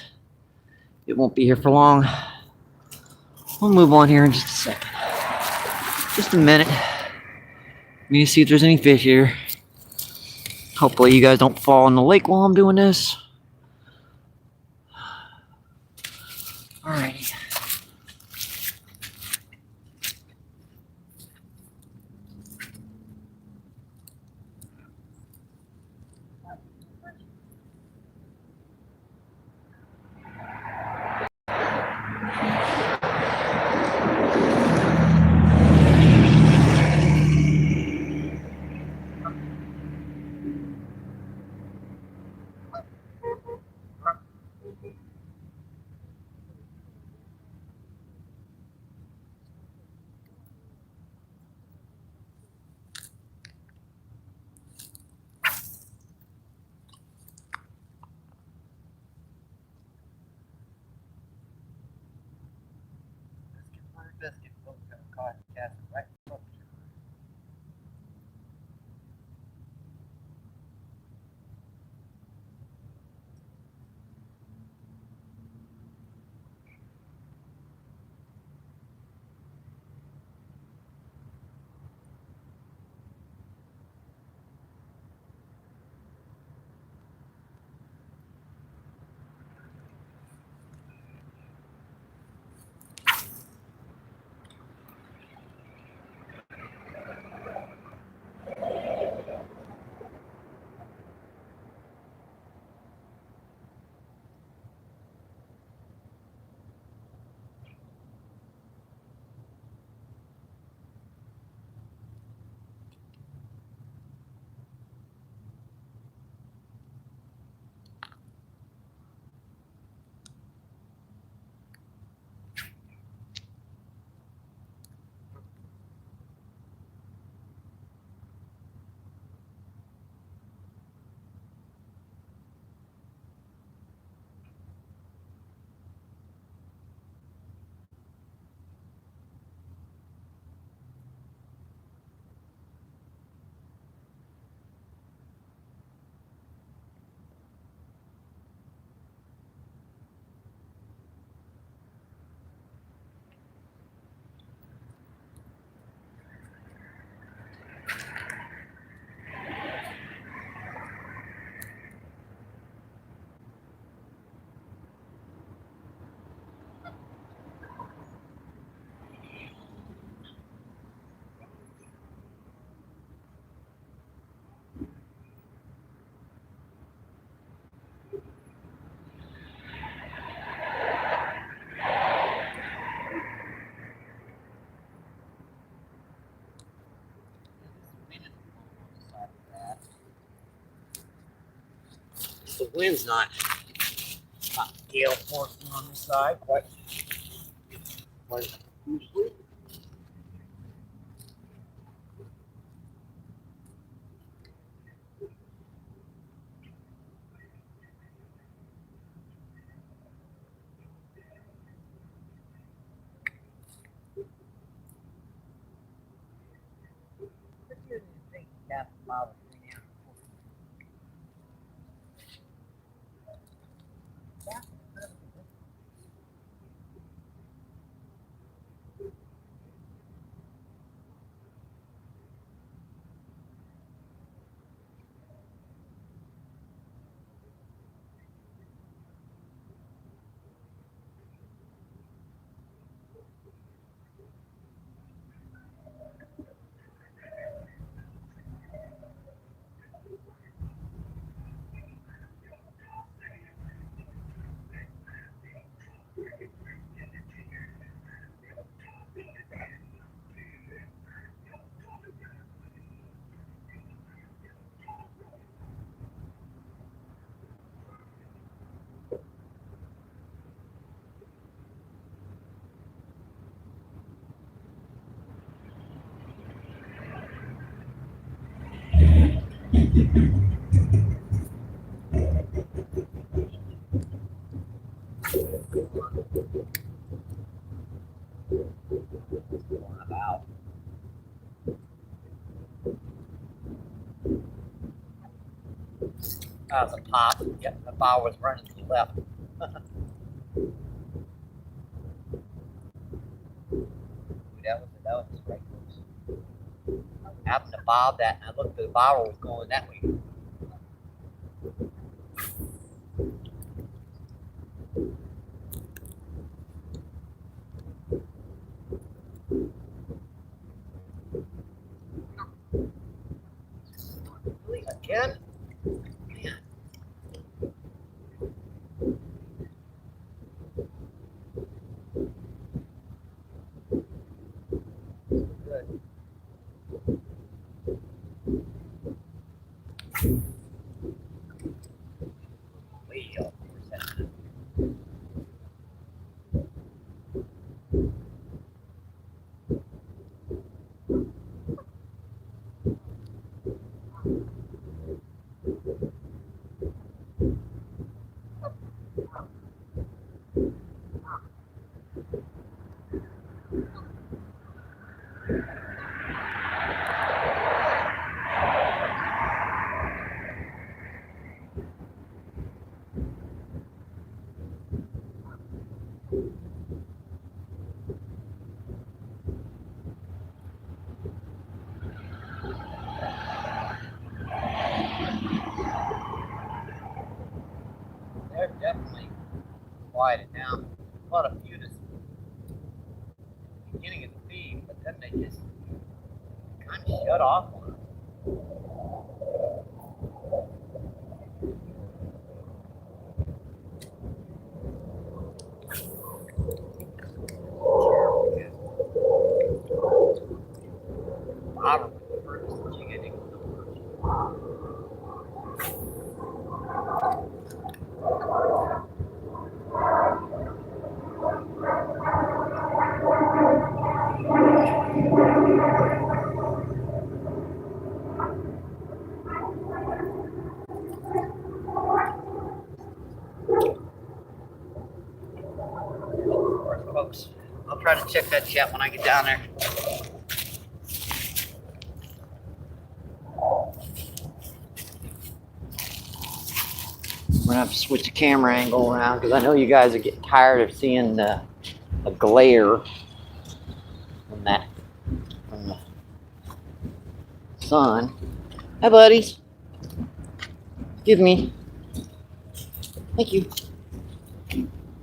It won't be here for long. We'll move on here in just a second. Just a minute. Let me see if there's any fish here. Hopefully you guys don't fall in the lake while I'm doing this. Alrighty. Biscuit, folks, got caught cast right up. The wind's not gale forcing on this side quite usually. Out. That was a pop. Yep, the ball was running to the left. that was right close. I happened to bob that, and I looked at the bobber was going that way. Really? Again? Man. Good. Way off course that time. They're definitely quieted down. Caught a few this beginning of the feed, but then they just kind of shut off on us. Bobber was the first chicken. Folks, I'll try to check that chat when I get down there. I'm gonna have to switch the camera angle around because I know you guys are getting tired of seeing the glare from the sun. Hi, buddies. Excuse me. Thank you.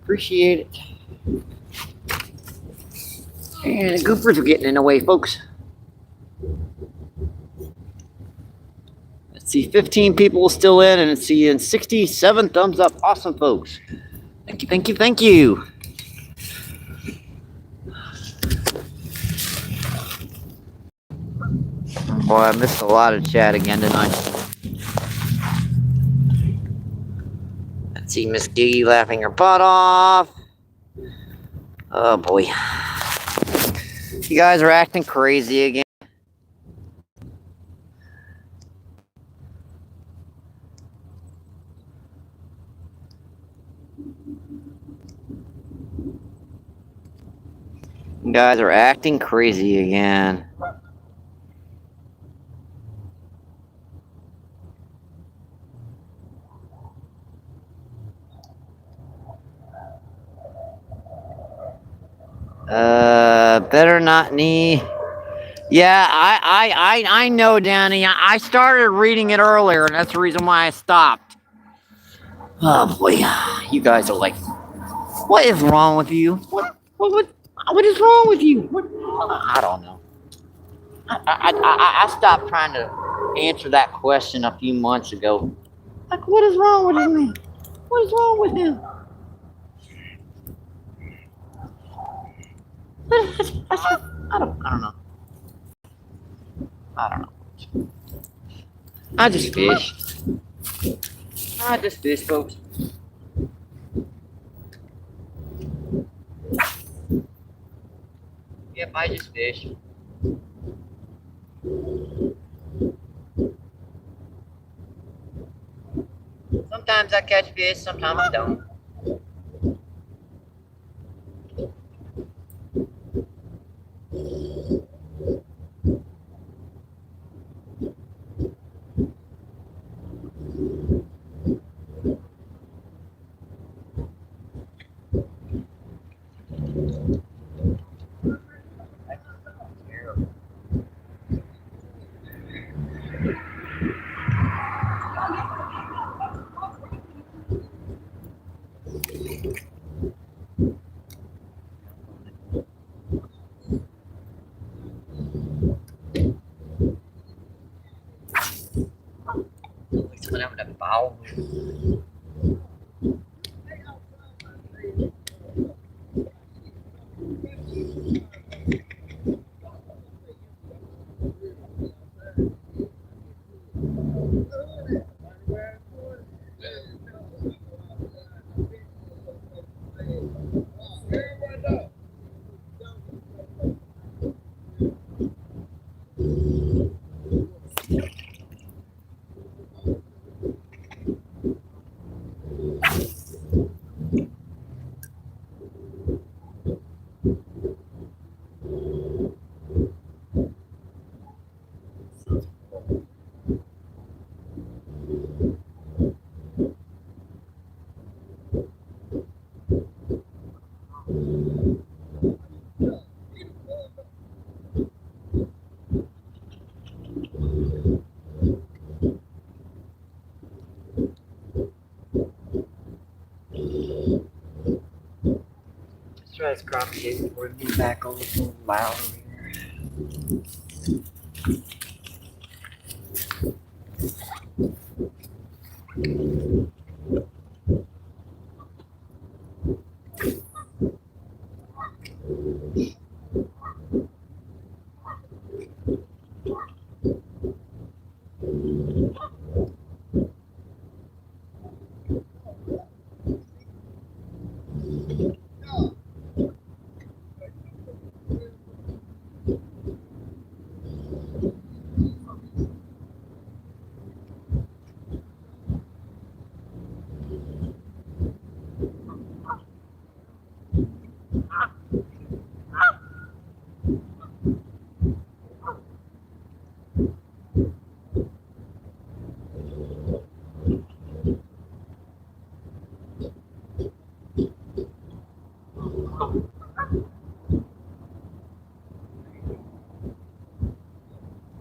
Appreciate it. And the goopers are getting in the way, folks. Let's see, 15 people still in, and it's seeing 67 thumbs up. Awesome, folks. Thank you, thank you, thank you. Boy, I missed a lot of chat again tonight. Let's see, Miss Giggy laughing her butt off. Oh boy. You guys are acting crazy again. You guys are acting crazy again. Better not knee. Yeah, I know, Danny. I started reading it earlier, and that's the reason why I stopped. Oh boy, you guys are like, what is wrong with you? What is wrong with you? I don't know. I stopped trying to answer that question a few months ago. Like, what is wrong with him? What is wrong with him? I don't know. I don't know. I just fish. I just fish, folks. Yep, I just fish. Sometimes I catch fish, sometimes I don't. Someone having a bowel movement. Let's try this crappie before we get back on this little loud over here.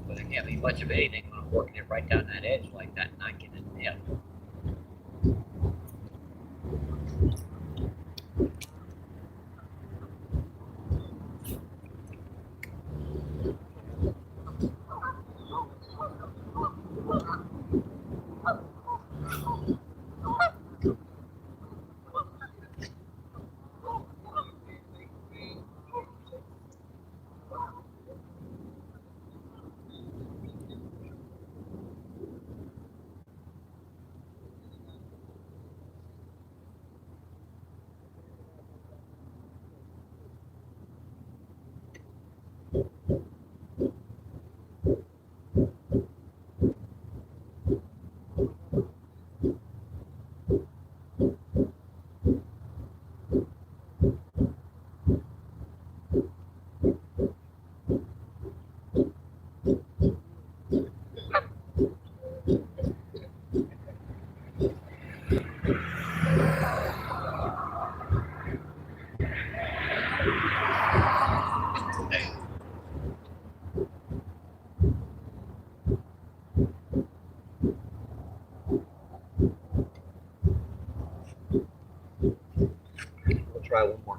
But there can't be much of anything when I'm working it right down that edge like that and not getting it nailed.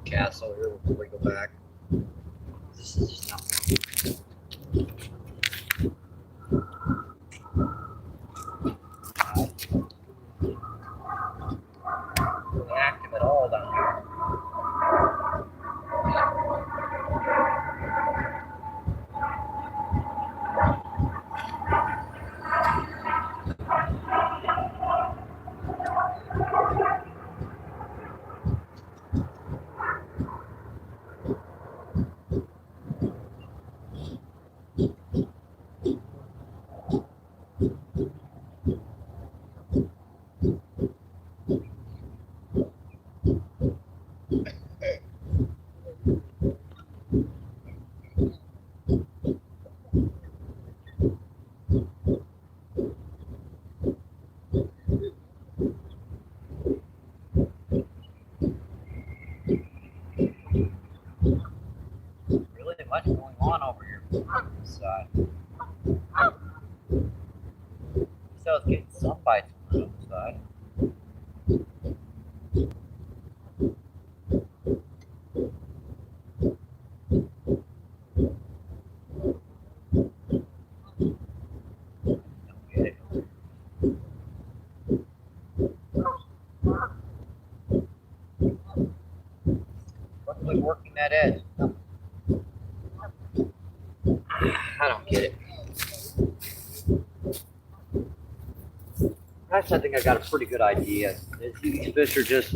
cast over here before we go back. This is just not fun. Really active at all down here. Really much going on over here on this side. So I was getting some bites on the other side. Don't get it. Luckily working that edge. I don't get it. Actually, I think I got a pretty good idea. These fish are just,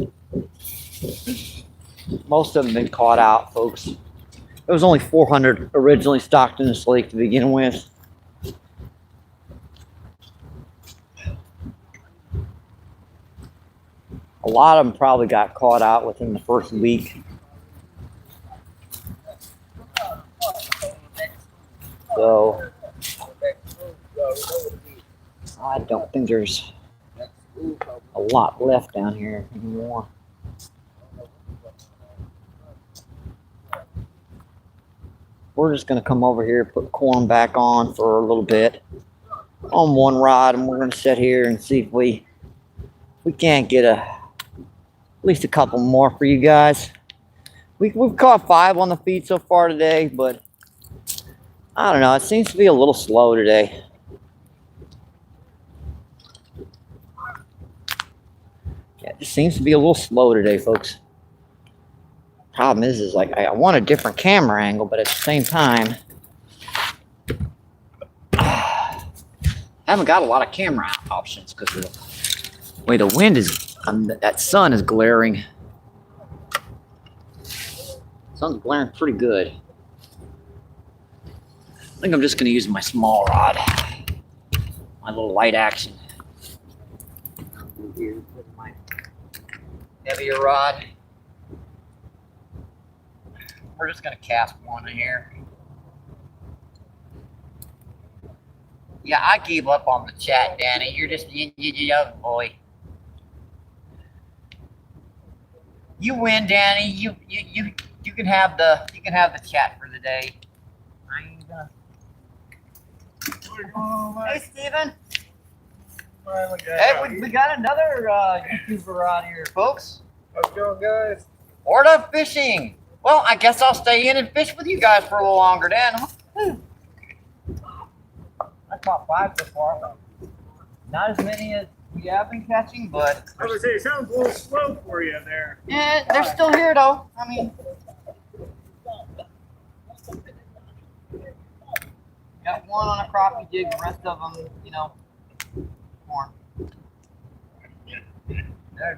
most of them been caught out, folks. There was only 400 originally stocked in this lake to begin with. A lot of them probably got caught out within the first week. So I don't think there's a lot left down here anymore. We're just going to come over here, put corn back on for a little bit on one rod, and we're going to sit here and see if we can't get at least a couple more for you guys. We've caught 5 on the feed so far today, but I don't know. It seems to be a little slow today. Yeah, it just seems to be a little slow today, folks. Problem is like I want a different camera angle, but at the same time, I haven't got a lot of camera options because of the way the wind is. That sun is glaring. Sun's glaring pretty good. I think I'm just going to use my small rod, my little light action. Here, put my heavier rod. We're just going to cast one in here. Yeah, I gave up on the chat, Danny. You're just you young boy. You win, Danny. You can have the chat for the day. I ain't gonna. Hey, Steven. Hey, we got another YouTuber on here, folks. How's it going, guys? Orta Fishing. Well, I guess I'll stay in and fish with you guys for a little longer then. I caught 5 so far. Not as many as we have been catching, but I was gonna say, it sounds a little slow for you there. yeah, they're still here though. I mean, got one on a crappie jig, the rest of them, you know, corn.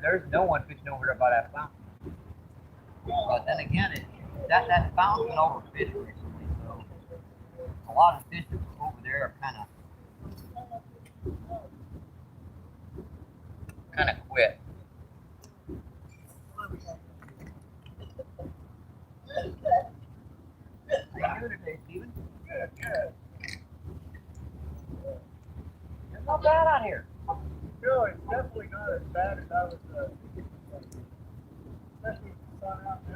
There's no one fishing over there by that fountain. But then again, that fountain's been overfished recently, so a lot of fish over there are kind of quit. How you doing today, Steven? Good, good. It's not bad out here. No, it's definitely not as bad as I was thinking. Especially with the sun out and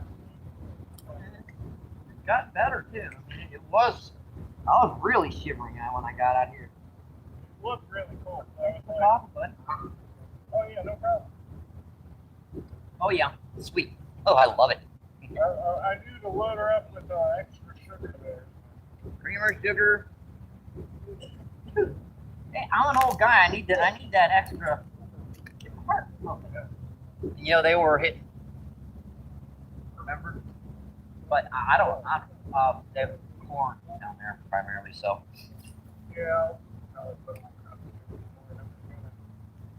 everything. It got better too. I mean, I was really shivering when I got out here. It looked really cool. No problem, bud. Oh, yeah, no problem. Oh yeah, sweet. Oh, I love it. I do to load her up with extra sugar there. Creamer, sugar. Hey, I'm an old guy. I need that extra. You know, they were hitting. Remember? But I don't. They have corn down there primarily, so. Yeah. I'll put my cup in.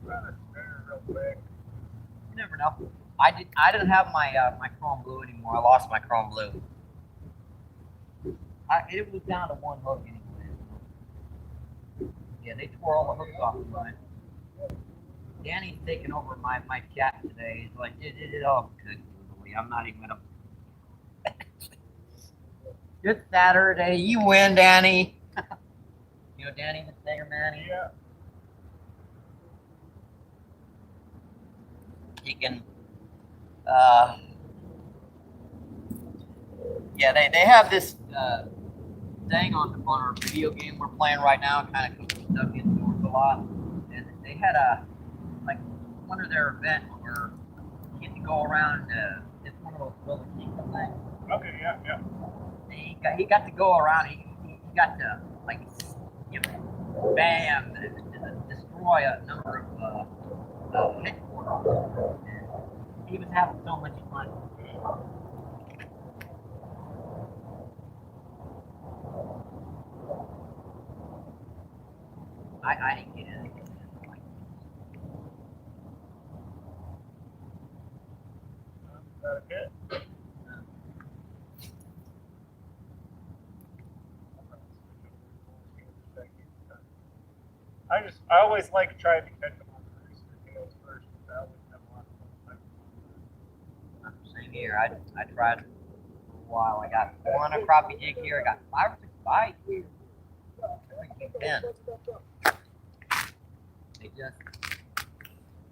I'm gonna spare real quick. You never know. I didn't have my my chrome blue anymore. I lost my chrome blue. It was down to one hook anyway. Yeah, they tore all the hooks off of mine. Danny's taking over my chat today. He's like, oh, good. I'm not even gonna. Good Saturday. You win, Danny. You know Danny the Stinger Man? Yeah. He can. Yeah, they have this thing on our video game we're playing right now. Kind of cooks stuff indoors a lot, and they had like one of their events where you get to go around. It's one of those Brother Kingdom things. Okay. Yeah. Yeah. He got to go around. He got to like bam and destroy a number of headquarters. And he was having so much fun. I didn't get in. Is that okay? I always like trying to catch them on the rooster tails first. I always have a lot of fun. Same here. I tried for a while. I got one on a crappie jig here. I got 5 or 6 bites. I think 10.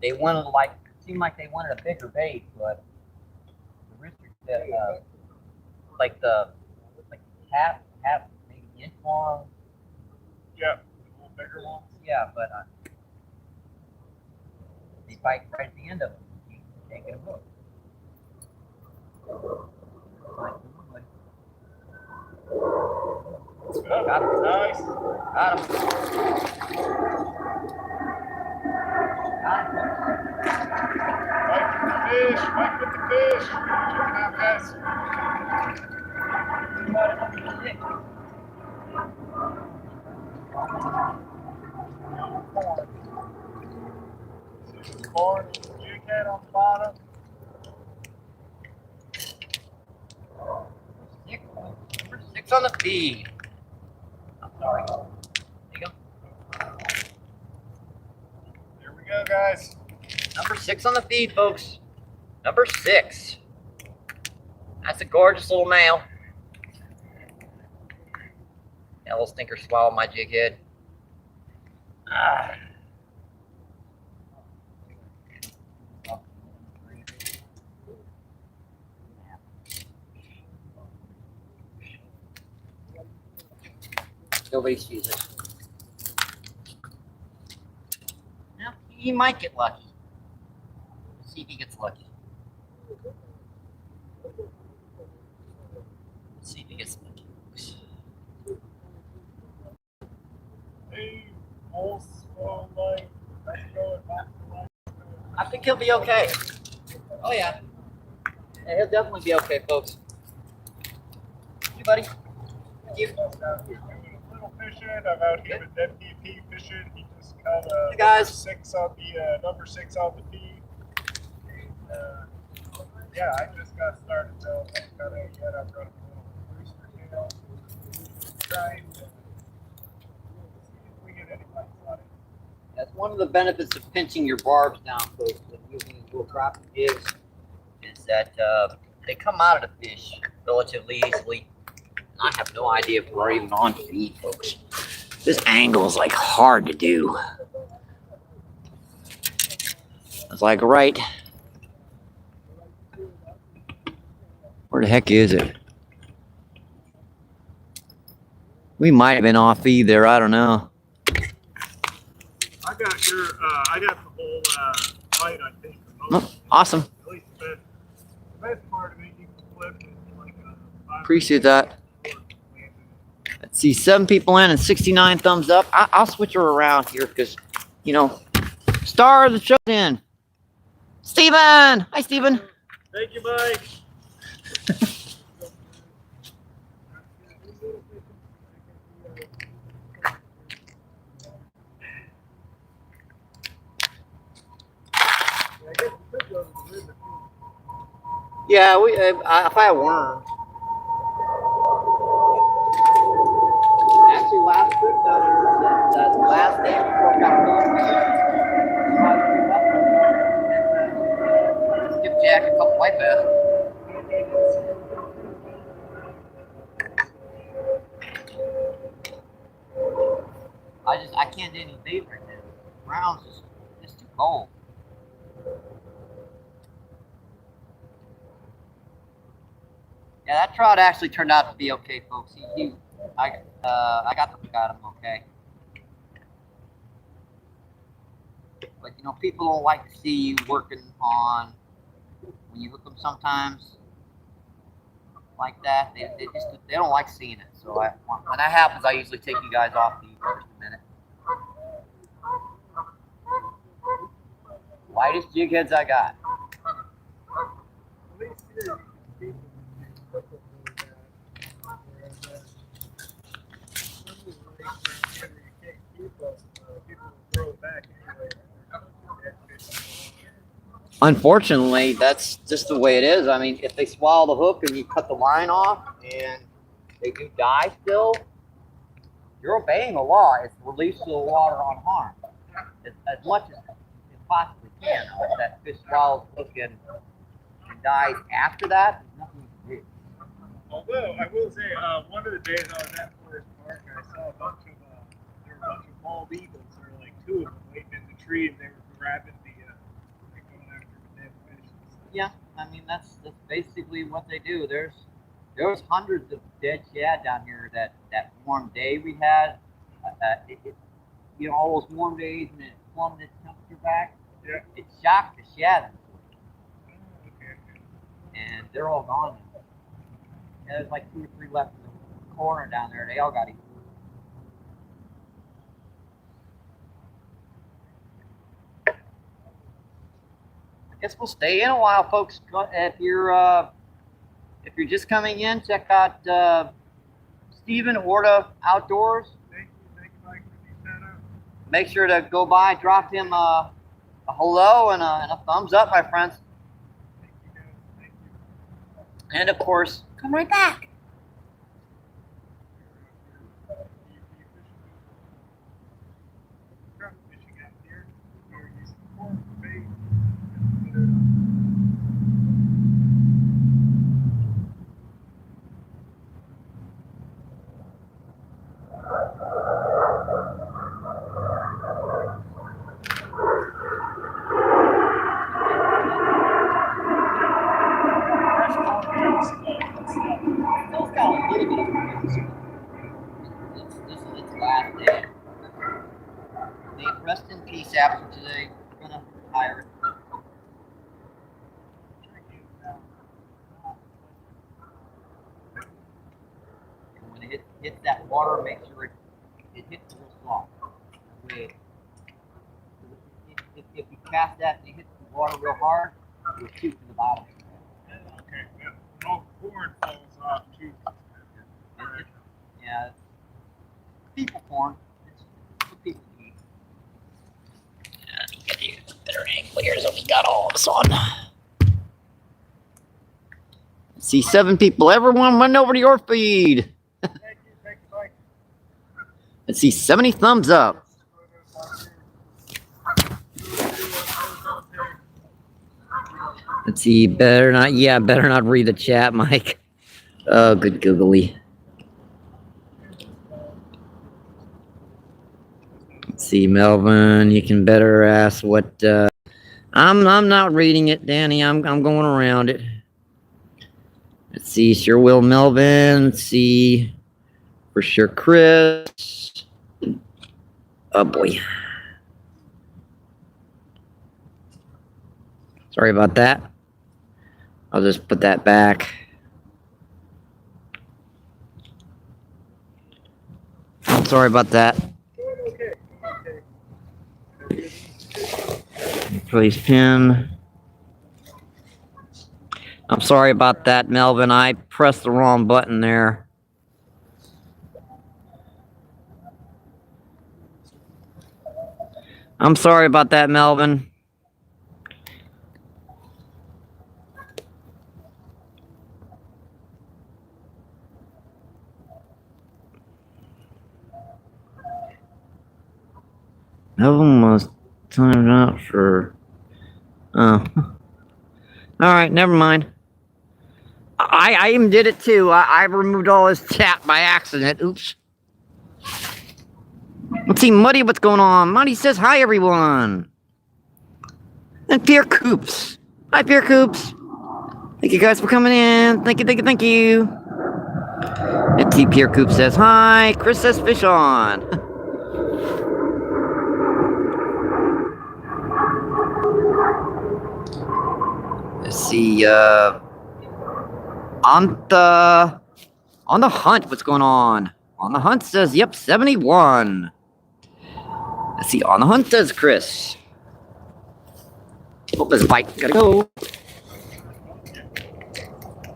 They wanted seemed like they wanted a bigger bait, but the rooster said like half maybe inch long. Yeah, a little bigger ones. Yeah, but they bite right at the end of it. You can't get a hook. Got him. Nice. Got him. Got him. Mike with the fish. Check it out, guys. Corn, jig head on the bottom. Number 6 on the feed. I'm sorry. There you go. There we go, guys. Number 6 on the feed, folks. Number 6. That's a gorgeous little male. That little stinker swallowed my jig head. Ah. Nobody sees it. Now, he might get lucky. Let's see if he gets lucky. Let's see if he gets lucky. Hey, full slow light. Let's go at half the light. I think he'll be okay. Oh, yeah. Yeah, he'll definitely be okay, folks. Hey, buddy. You. Little fishing. I'm out here with MBP fishing. He just caught Hey, guys. number six on the feed. And, yeah, I just got started though. I haven't got it yet. I've got a little rooster tail. Trying to see if we get any bites on it. That's one of the benefits of pinching your barbs down, folks, and using these little crappie jigs, is that they come out of the fish relatively easily. I have no idea if we're even on feed, folks. This angle is like hard to do. It's like right. Where the heck is it? We might have been off feed there. I don't know. I got the whole bite, I think. Oh, awesome. At least the best part of it, you can flip Appreciate that. Let's see, 7 people in and 69 thumbs up. I'll switch her around here because, you know, star of the show in. Steven! Hi, Steven. Thank you, Mike. Yeah, if I had worm. Actually, last trip down there, that last day before I got moved, give Jack a couple white bass. I can't do any bait right now. The ground's just too cold. Yeah, that trout actually turned out to be okay, folks. I got to look at him okay. But you know, people don't like to see you working on when you hook them sometimes like that. They don't like seeing it. So when that happens, I usually take you guys off the for just a minute. Lightest jig heads I got. Unfortunately, that's just the way it is. I mean, if they swallow the hook and you cut the line off and they do die still, you're obeying the law. It's release the water unharmed as much as you possibly can. If that fish swallows the hook and dies after that, there's nothing you can do. Although I will say, one of the days I was at Forest Park, I saw there were a bunch of bald eagles. There were like 2 of them waiting in the tree, and they were grabbing like going after the dead fish. Yeah, I mean that's basically what they do. There was hundreds of dead shad down here that warm day we had. You know, all those warm days and it plummeted temperature back. Yeah. It shocked the shad. Oh, okay. And they're all gone now. Yeah, there's like 2 or 3 left in the corner down there. They all got eaten. I guess we'll stay in a while, folks. If you're just coming in, check out Steven Orta Outdoors. Thank you, Mike, for the shout out. Make sure to go by, drop him a hello and a thumbs up, my friends. Thank you, guys. Thank you. And of course, come right back. Trout fishing out here. We're using cork, bait, Still got a little bit of wind. This is its last day. They rest in peace after today. We're gonna hire it. And when it hits that water, make sure it hits real soft. That way, if you cast that and it hits the water real hard, you'll shoot to the bottom. Okay, yeah. Oh, corn falls off too. Yeah, people corn. It's what people eat. Yeah, get you better angle here so we got all of us on. See 7 people. Everyone run over to your feed. Thank you, Mike. Let's see 70 thumbs up. Let's see, better not read the chat, Mike. Oh, good googly. Let's see, Melvin, you can better ask what I'm not reading it, Danny. I'm going around it. Let's see, sure will Melvin. Let's see. For sure, Chris. Oh boy. Sorry about that. I'll just put that back. sorry about that. Doing okay. Doing okay. Please pin. I'm sorry about that, Melvin. I pressed the wrong button there. I'm sorry about that, Melvin. Melvin was timed out for... Oh. Alright, never mind. I even did it too. I removed all his chat by accident. Oops. Let's see, Muddy, what's going on? Muddy says hi, everyone. And Pierre Coops. Hi, Pierre Coops. Thank you guys for coming in. Thank you, thank you, thank you. And T. Pierre Coops says hi. Chris says fish on. Let's see, on the hunt, what's going on? On the hunt says, yep, 71. Let's see, on the hunt says Chris. Oh, there's a bite. Gotta go.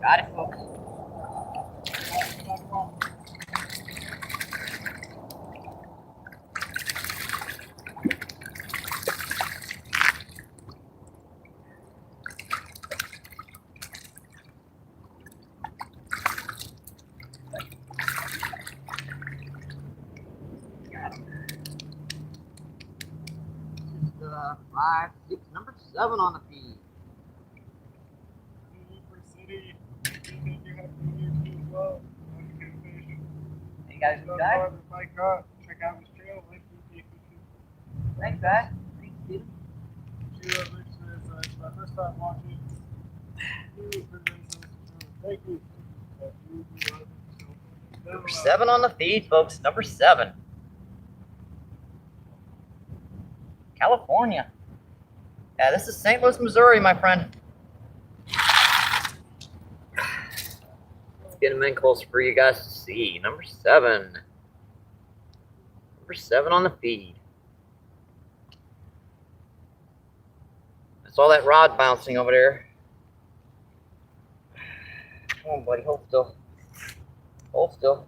Got it, folks. Five, six, number 7 on the feed. City. Anything you have to do as well. Hey guys, Check out his trail. MBPFishing. Thanks, guys. Thanks, Steven. It's my first time watching. Thank you. Number 7 on the feed, folks. Number 7. California. Yeah, this is St. Louis, Missouri, my friend. Let's get him in closer for you guys to see. Number 7. Number 7 on the feed. I saw that rod bouncing over there. Come on, buddy. Hold still. Hold still.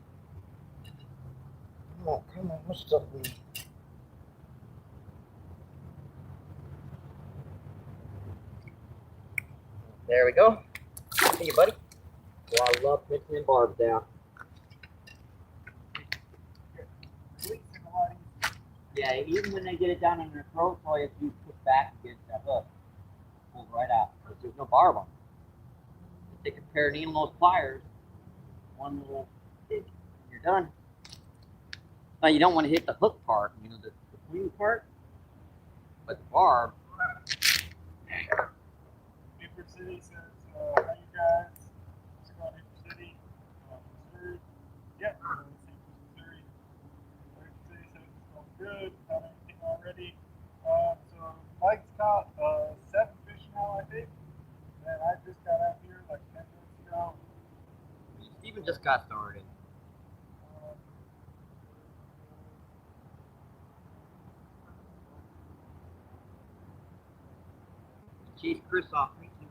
Come on. What's stuff in? There we go. See you, buddy. Well, I love pitching in barbs down. Yeah, even when they get it down in their throat, all you have to do is push back against that hook. Pull right out. Because there's no barb on it. Take a pair of needle nose pliers, one little stick, and you're done. Now, you don't want to hit the hook part, you know, the queen part, but the barb. Newport City says, hi you guys. What's going on, Newport City? Missouri. Yep, St. Louis, Missouri. Newport City says it's going good. Not anything already. So Mike's caught 7 fish now, I think. And I just got out here like 10 minutes ago. Steven just got started. Chase Chris off. Thank you.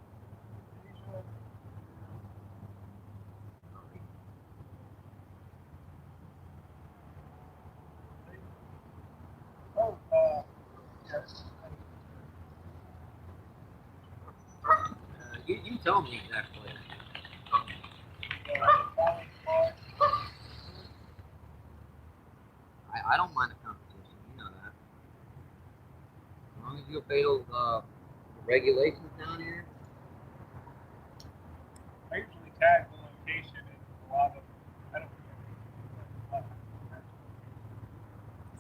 Yes. You tell me exactly. I don't mind the competition, you know that. As long as you obey those regulations down here. I usually tag the location in a lot of. I don't know.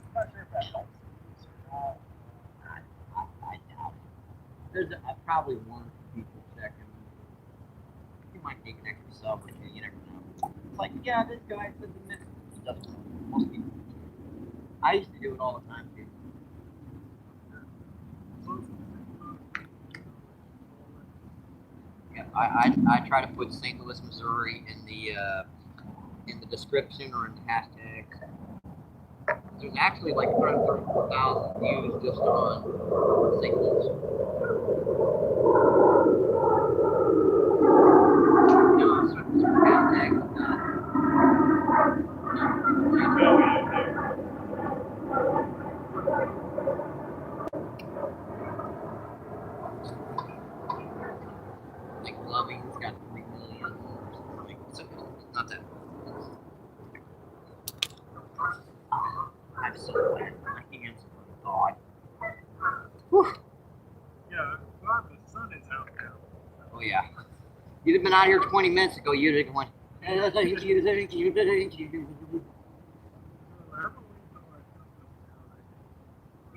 I'm not sure if that helps or not. I doubt it. There's probably 1 or 2 people checking. You might take an extra sub or 2, you never know. It's like, yeah, this guy said the minute. Most people. I used to do it all the time too. Yeah, I try to put St. Louis, Missouri in the description or in the hashtag. There's actually like 134,000 views just on singles. No, it's sort of hashtag. Like Loving's got 3 million or something. So it's not that. I'm so glad my hands are thawed. Yeah, I'm glad the sun is out now. Oh yeah. You'd have been out here 20 minutes ago, you'd have went. You're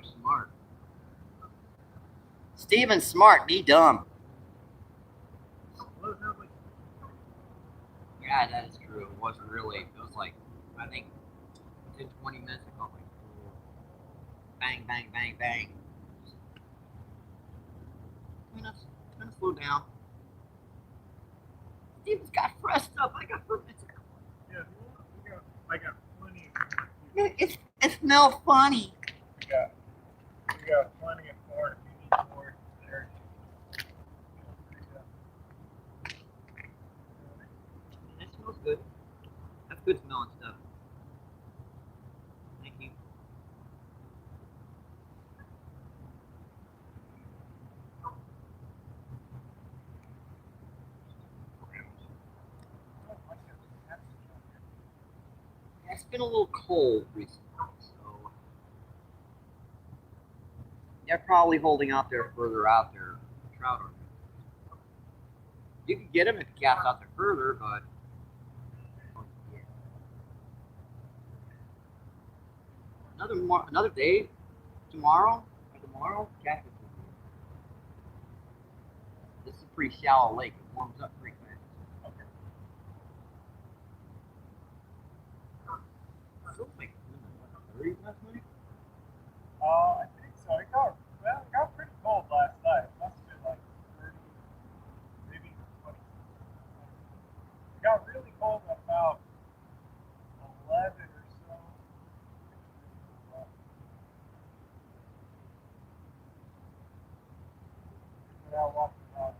smart. Steven's smart, be dumb. Yeah, that is true. It wasn't really. It was like, I think, within 20 minutes, I felt like, bang, bang, bang, bang. I'm gonna slow down. Steven's got fresh stuff. I got fruit. Yeah, I got plenty of It smells funny. we got plenty of corn. If you need more, there. It smells good. That's good smelling stuff. Thank you. It's been a little cold recently, so they're probably holding out there further out there. Trout are. You can get them if you cast out there further, but another day, tomorrow, cast it. This is a pretty shallow lake. It warms up pretty fast. Okay. Feels like 30s last night. I think so. It got pretty cold last night. It must have been like 30, maybe 20. It got really cold at about 11 or so. But I walked around.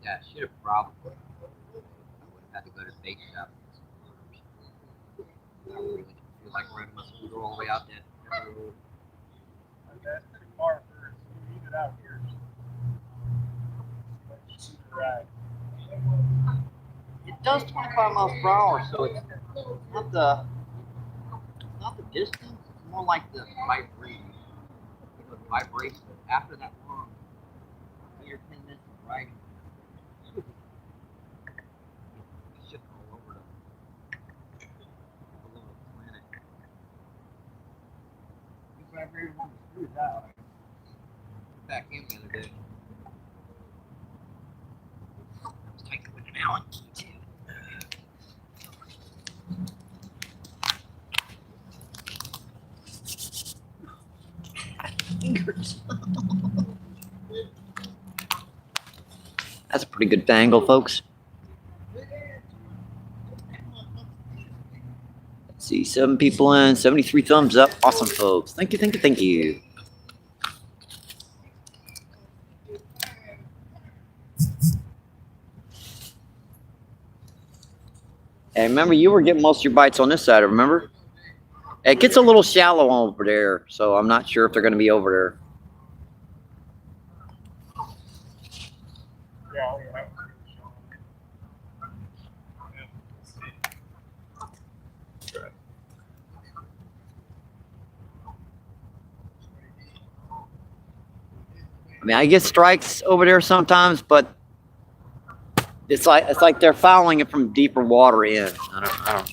Yeah, I should have probably. I would have had to go to the bait shop. I really didn't feel like running my scooter all the way out that road. That's pretty far first. You need it out here. Right. It does 25 miles per hour, so it's not the distance. It's more like the vibration. The vibration after that long 8 or 10 minutes of riding. It's just all over the planet. You vibrated when the screws out. Back in the other day. I was taking with an Allen key too. Fingers. That's a pretty good angle, folks. Let's see, 7 people in, 73 thumbs up. Awesome, folks. Thank you, thank you, thank you. Hey, remember, you were getting most of your bites on this side, remember? It gets a little shallow over there, so I'm not sure if they're going to be over there. Yeah, I mean, I get strikes over there sometimes, but It's like they're fouling it from deeper water in. I don't.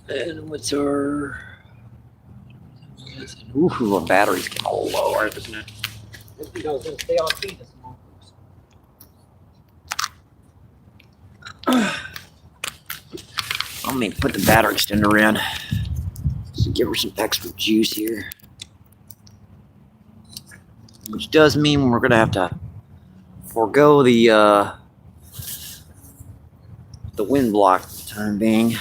And what's our? Ooh, our battery's getting all low, isn't it? This video's gonna stay on feed this morning. I'm gonna put the battery extender in to give her some extra juice here, which does mean we're gonna have to forego the wind block for the time being.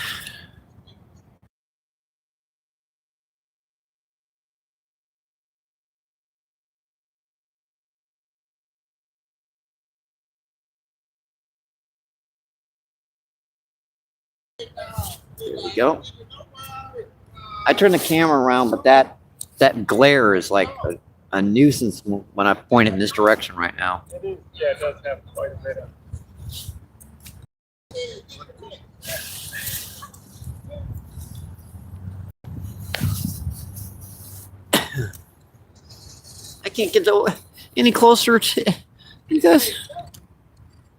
There we go. I turn the camera around, but that glare is like a nuisance when I point it in this direction right now. It is, yeah, it does have quite a bit of. I can't get any closer to you guys.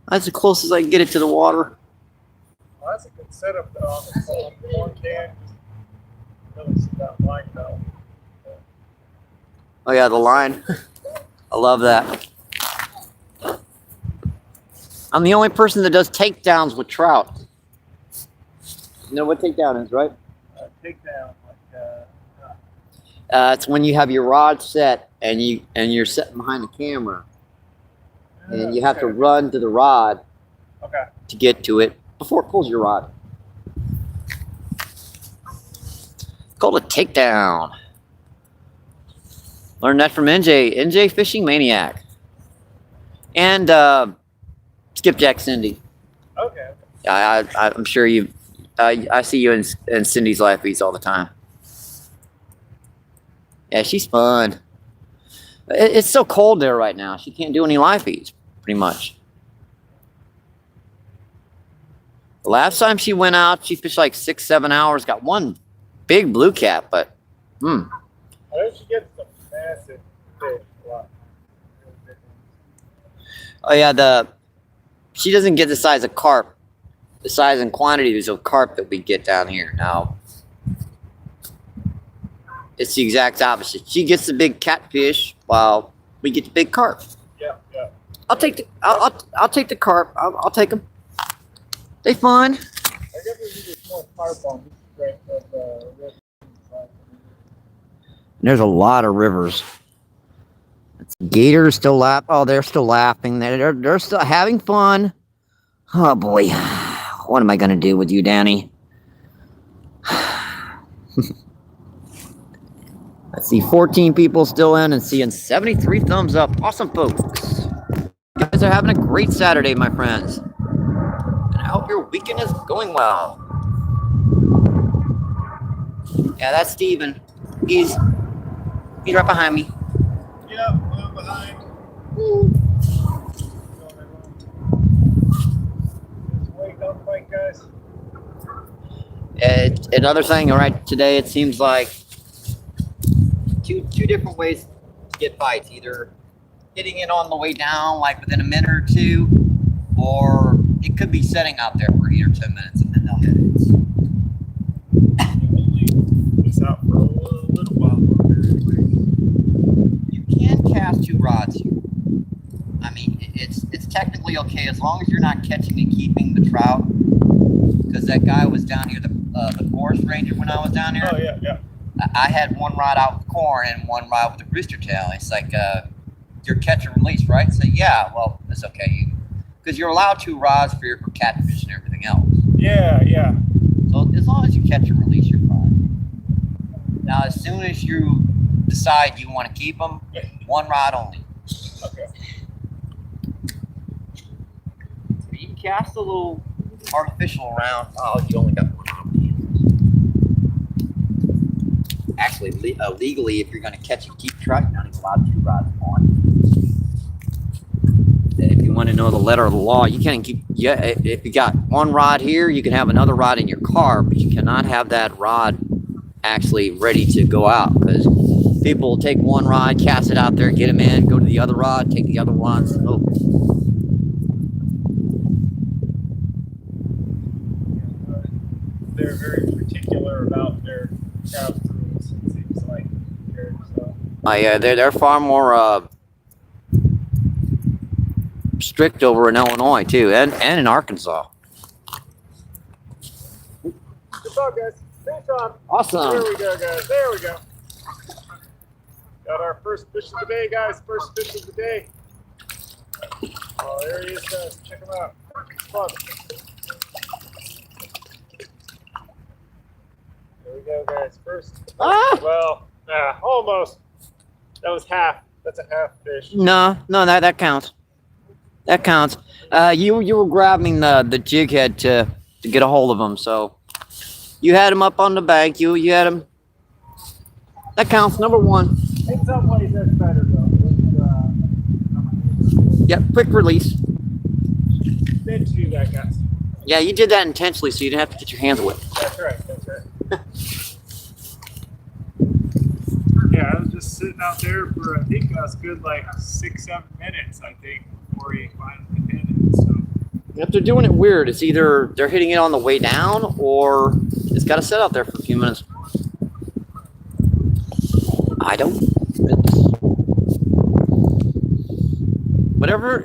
That's the closest I can get it to the water. Well, that's a good setup though. On the one can, really see that line though. Oh yeah, the line. I love that. I'm the only person that does takedowns with trout. You know what takedown is, right? Takedown, It's when you have your rod set and you're sitting behind the camera, and you have to run to the rod to get to it before it pulls your rod. It's called a takedown. Learned that from NJ Fishing Maniac, and Skipjack Cindy. Okay. I'm sure you. I see you in Cindy's live feeds all the time. Yeah, she's fun. It's so cold there right now. She can't do any live feeds, pretty much. The last time she went out, she fished like 6-7 hours. Got one big blue cap, but I know she gets some massive fish. Oh yeah, she doesn't get the size of carp, the size and quantities of carp that we get down here. Now, it's the exact opposite. She gets the big catfish while we get the big carp. Yeah. I'll take the carp. I'll take them. They fun. I guess we need more carp on this stretch of the river. There's a lot of rivers. Gators still laugh. Oh, they're still laughing. They're still having fun. Oh boy, what am I gonna do with you, Danny? Let's see, 14 people still in and seeing 73 thumbs up. Awesome, folks. You guys are having a great Saturday, my friends. And I hope your weekend is going well. Yeah, that's Steven. He's right behind me. Yeah, I'm behind. Just wake up, fight, guys. Another thing, all right, today it seems like two different ways to get bites. Either hitting it on the way down, like within a minute or two, or it could be setting out there for 8 or 10 minutes and then they'll hit it. It's out for a little while longer anyway. You can cast 2 rods here. I mean, it's technically okay as long as you're not catching and keeping the trout. Because that guy was down here, the forest ranger, when I was down here. Oh yeah. I had one rod out with corn and one rod with a rooster tail. It's like your catch and release, right? So yeah, well, that's okay. Because you're allowed 2 rods for catfish and everything else. Yeah. So as long as you catch and release, you're fine. Now, as soon as you decide you want to keep them, 1 rod only. Okay. So you can cast a little artificial around. Oh, you only got 1 rod. Actually, legally, if you're going to catch and keep trout, you're not even allowed 2 rods on. If you want to know the letter of the law, you can't keep. Yeah, if you got one rod here, you can have another rod in your car, but you cannot have that rod actually ready to go out, because people will take one rod, cast it out there, get them in, go to the other rod, take the other ones. Oh. They're very particular about their craft rules, it seems like. Here, so. Yeah, they're far more strict over in Illinois too, and in Arkansas. Good job, guys. Fish on. Awesome. There we go, guys. There we go. Got our first fish of the day, guys. First fish of the day. Oh, there he is, guys. Check him out. It's fun. There we go, guys. First. Ah! Well, almost. That was half. That's a half fish. No, that counts. That counts. You were grabbing the jig head to get a hold of him, so you had him up on the bank. You had him. That counts. Number one. In some ways, that's better though. Yep, quick release. Meant to do that, guys. Yeah, you did that intentionally, so you didn't have to get your hands wet. That's right. That's right. Yeah, I was just sitting out there for I think a good like 6-7 minutes. I think before he finally hit it. So. If they're doing it weird, it's either they're hitting it on the way down, or it's got to sit out there for a few minutes. I don't.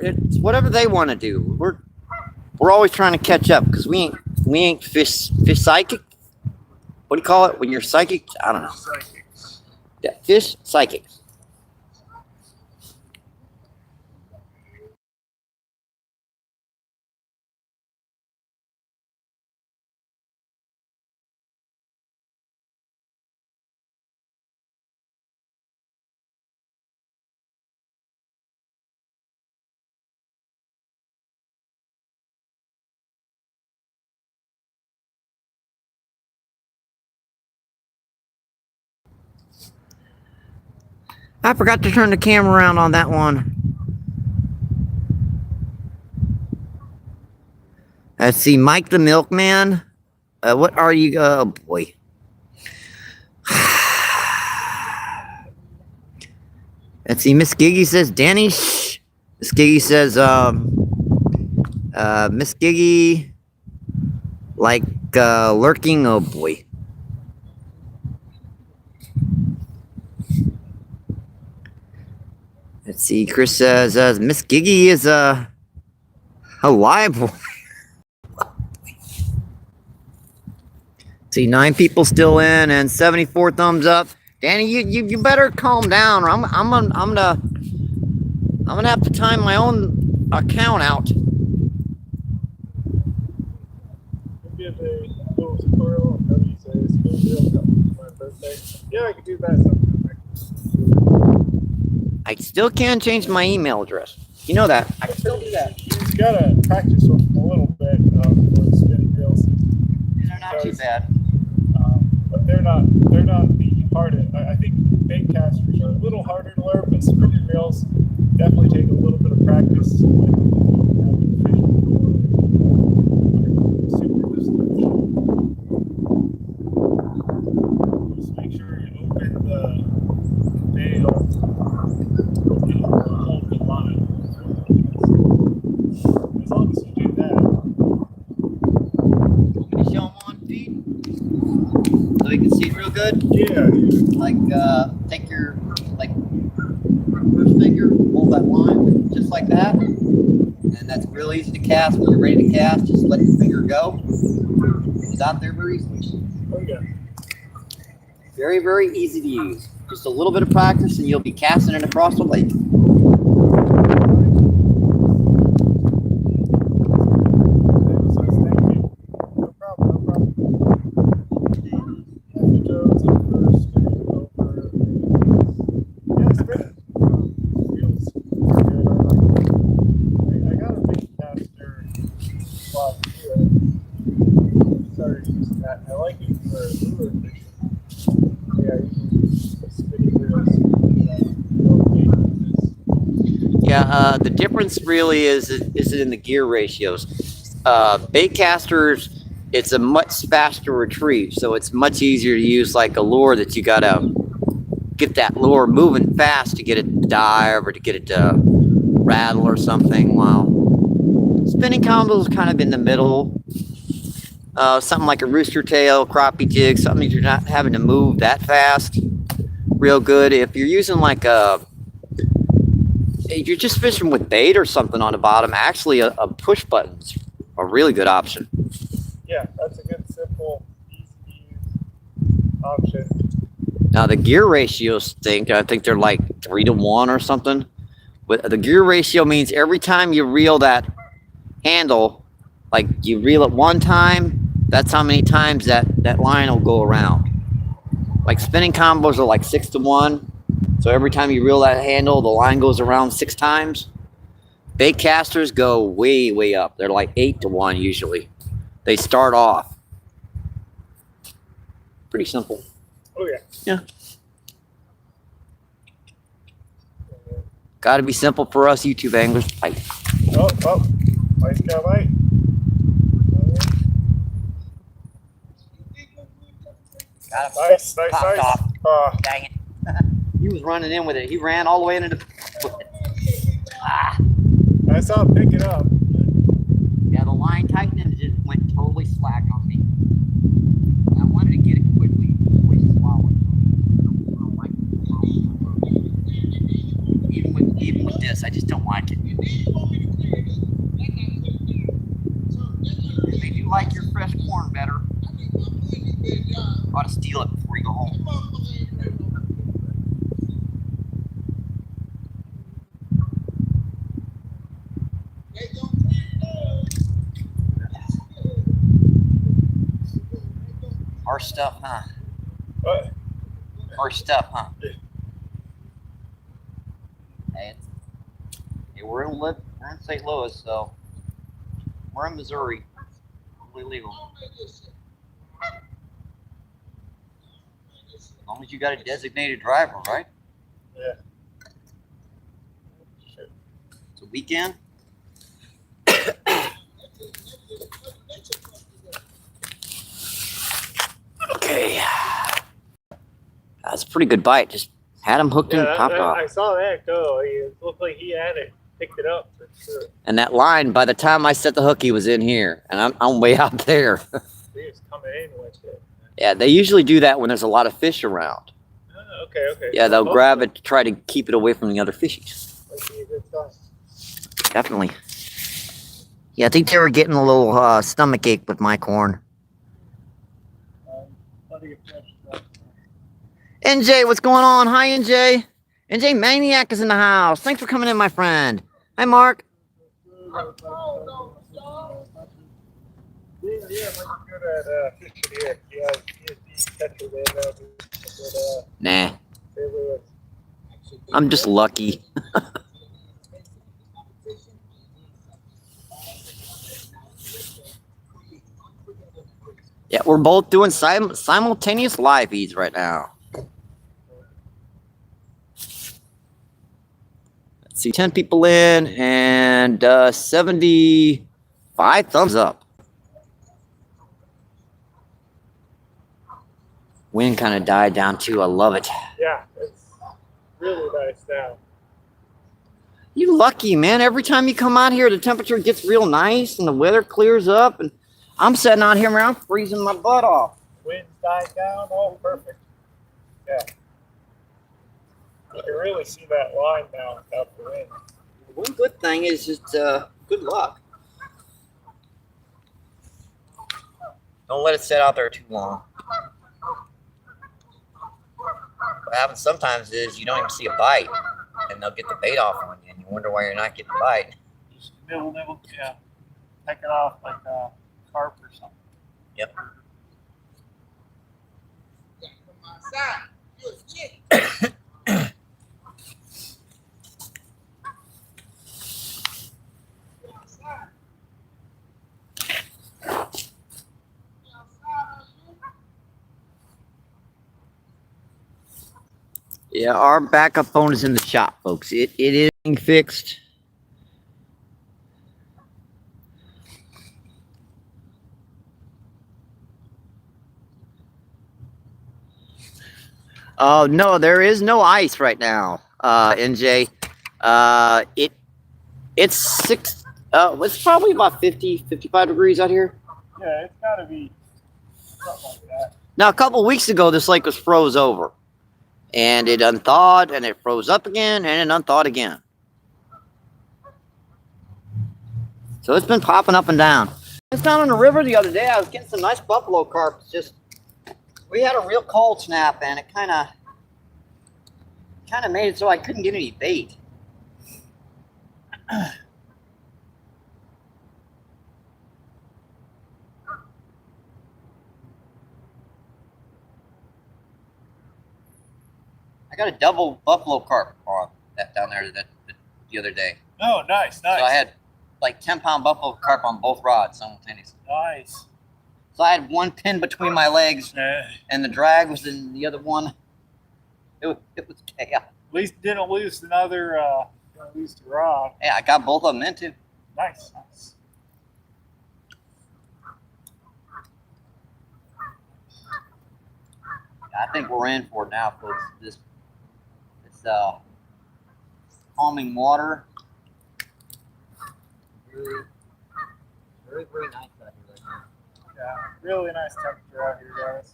It's whatever they want to do. We're always trying to catch up, because we ain't fish psychic. What do you call it when you're psychic? I don't know. Psychics. Yeah, fish psychics. I forgot to turn the camera around on that one. Let's see, Mike the Milkman. What are you? Oh boy. Let's see. Miss Giggy says, Danny. Shh. Miss Giggy says, Miss Giggy, like lurking. Oh boy. Let's see. Chris says, Miss Giggy is alive. See, 9 people still in and 74 thumbs up. Danny, you better calm down, or I'm gonna have to time my own account out. Give a little tutorial on how to use a spoon reel for my birthday. Yeah, I could do that sometime. I still can't change my email address. You know that. I can still do that. You just gotta practice with a little bit for the spinning reels. They're not too bad. But they're not the hardest. I think bait casters are a little harder to learn, but spinning reels definitely take a little bit of practice. Just make sure you open the bail and hold the line. As long as you do that. Can you show them on feed so you can see it real good? Yeah. Like, take your first finger, hold that line just like that, and that's real easy to cast. When you're ready to cast, just let your finger go. It's out there very easily. Okay. Very, very easy to use. Just a little bit of practice, and you'll be casting it across the lake. Yeah, the difference really is in the gear ratios. Bait casters, it's a much faster retrieve, so it's much easier to use like a lure that you gotta get that lure moving fast to get it to dive or to get it to rattle or something. While spinning combos kind of in the middle. Something like a rooster tail, crappie jig, something you're not having to move that fast. Real good. If you're using like if you're just fishing with bait or something on the bottom, actually a push button's a really good option. Yeah, that's a good, simple, easy to use option. Now the gear ratios I think they're like 3-to-1 or something. But the gear ratio means every time you reel that handle, like you reel it one time, that's how many times that line will go around. Like spinning combos are like 6-to-1. So every time you reel that handle, the line goes around 6 times. Bait casters go way, way up. They're like 8-to-1 usually. They start off. Pretty simple. Oh yeah. Yeah. Got to be simple for us YouTube anglers. Oh, nice got light. Nice. Dang it. He was running in with it. He ran all the way into the... I saw him pick it up. Yeah, the line tightened and it just went totally slack on me. I wanted to get it quickly before he swallowed. I don't like it. Even with this, I just don't like it. If you like your fresh corn better, you ought to steal it before you go home. Our stuff, huh? What? Our stuff, huh? Yeah. Hey, we're in St. Louis, so we're in Missouri. Totally legal. As long as you got a designated driver, right? Yeah. It's a weekend. Okay. That's a pretty good bite. Just had him hooked and popped off. I saw that go. It looked like he had it. Picked it up for sure. And that line, by the time I set the hook, he was in here. And I'm way out there. He was coming in with it. Yeah, they usually do that when there's a lot of fish around. Okay. Yeah, they'll grab it to try to keep it away from the other fishies. Definitely. Yeah, I think they were getting a little stomach ache with my corn. NJ, what's going on? Hi, NJ. NJ Maniac is in the house. Thanks for coming in, my friend. Hi, Mark. Yeah, Mike's good at fishing here. He has catcher there. Nah. I'm just lucky. Yeah, we're both doing simultaneous live feeds right now. Let's see, 10 people in and 75 thumbs up. Wind kind of died down too. I love it. Yeah, it's really nice now. You lucky, man. Every time you come out here, the temperature gets real nice and the weather clears up. And I'm sitting out here around freezing my butt off. Winds died down. Oh, perfect. Yeah. You can really see that line now without the wind. One good thing is just good luck. Don't let it sit out there too long. What happens sometimes is you don't even see a bite, and they'll get the bait off on you, and you wonder why you're not getting a bite. Just nibble, yeah. Take it off like a carp or something. Yep. Yeah, our backup phone is in the shop, folks. It is being fixed. Oh no, there is no ice right now, NJ. It's six. It's probably about 50, 55 degrees out here. Yeah, it's got to be something like that. Now, a couple weeks ago, this lake was froze over, and it unthawed, and it froze up again, and it unthawed again. So it's been popping up and down. I was down on the river the other day. I was getting some nice buffalo carp. It's just we had a real cold snap, and it kind of made it so I couldn't get any bait. I got a double buffalo carp on that down there the other day. Oh, nice, nice. So I had like 10-pound buffalo carp on both rods simultaneously. Nice. So I had one pin between my legs, At and the drag was in the other one. It was chaos. least didn't lose another, lose the rod. Yeah, I got both of them in too. Nice, nice. I think we're in for it now, folks. This calming water. Very, very, very nice out here right now. Yeah, really nice temperature out here, guys.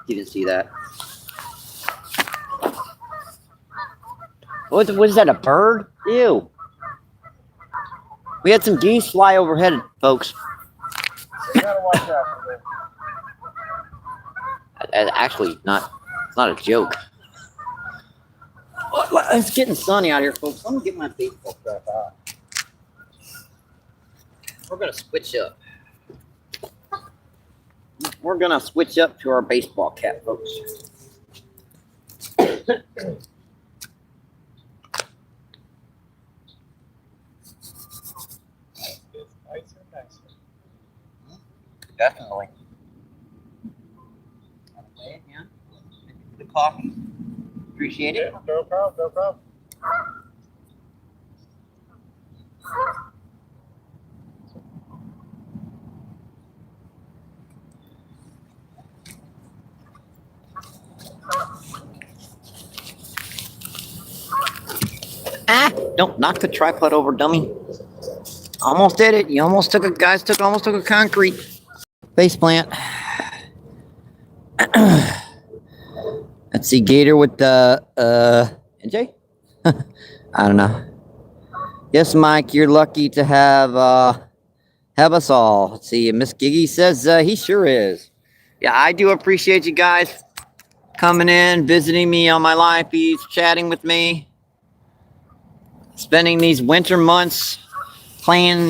You didn't see that. What is that, a bird? Ew. We had some geese fly overhead, folks. You gotta watch out for them. Actually, it's not a joke. It's getting sunny out here, folks. Let me get my baseball cap out. We're gonna switch up. We're gonna switch up to our baseball cap, folks. It's nicer and nicer. Definitely. Okay, yeah. Thank you for the coffee. Appreciate it. Yeah, no problem, no problem. Ah! Don't knock the tripod over, dummy. Almost did it. You almost took a almost took a concrete face plant. Let's see, Gator with the NJ? I don't know. Yes, Mike, you're lucky to have us all. Let's see, Miss Giggy says he sure is. Yeah, I do appreciate you guys coming in, visiting me on my live feeds, chatting with me, spending these winter months playing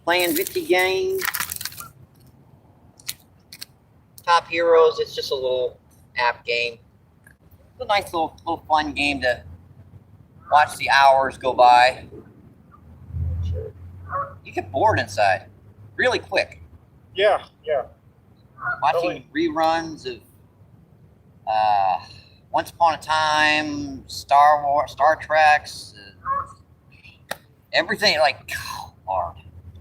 Vitsy games. Top Heroes, it's just a little app game. It's a nice little fun game to watch the hours go by. You get bored inside really quick. Yeah, yeah. Watching reruns of Once Upon a Time, Star Wars, Star Treks, everything. Like, oh, Lord.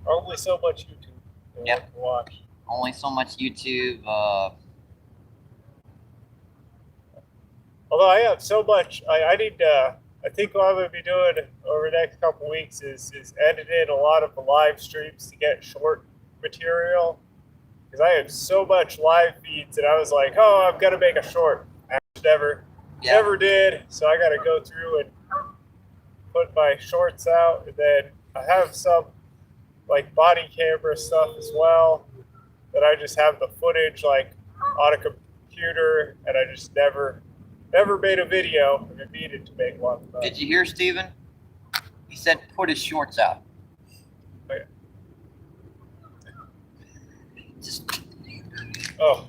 Only so much YouTube to Yep. watch. Only so much YouTube. Although I have so much, I need to. I think what I'm going to be doing over the next couple weeks is edit in a lot of the live streams to get short material. Because I have so much live feeds that I was like, oh, I'm going to make a short. I never did. So I got to go through and put my shorts out. And then I have some like body camera stuff as well that I just have the footage like on a computer, and I just never made a video if it needed to make one. But Did you hear Steven? He said put his shorts out. Okay. Just, oh,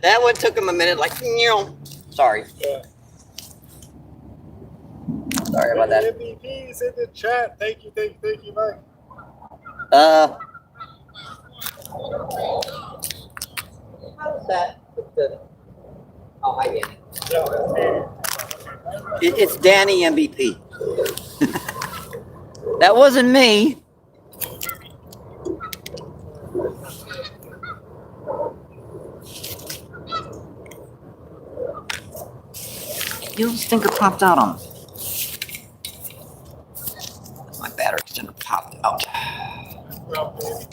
that one took him a minute, like, sorry. Sorry about that. MBP's in the chat. Thank you, Mike. How's that? Oh, hi, Danny. No, It's Danny MVP. That wasn't me. Your stinker popped out on me. My battery extender popped out. Well, baby.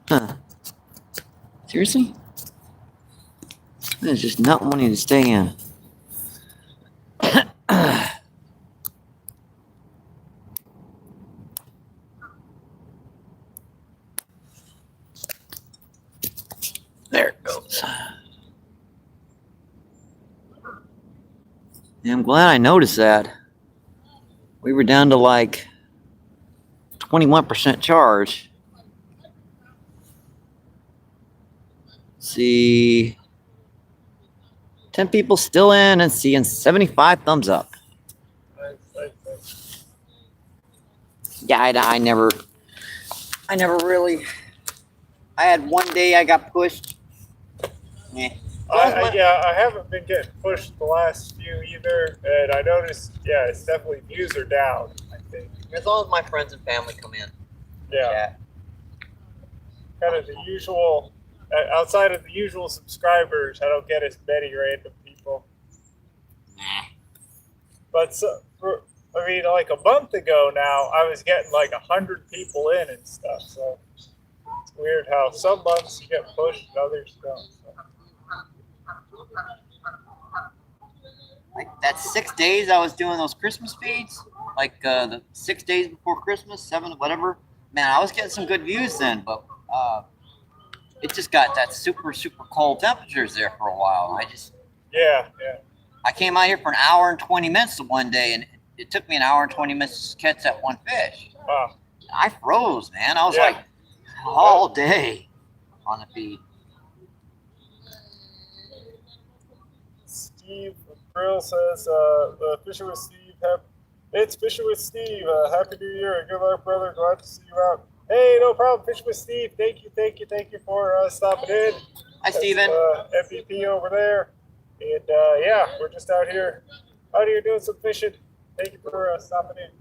Huh. Seriously? It's just not wanting to stay in. There it goes. Yeah, I'm glad I noticed that. We were down to like 21% charge. See, 10 people still in and seeing 75 thumbs up. Nice. Yeah, I never really. I had one day I got pushed. Yeah. I haven't been getting pushed the last few either, and I noticed, yeah, it's definitely views are down, I think. As long as my friends and family come in. Yeah. Kind of the usual, outside of the usual subscribers, I don't get as many random people. But I mean, like a month ago now, I was getting like 100 people in and stuff. So it's weird how some months you get pushed and others don't. So. Like that 6 days I was doing those Christmas feeds, like the 6 days before Christmas, 7, whatever. Man, I was getting some good views then, but it just got that super cold temperatures there for a while. Yeah. I came out here for an hour and 20 minutes one day, and it took me an hour and 20 minutes to catch that one fish. Wow. I froze, man. I was like all day on the feed. Steve Brill says, Fishing with Steve. It's Fishing with Steve. Happy New Year and good luck, brother. Glad to see you out. Hey, no problem. Fishing with Steve. Thank you for stopping in. Hi, Steven. MVP over there. And yeah, we're just out here doing some fishing. Thank you for stopping in.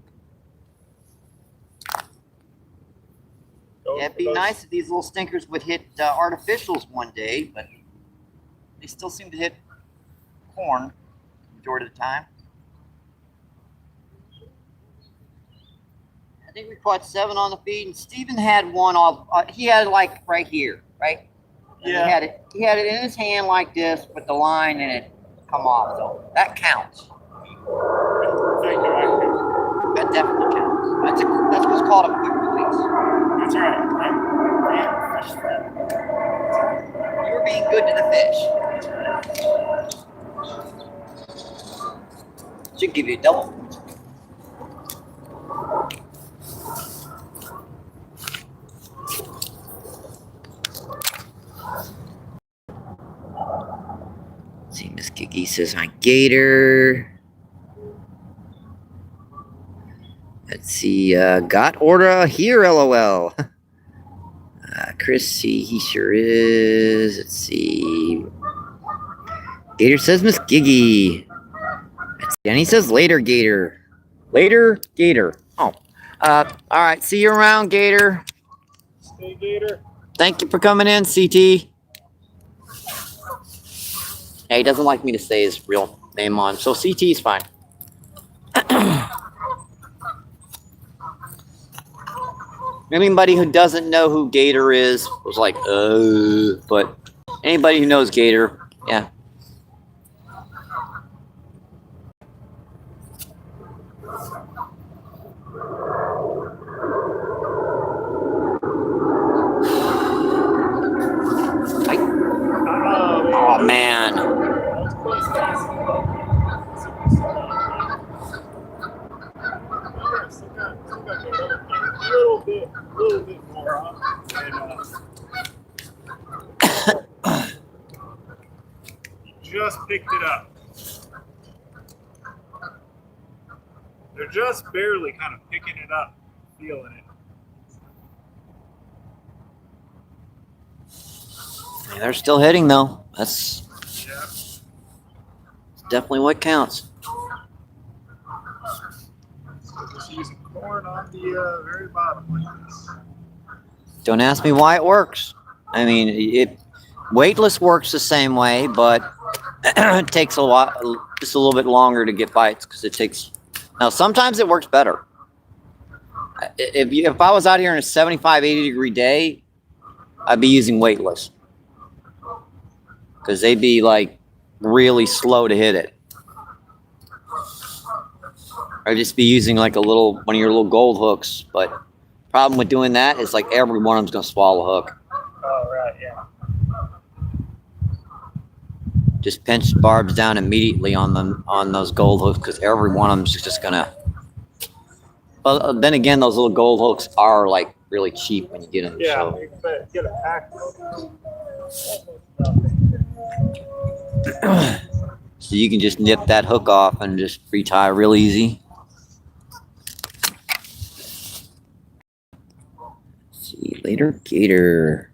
Yeah, it'd be nice if these little stinkers would hit artificials one day, but they still seem to hit corn the majority of the time. I think we caught 7 on the feed, and Steven had one off. He had it like right here, right? And Yeah. He had it in his hand like this with the line, and it come off. So that counts. Thank you. That definitely counts. That's what's called a quick release. That's right. I'm fish friend. You were being good to the fish. Should give you a double. Let's see, Miss Kiki says hi, Gator. Let's see, got order here, LOL. Chris, he sure is. Let's see. Gator says Miss Giggy. And he says later, Gator. Later, Gator. Oh. All right. See you around, Gator. Stay Gator. Thank you for coming in, CT. Yeah, he doesn't like me to say his real name on, so CT is fine. Anybody who doesn't know who Gator is was like, but anybody who knows Gator, yeah. Oh man. A little bit more on. Just picked it up. They're just barely kind of picking it up, feeling it. They're still hitting though. That's Yeah. It's definitely what counts. So just using corn on the very bottom like this. Don't ask me why it works. I mean, weightless works the same way, but it takes a lot, just a little bit longer to get bites because it takes. Now, sometimes it works better. If I was out here in a 75, 80 degree day, I'd be using weightless because they'd be like really slow to hit it. I'd just be using like one of your little gold hooks. But problem with doing that is like every one of them's gonna swallow a hook. Oh, right, yeah. Just pinch barbs down immediately on those gold hooks because every one of them's just gonna. Well, then again, those little gold hooks are like really cheap when you get them. Yeah, So. you can get a pack. So you can just nip that hook off and just retie real easy. See you later, Gator.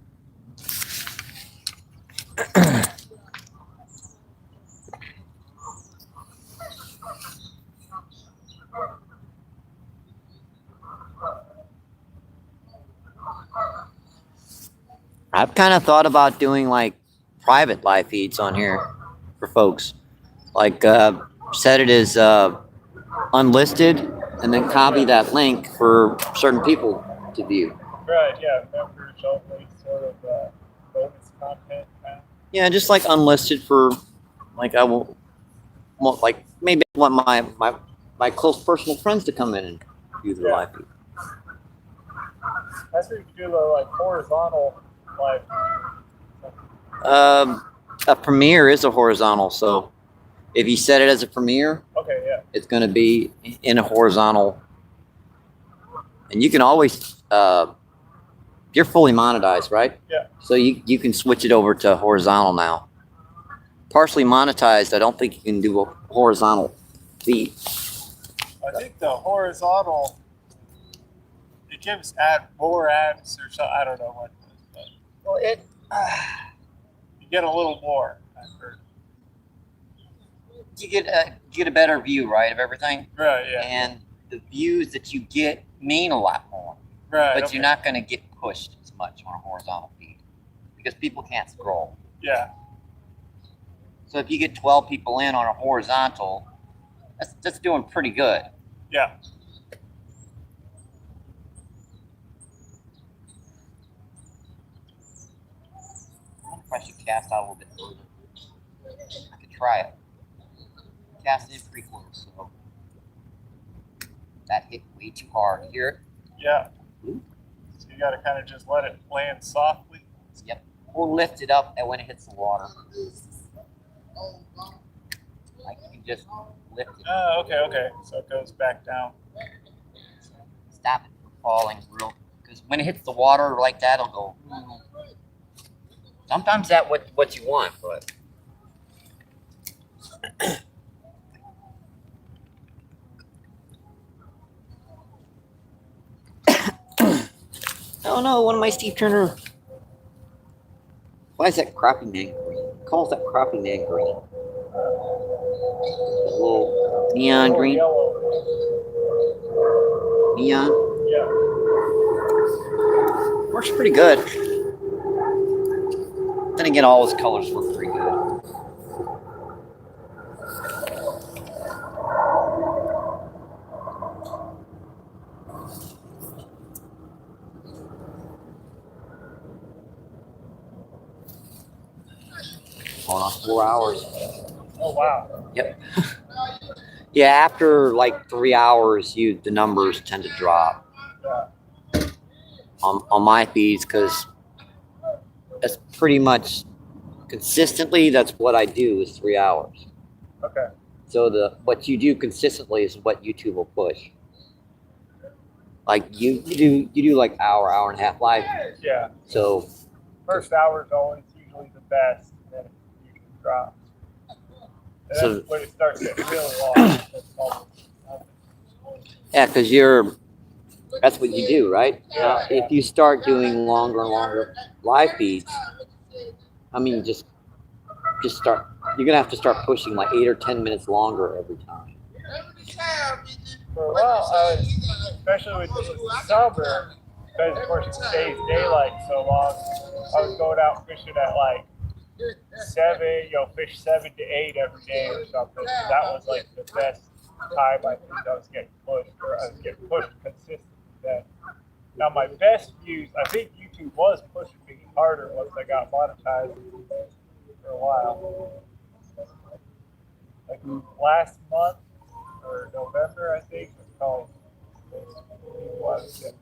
I've kind of thought about doing like private live feeds on here for folks. Like set it as unlisted and then copy that link for certain people to view. Right, yeah, members only sort of bonus content. Yeah, just like unlisted for like I will like maybe I want my close personal friends to come in and view the live feed. I think you do like horizontal live. A premiere is a horizontal, so if you set it as a premiere, Okay, yeah. it's going to be in a horizontal. And you can always, you're fully monetized, right? Yeah. So you can switch it over to horizontal now. Partially monetized, I don't think you can do a horizontal feed. I think the horizontal, it gives more ads or something. I don't know what it is, but Well, you get a little more. I've heard. You get a better view, right, of everything. Right, yeah. And the views that you get mean a lot more. Right. But okay. you're not going to get pushed as much on a horizontal feed because people can't scroll. Yeah. So if you get 12 people in on a horizontal, that's doing pretty good. Yeah. I wonder if I should cast out a little bit further. I could try it. Cast in pretty close, so that hit way too hard. You hear it? Yeah. Ooh. So you got to kind of just let it land softly. Yep. Or lift it up and when it hits the water. Like you can just lift it. Oh, okay. So it goes back down. Stop it from falling real. Because when it hits the water like that, it'll go. Sometimes that's what you want, but. Oh no, one of my Steve Turner. Why is that crappie man green? Calls that crappie man green. That little neon green. Yellow. Neon. Yeah. Works pretty good. Then again, all his colors work pretty good. Going on 4 hours. Oh, wow. Yep. Yeah, after like 3 hours, the numbers tend to drop Yeah. on my feeds because that's pretty much consistently. That's what I do is 3 hours. Okay. So what you do consistently is what YouTube will push. Like you do like hour and a half live. Yeah. So First hour is always usually the best, and then it usually drops. And So- that's when it starts getting really long. That's almost nothing. yeah, because that's what you do, right? Now, if you start doing longer and longer live feeds, I mean, just start you're gonna have to start pushing like 8 or 10 minutes longer every time. For a while, I was, especially with the summer, because of course it stays daylight so long, I was going out fishing at like 7, fish 7 to 8 every day or something. That was like the best time I think I was getting pushed, or I was getting pushed consistently then. Now my best views, I think YouTube was pushing me harder once I got monetized for a while. Like last month or November, I think, was probably was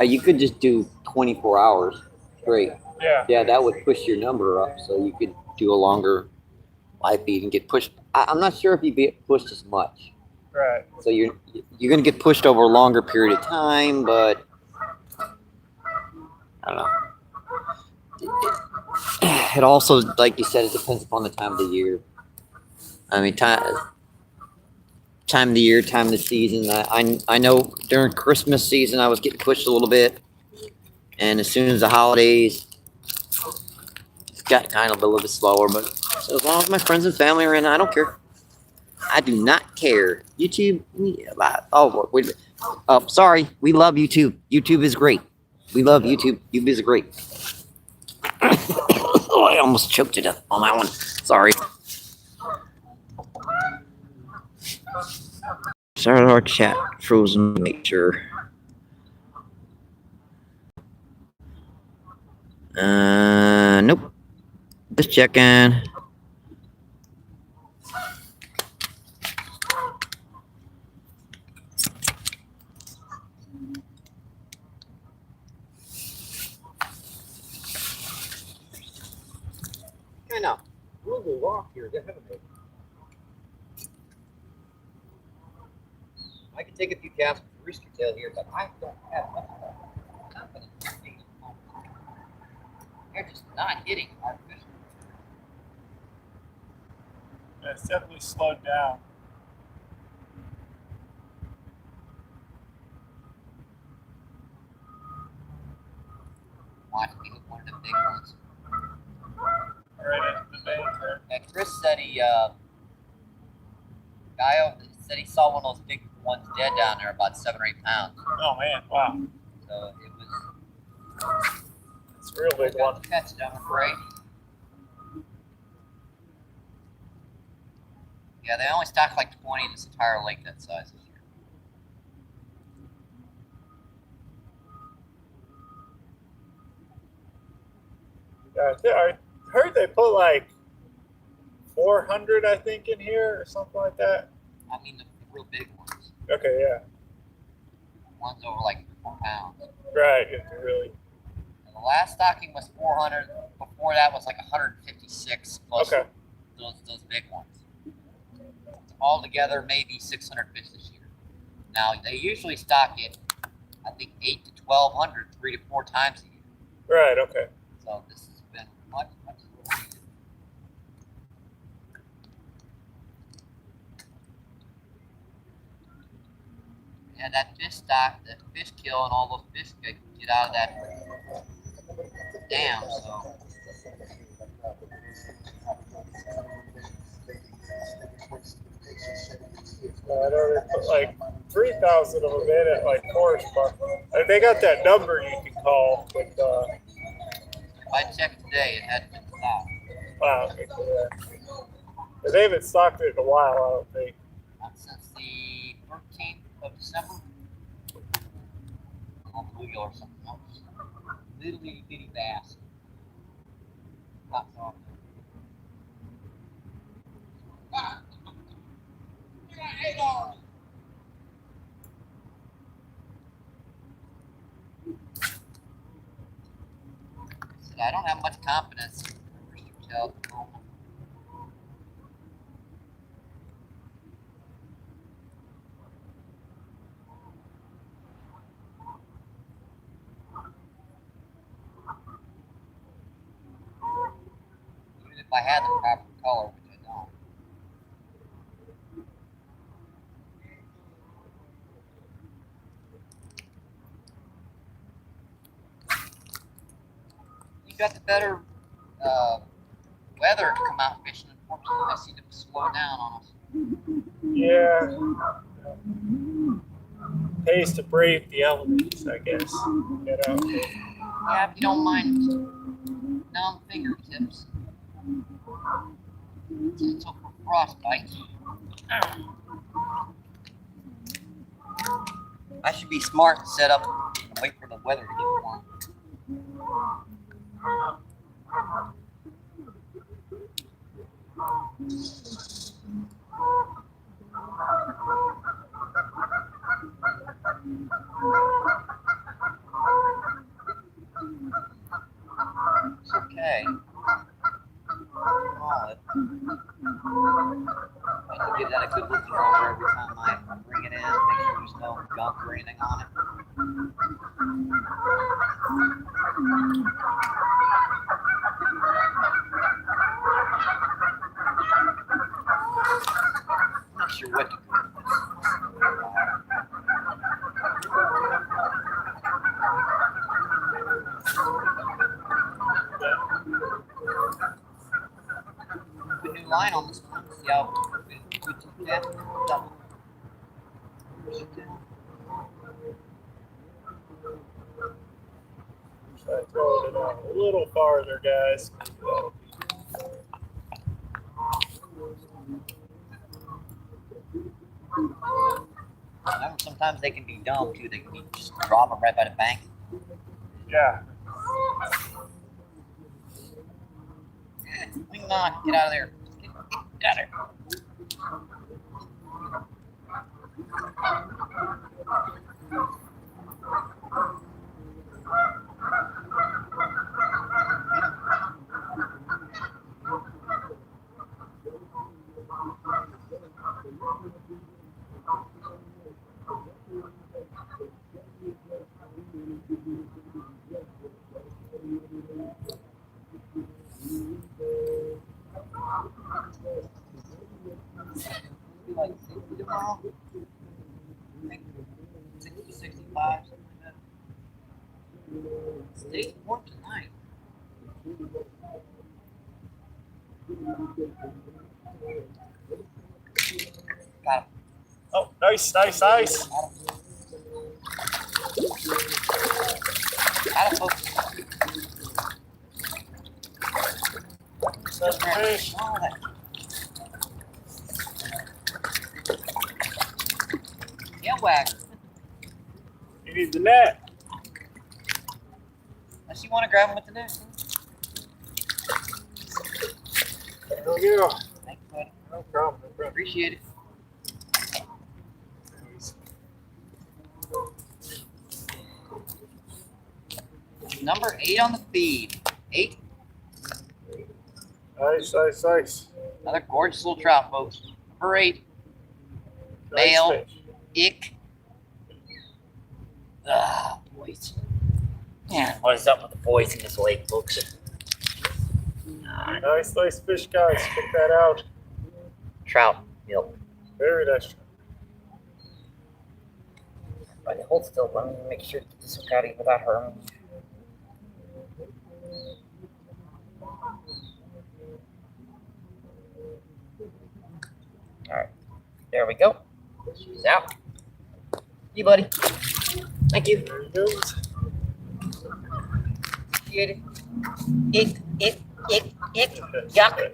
You could just do 24 hours straight. Yeah. Yeah, that would push your number up, so you could do a longer live feed and get pushed. I'm not sure if you get pushed as much. Right. So you're gonna get pushed over a longer period of time, but I don't know. It also, like you said, it depends upon the time of the year. I mean, time of the year, time of the season. I know during Christmas season I was getting pushed a little bit, and as soon as the holidays, it's got kind of a little bit slower. But so as long as my friends and family are in, I don't care. I do not care. YouTube. Oh, wait. Oh, sorry. We love YouTube. YouTube is great. We love YouTube. YouTube is great. Oh, I almost choked to death on that one. Sorry. Sorry, our chat frozen. Make sure. Nope. Just checking. Kind of Google rock here, haven't they? I could take a few casts with rooster tail here, but I don't have much confidence in these. They're just not hitting our fish. Yeah, it's definitely slowed down. Watch me hook one of the big ones. Right into the veins there. And Chris said said he saw one of those big ones dead down there, about 7 or 8 pounds. Oh man, wow. So it was. It's a real big one. Catch it, I'm afraid. Yeah, they only stock like 20 in this entire lake that size this year. Yeah, I heard they put like 400, I think, in here or something like that. I mean the real big ones. Okay, yeah. Ones over like 4 pounds. Right, it's really. And the last stocking was 400. Before that was like 156 plus Okay. those big ones. Altogether, maybe 600 fish this year. Now they usually stock it, I think 8 to 1,200, 3 to 4 times a year. Right, okay. So this has been much more needed. Yeah, that fish stock, that fish kill, and all those fish get out of that dam. So. I know they put like 3,000 of them in at like Forest Park. Like, they got that number you can call with. If I checked today, it hadn't been stocked. Wow. Okay, yeah. They haven't stocked it in a while, I don't think. Not since the 13th of December. On bluegill or something else. Little itty bitty bass. Not so. I don't have much confidence in rooster tail at the moment. Even if I had the proper color, which I don't. You got the better weather to come out fishing. Unfortunately, I seem to slow down on us. Yeah. Pays to brave the elements, I guess. Get out there. Yeah, if you don't mind numb fingertips. Potential for frostbite. I should be smart and set up and wait for the weather to get warm. It's okay. Oh, I can give that a good looking over every time I bring it in, make sure there's no gunk or anything on it. I'm not sure what to do with this. Put a new line on this one. See how we took that double. Try throwing it out a little farther, guys. Sometimes they can be dumb too. They can be just drop them right by the bank. Yeah. Wing on, get out of there. Get out of there. Be like 60 tomorrow. 60 to 65, something like that. Stay warm tonight. Got him. Oh, nice, nice, nice. Out of focus. Nice fish. Oh, that. Yeah, whack. You need the net. Unless you want to grab him with the net. There we go. Thanks, buddy. No problem. No problem. Appreciate it. Number 8 on the feed. 8. Nice, nice, nice. Another gorgeous little trout, folks. Number 8. Nice Male. fish. Ick. Ah, boys. Man, what is up with the boys in this lake, folks? Nice, nice fish, guys. Check that out. Trout. Yep. Very nice. Right, hold still. Let me make sure to get this hook out of here without hurting. Alright. There we go. She's out. You, buddy. Thank you. There he goes. Appreciate it. Ick. Yuck.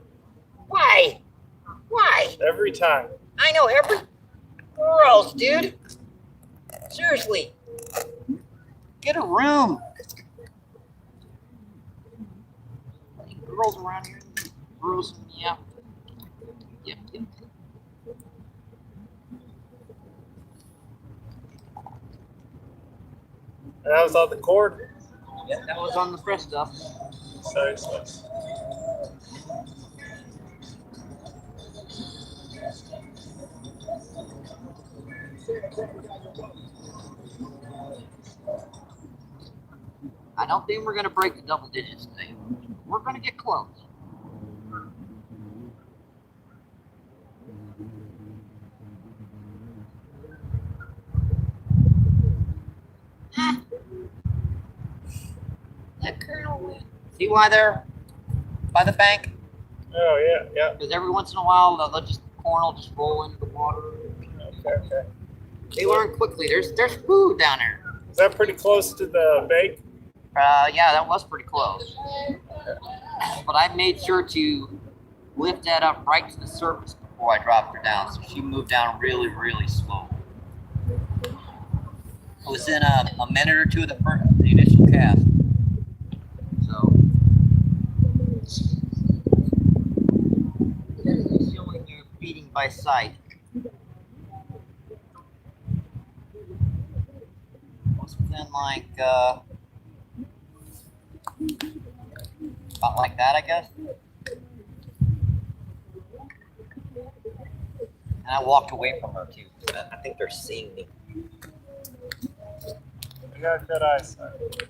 Why? Why? Every time. I know every. Gross, dude. Seriously. Get a room. Girls around here grossing me out. Yep. That was on the cord. Yep, that was on the fresh stuff. Nice, nice. I don't think we're going to break the double digits today. We're going to get close. That Colonel went See why they're by the bank? Oh, yeah, yeah. Because every once in a while, corn will just roll into the water. Okay. They learn quickly. There's food down there. Is that pretty close to the bank? Yeah, that was pretty close. But I made sure to lift that up right to the surface before I dropped her down, so she moved down really, really slow. Within a minute or two of the initial cast. So, showing you feeding by sight. Within like about like that, I guess. And I walked away from her too. I think they're seeing me. I got good eyesight.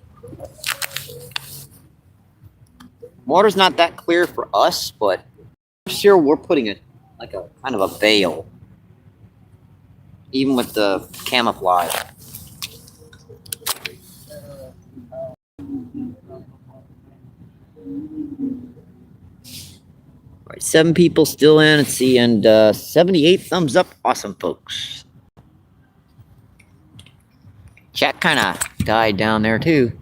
Water's not that clear for us, but I'm sure we're putting it like a kind of a veil, even with the camouflage. All right, 7 people still in. Let's see, and 78 thumbs up. Awesome, folks. Chat kind of died down there too.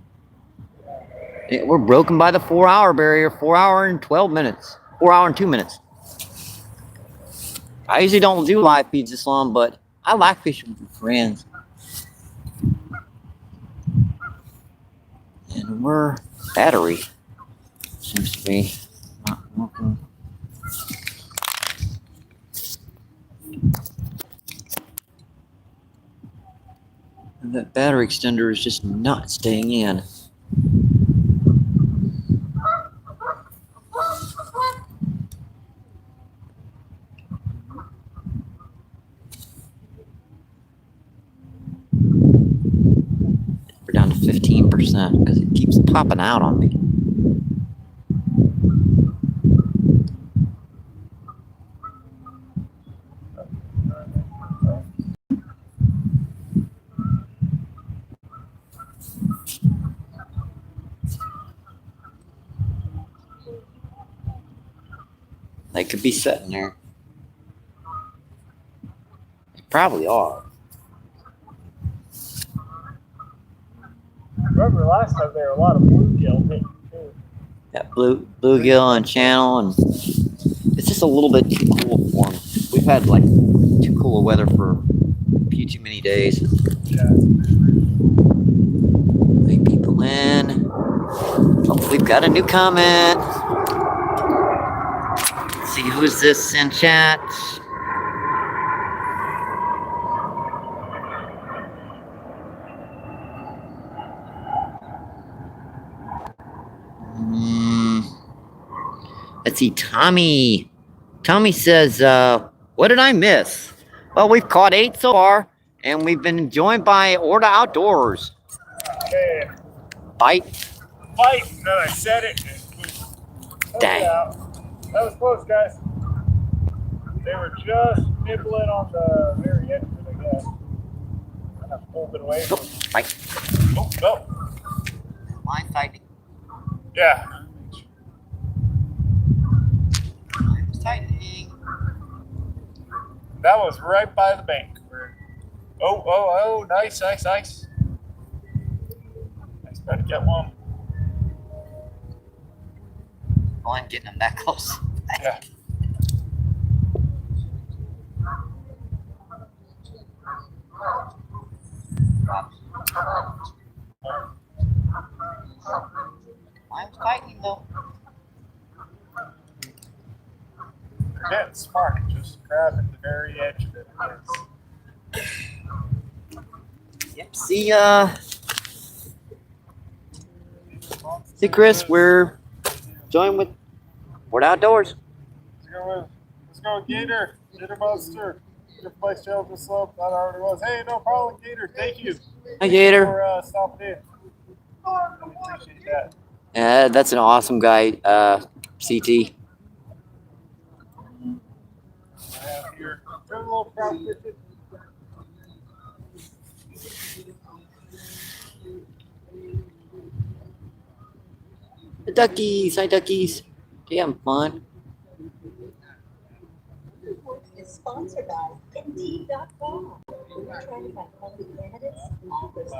Yeah, we're broken by the 4-hour barrier. 4 hour and 12 minutes. 4 hour and 2 minutes. I usually don't do live feeds this long, but I like fishing with friends. And we're battery seems to be not working. And that battery extender is just not staying in. We're down to 15% because it keeps popping out on me. They could be sitting there. They probably are. Remember last time there were a lot of bluegill hitting too. Got bluegill on channel, and it's just a little bit too cool for them. We've had like too cool of weather for a few too many days. Yeah. 8 people in. Oh, we've got a new comment. Let's see, who's this in chat? Let's see, Tommy. Tommy says, what did I miss? Well, we've caught 8 so far, and we've been joined by Orta Outdoors. Okay. Bite. Fight! And then I said it. And Dang. yeah, that was close, guys. They were just nibbling on the very edge of it, I guess. And I pulled it away. Oh, bite. Oh, no. Line tightening. Yeah. Line's tightening. That was right by the bank. Oh, nice. Nice, better get one. Line getting them that close. Yeah. Line's tightening though. They're getting smart. Just grabbing the very edge of it. Yep. See, Chris, we're joined with Orta Outdoors. Let's go with Gator. Gator Monster. Your place shells was slow. Thought I already was. Hey, no problem, Gator. Thank you. Hi, Gator. For stopping in. Appreciate that. That's an awesome guy, CT. Here. Doing a little trout fishing. duckies. Hi, duckies. They having fun? Is sponsored by Indeed.com. We're trying to find quality candidates, offers,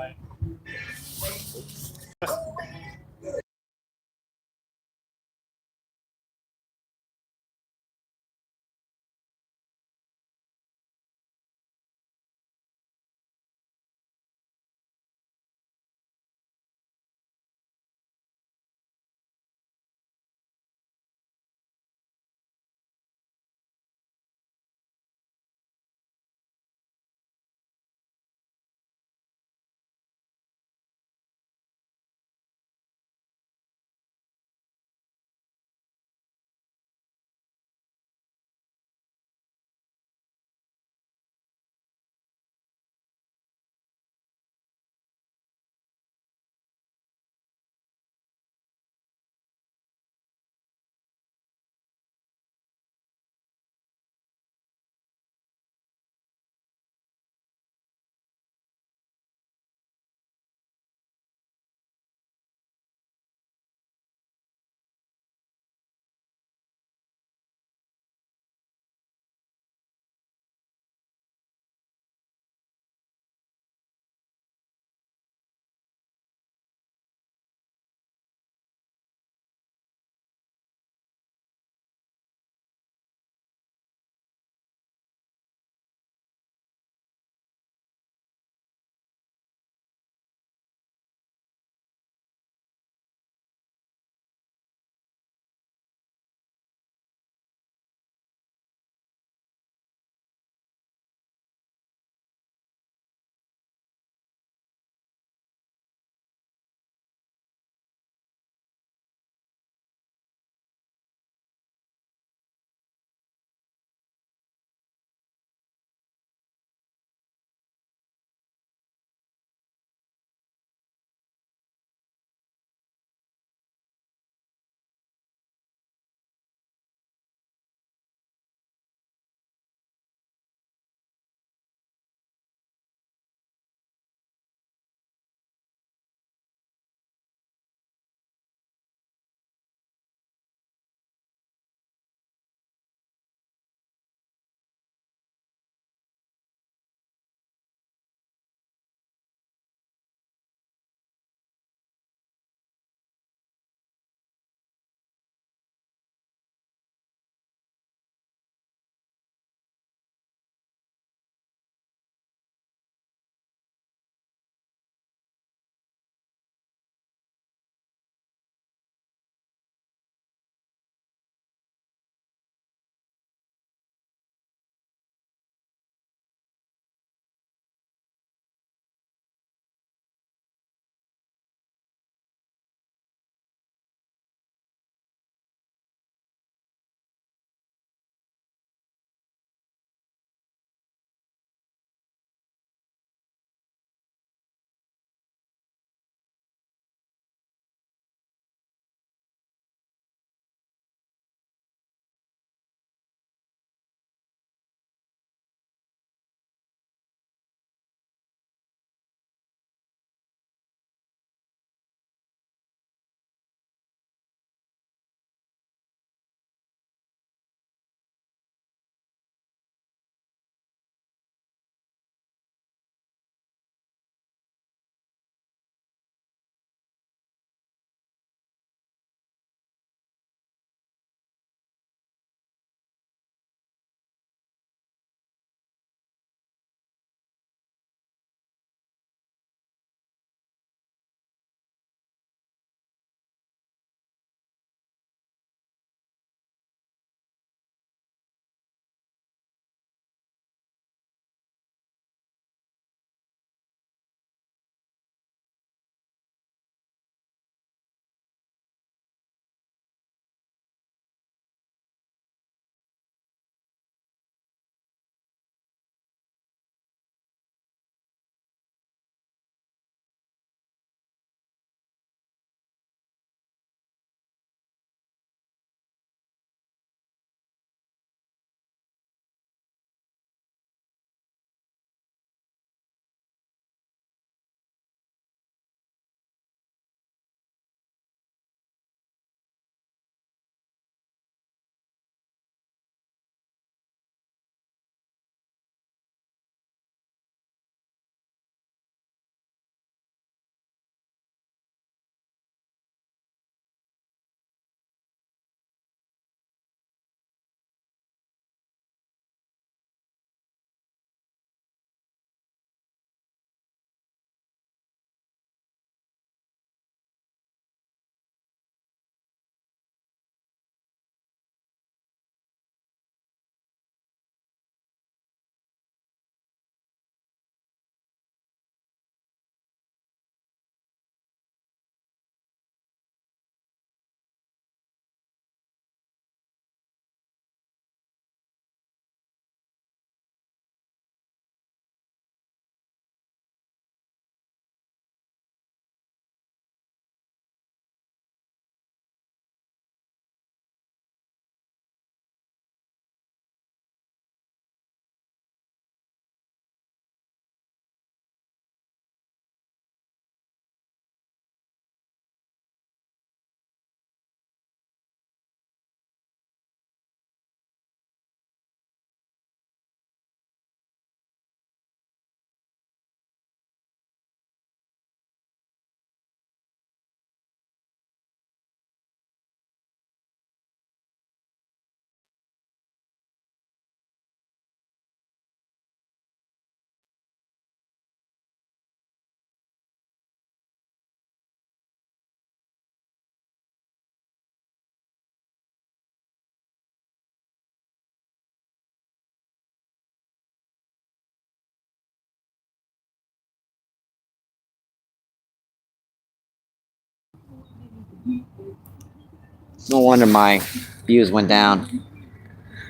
No wonder my views went down.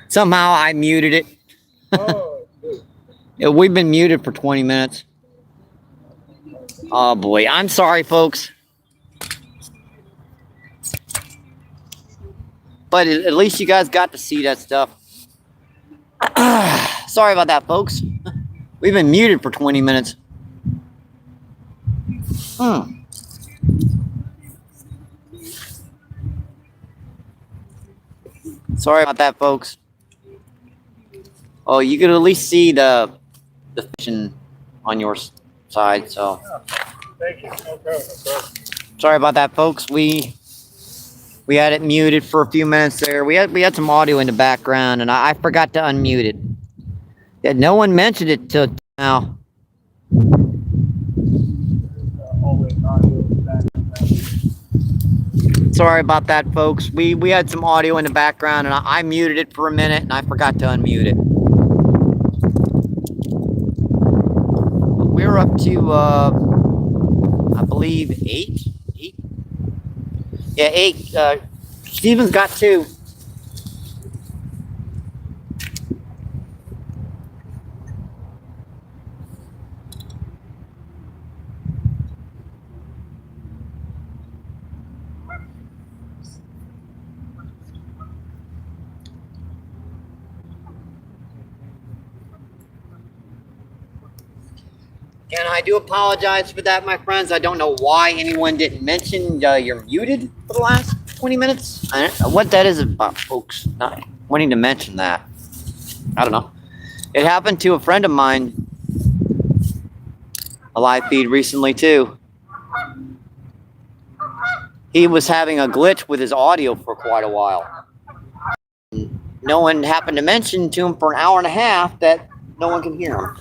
Somehow I muted it. Oh, Yeah, we've been muted for 20 minutes. Oh boy, I'm sorry, folks. But at least you guys got to see that stuff. Sorry about that, folks. We've been muted for 20 minutes. Sorry about that, folks. Oh, you could at least see the fishing on your side, so thank you. No problem. No problem. sorry about that, folks. We had it muted for a few minutes there. We had some audio in the background, and I forgot to unmute it. Yeah, no one mentioned it till now. Always audio back. Sorry about that, folks. We had some audio in the background, and I muted it for a minute, and I forgot to unmute it. We're up to, I believe, 8? 8? Yeah, 8. Steven's got 2. And I do apologize for that, my friends. I don't know why anyone didn't mention you're muted for the last 20 minutes. I don't know what that is about, folks. Not wanting to mention that. I don't know. It happened to a friend of mine. A live feed recently, too. He was having a glitch with his audio for quite a while. No one happened to mention to him for an hour and a half that no one can hear him.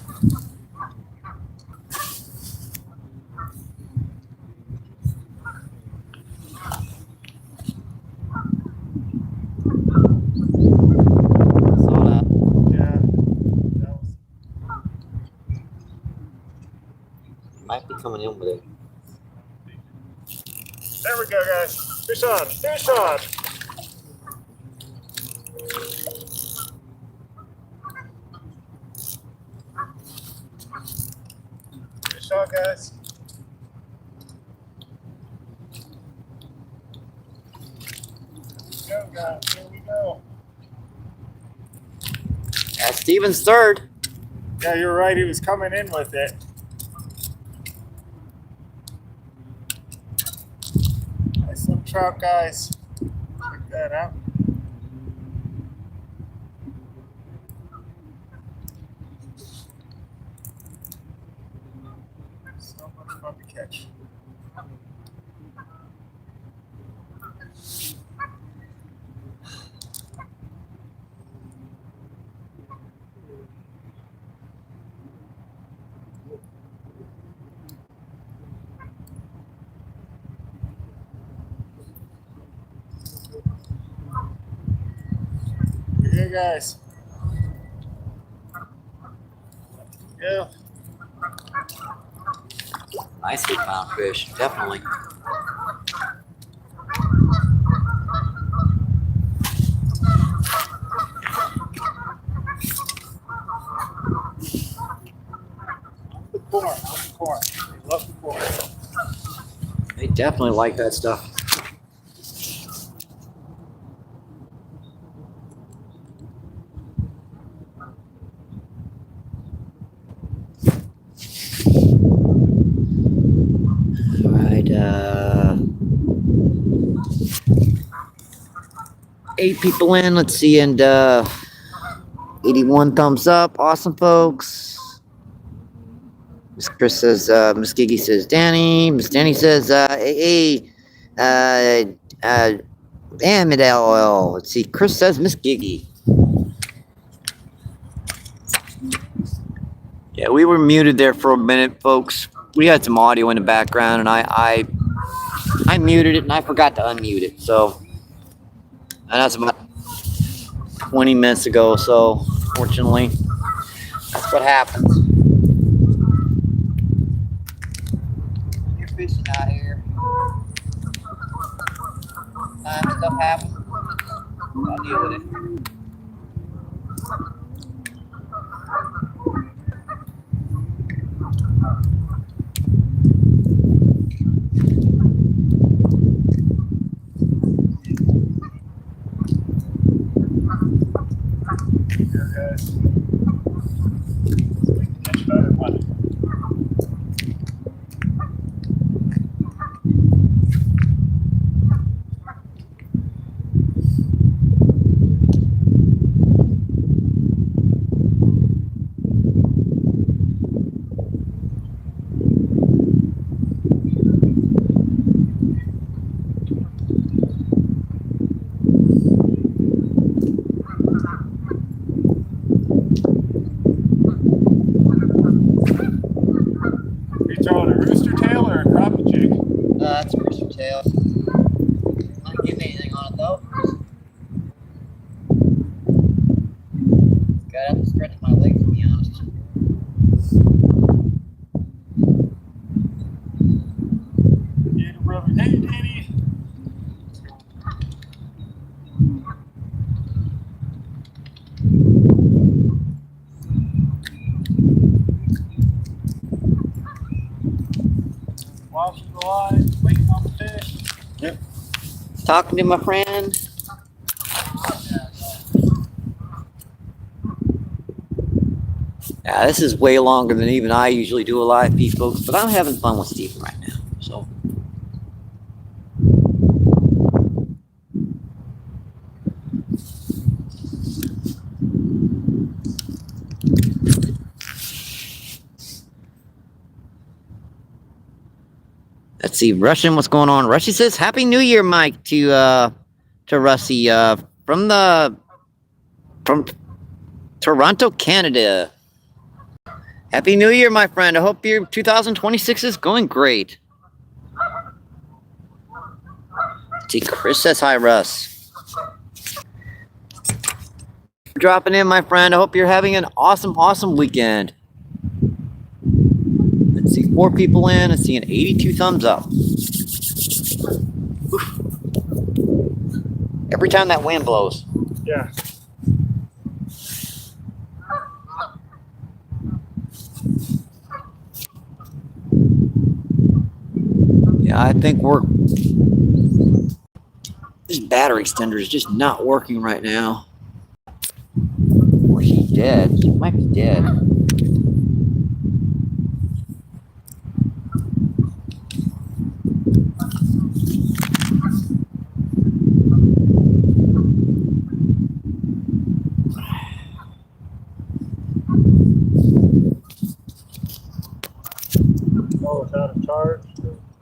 Might be coming in with it. There we go, guys. Fish on. Fish on. Fish on, guys. Here we go, guys. Here we go. That's Steven's third. Yeah, you're right. He was coming in with it. Nice little trout, guys. Check that out. So much fun to catch. Here, guys. Yeah. Nicely found fish, definitely. The corn. The corn. They love the corn. They definitely like that stuff. Alright, 8 people in, let's see, and 81 thumbs up. Awesome, folks. Miss Chris says, Miss Gigi says, Danny. Miss Danny says, hey, damn it, LOL. Let's see, Chris says, Miss Gigi. Yeah, we were muted there for a minute, folks. We had some audio in the background, and I muted it, and I forgot to unmute it. So, and that's about 20 minutes ago. So, fortunately, that's what happens. You're fishing out here. stuff happens, I'll deal with it. Here, guys. We can get better money. You throwing a rooster tail or a crappie jig? It's a rooster tail. I don't give me anything on it though. Gotta have to stretch my legs, to be honest. Get a rubber. Hey, Danny. Washing the line, waiting on the fish. Talking to my friend. Yeah, this is way longer than even I usually do a live feed, folks, but I'm having fun with Steven right now. So let's see, Russian, what's going on? Rusty says, Happy New Year, Mike, to Rusty, from Toronto, Canada. Happy New Year, my friend. I hope your 2026 is going great. See, Chris says hi, Russ. Dropping in, my friend. I hope you're having an awesome weekend. Let's see, 4 people in. I'm seeing 82 thumbs up. Oof. Every time that wind blows. Yeah. Yeah, I think this battery extender is just not working right now. Or she's dead. She might be dead. Oh, it's out of charge.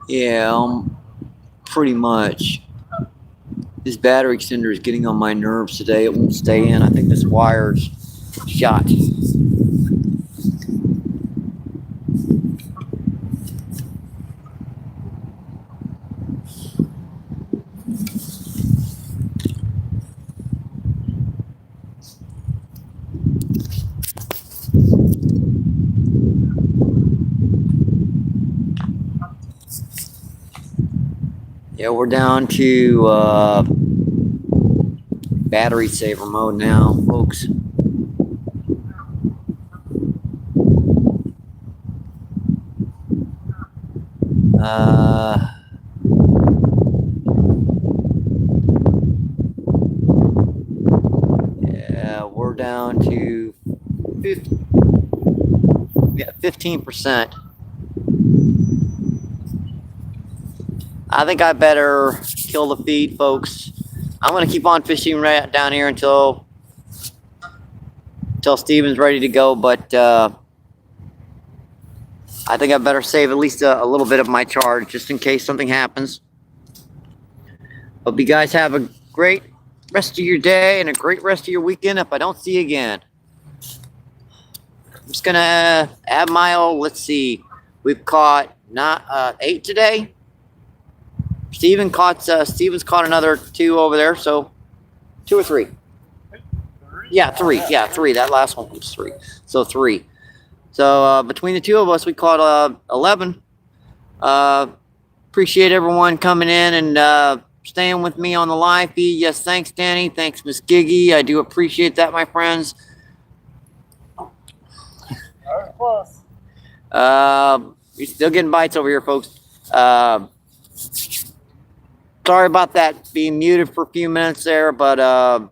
Yeah, pretty much. This battery extender is getting on my nerves today. It won't stay in. I think this wire's shot. Yeah, we're down to battery saver mode now, folks. Yeah, we're down to 15%. I think I better kill the feed, folks. I'm gonna keep on fishing right down here until Steven's ready to go, but I think I better save at least a little bit of my charge just in case something happens. Hope you guys have a great rest of your day and a great rest of your weekend if I don't see you again. I'm just gonna add my old, let's see, we've caught 8 today. Steven's caught another 2 over there, so 2 or 3. Yeah, 3. Yeah, 3. That last one was 3. So 3. So between the 2 of us, we caught 11. Appreciate everyone coming in and staying with me on the live feed. Yes, thanks, Danny. Thanks, Miss Giggy. I do appreciate that, my friends. That was close. We're still getting bites over here, folks. Sorry about that being muted for a few minutes there, but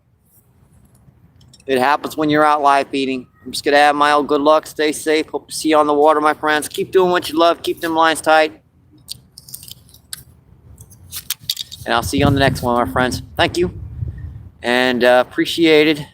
it happens when you're out live feeding. I'm just gonna have my old good luck. Stay safe. Hope to see you on the water, my friends. Keep doing what you love. Keep them lines tight. And I'll see you on the next one, my friends. Thank you. And appreciated.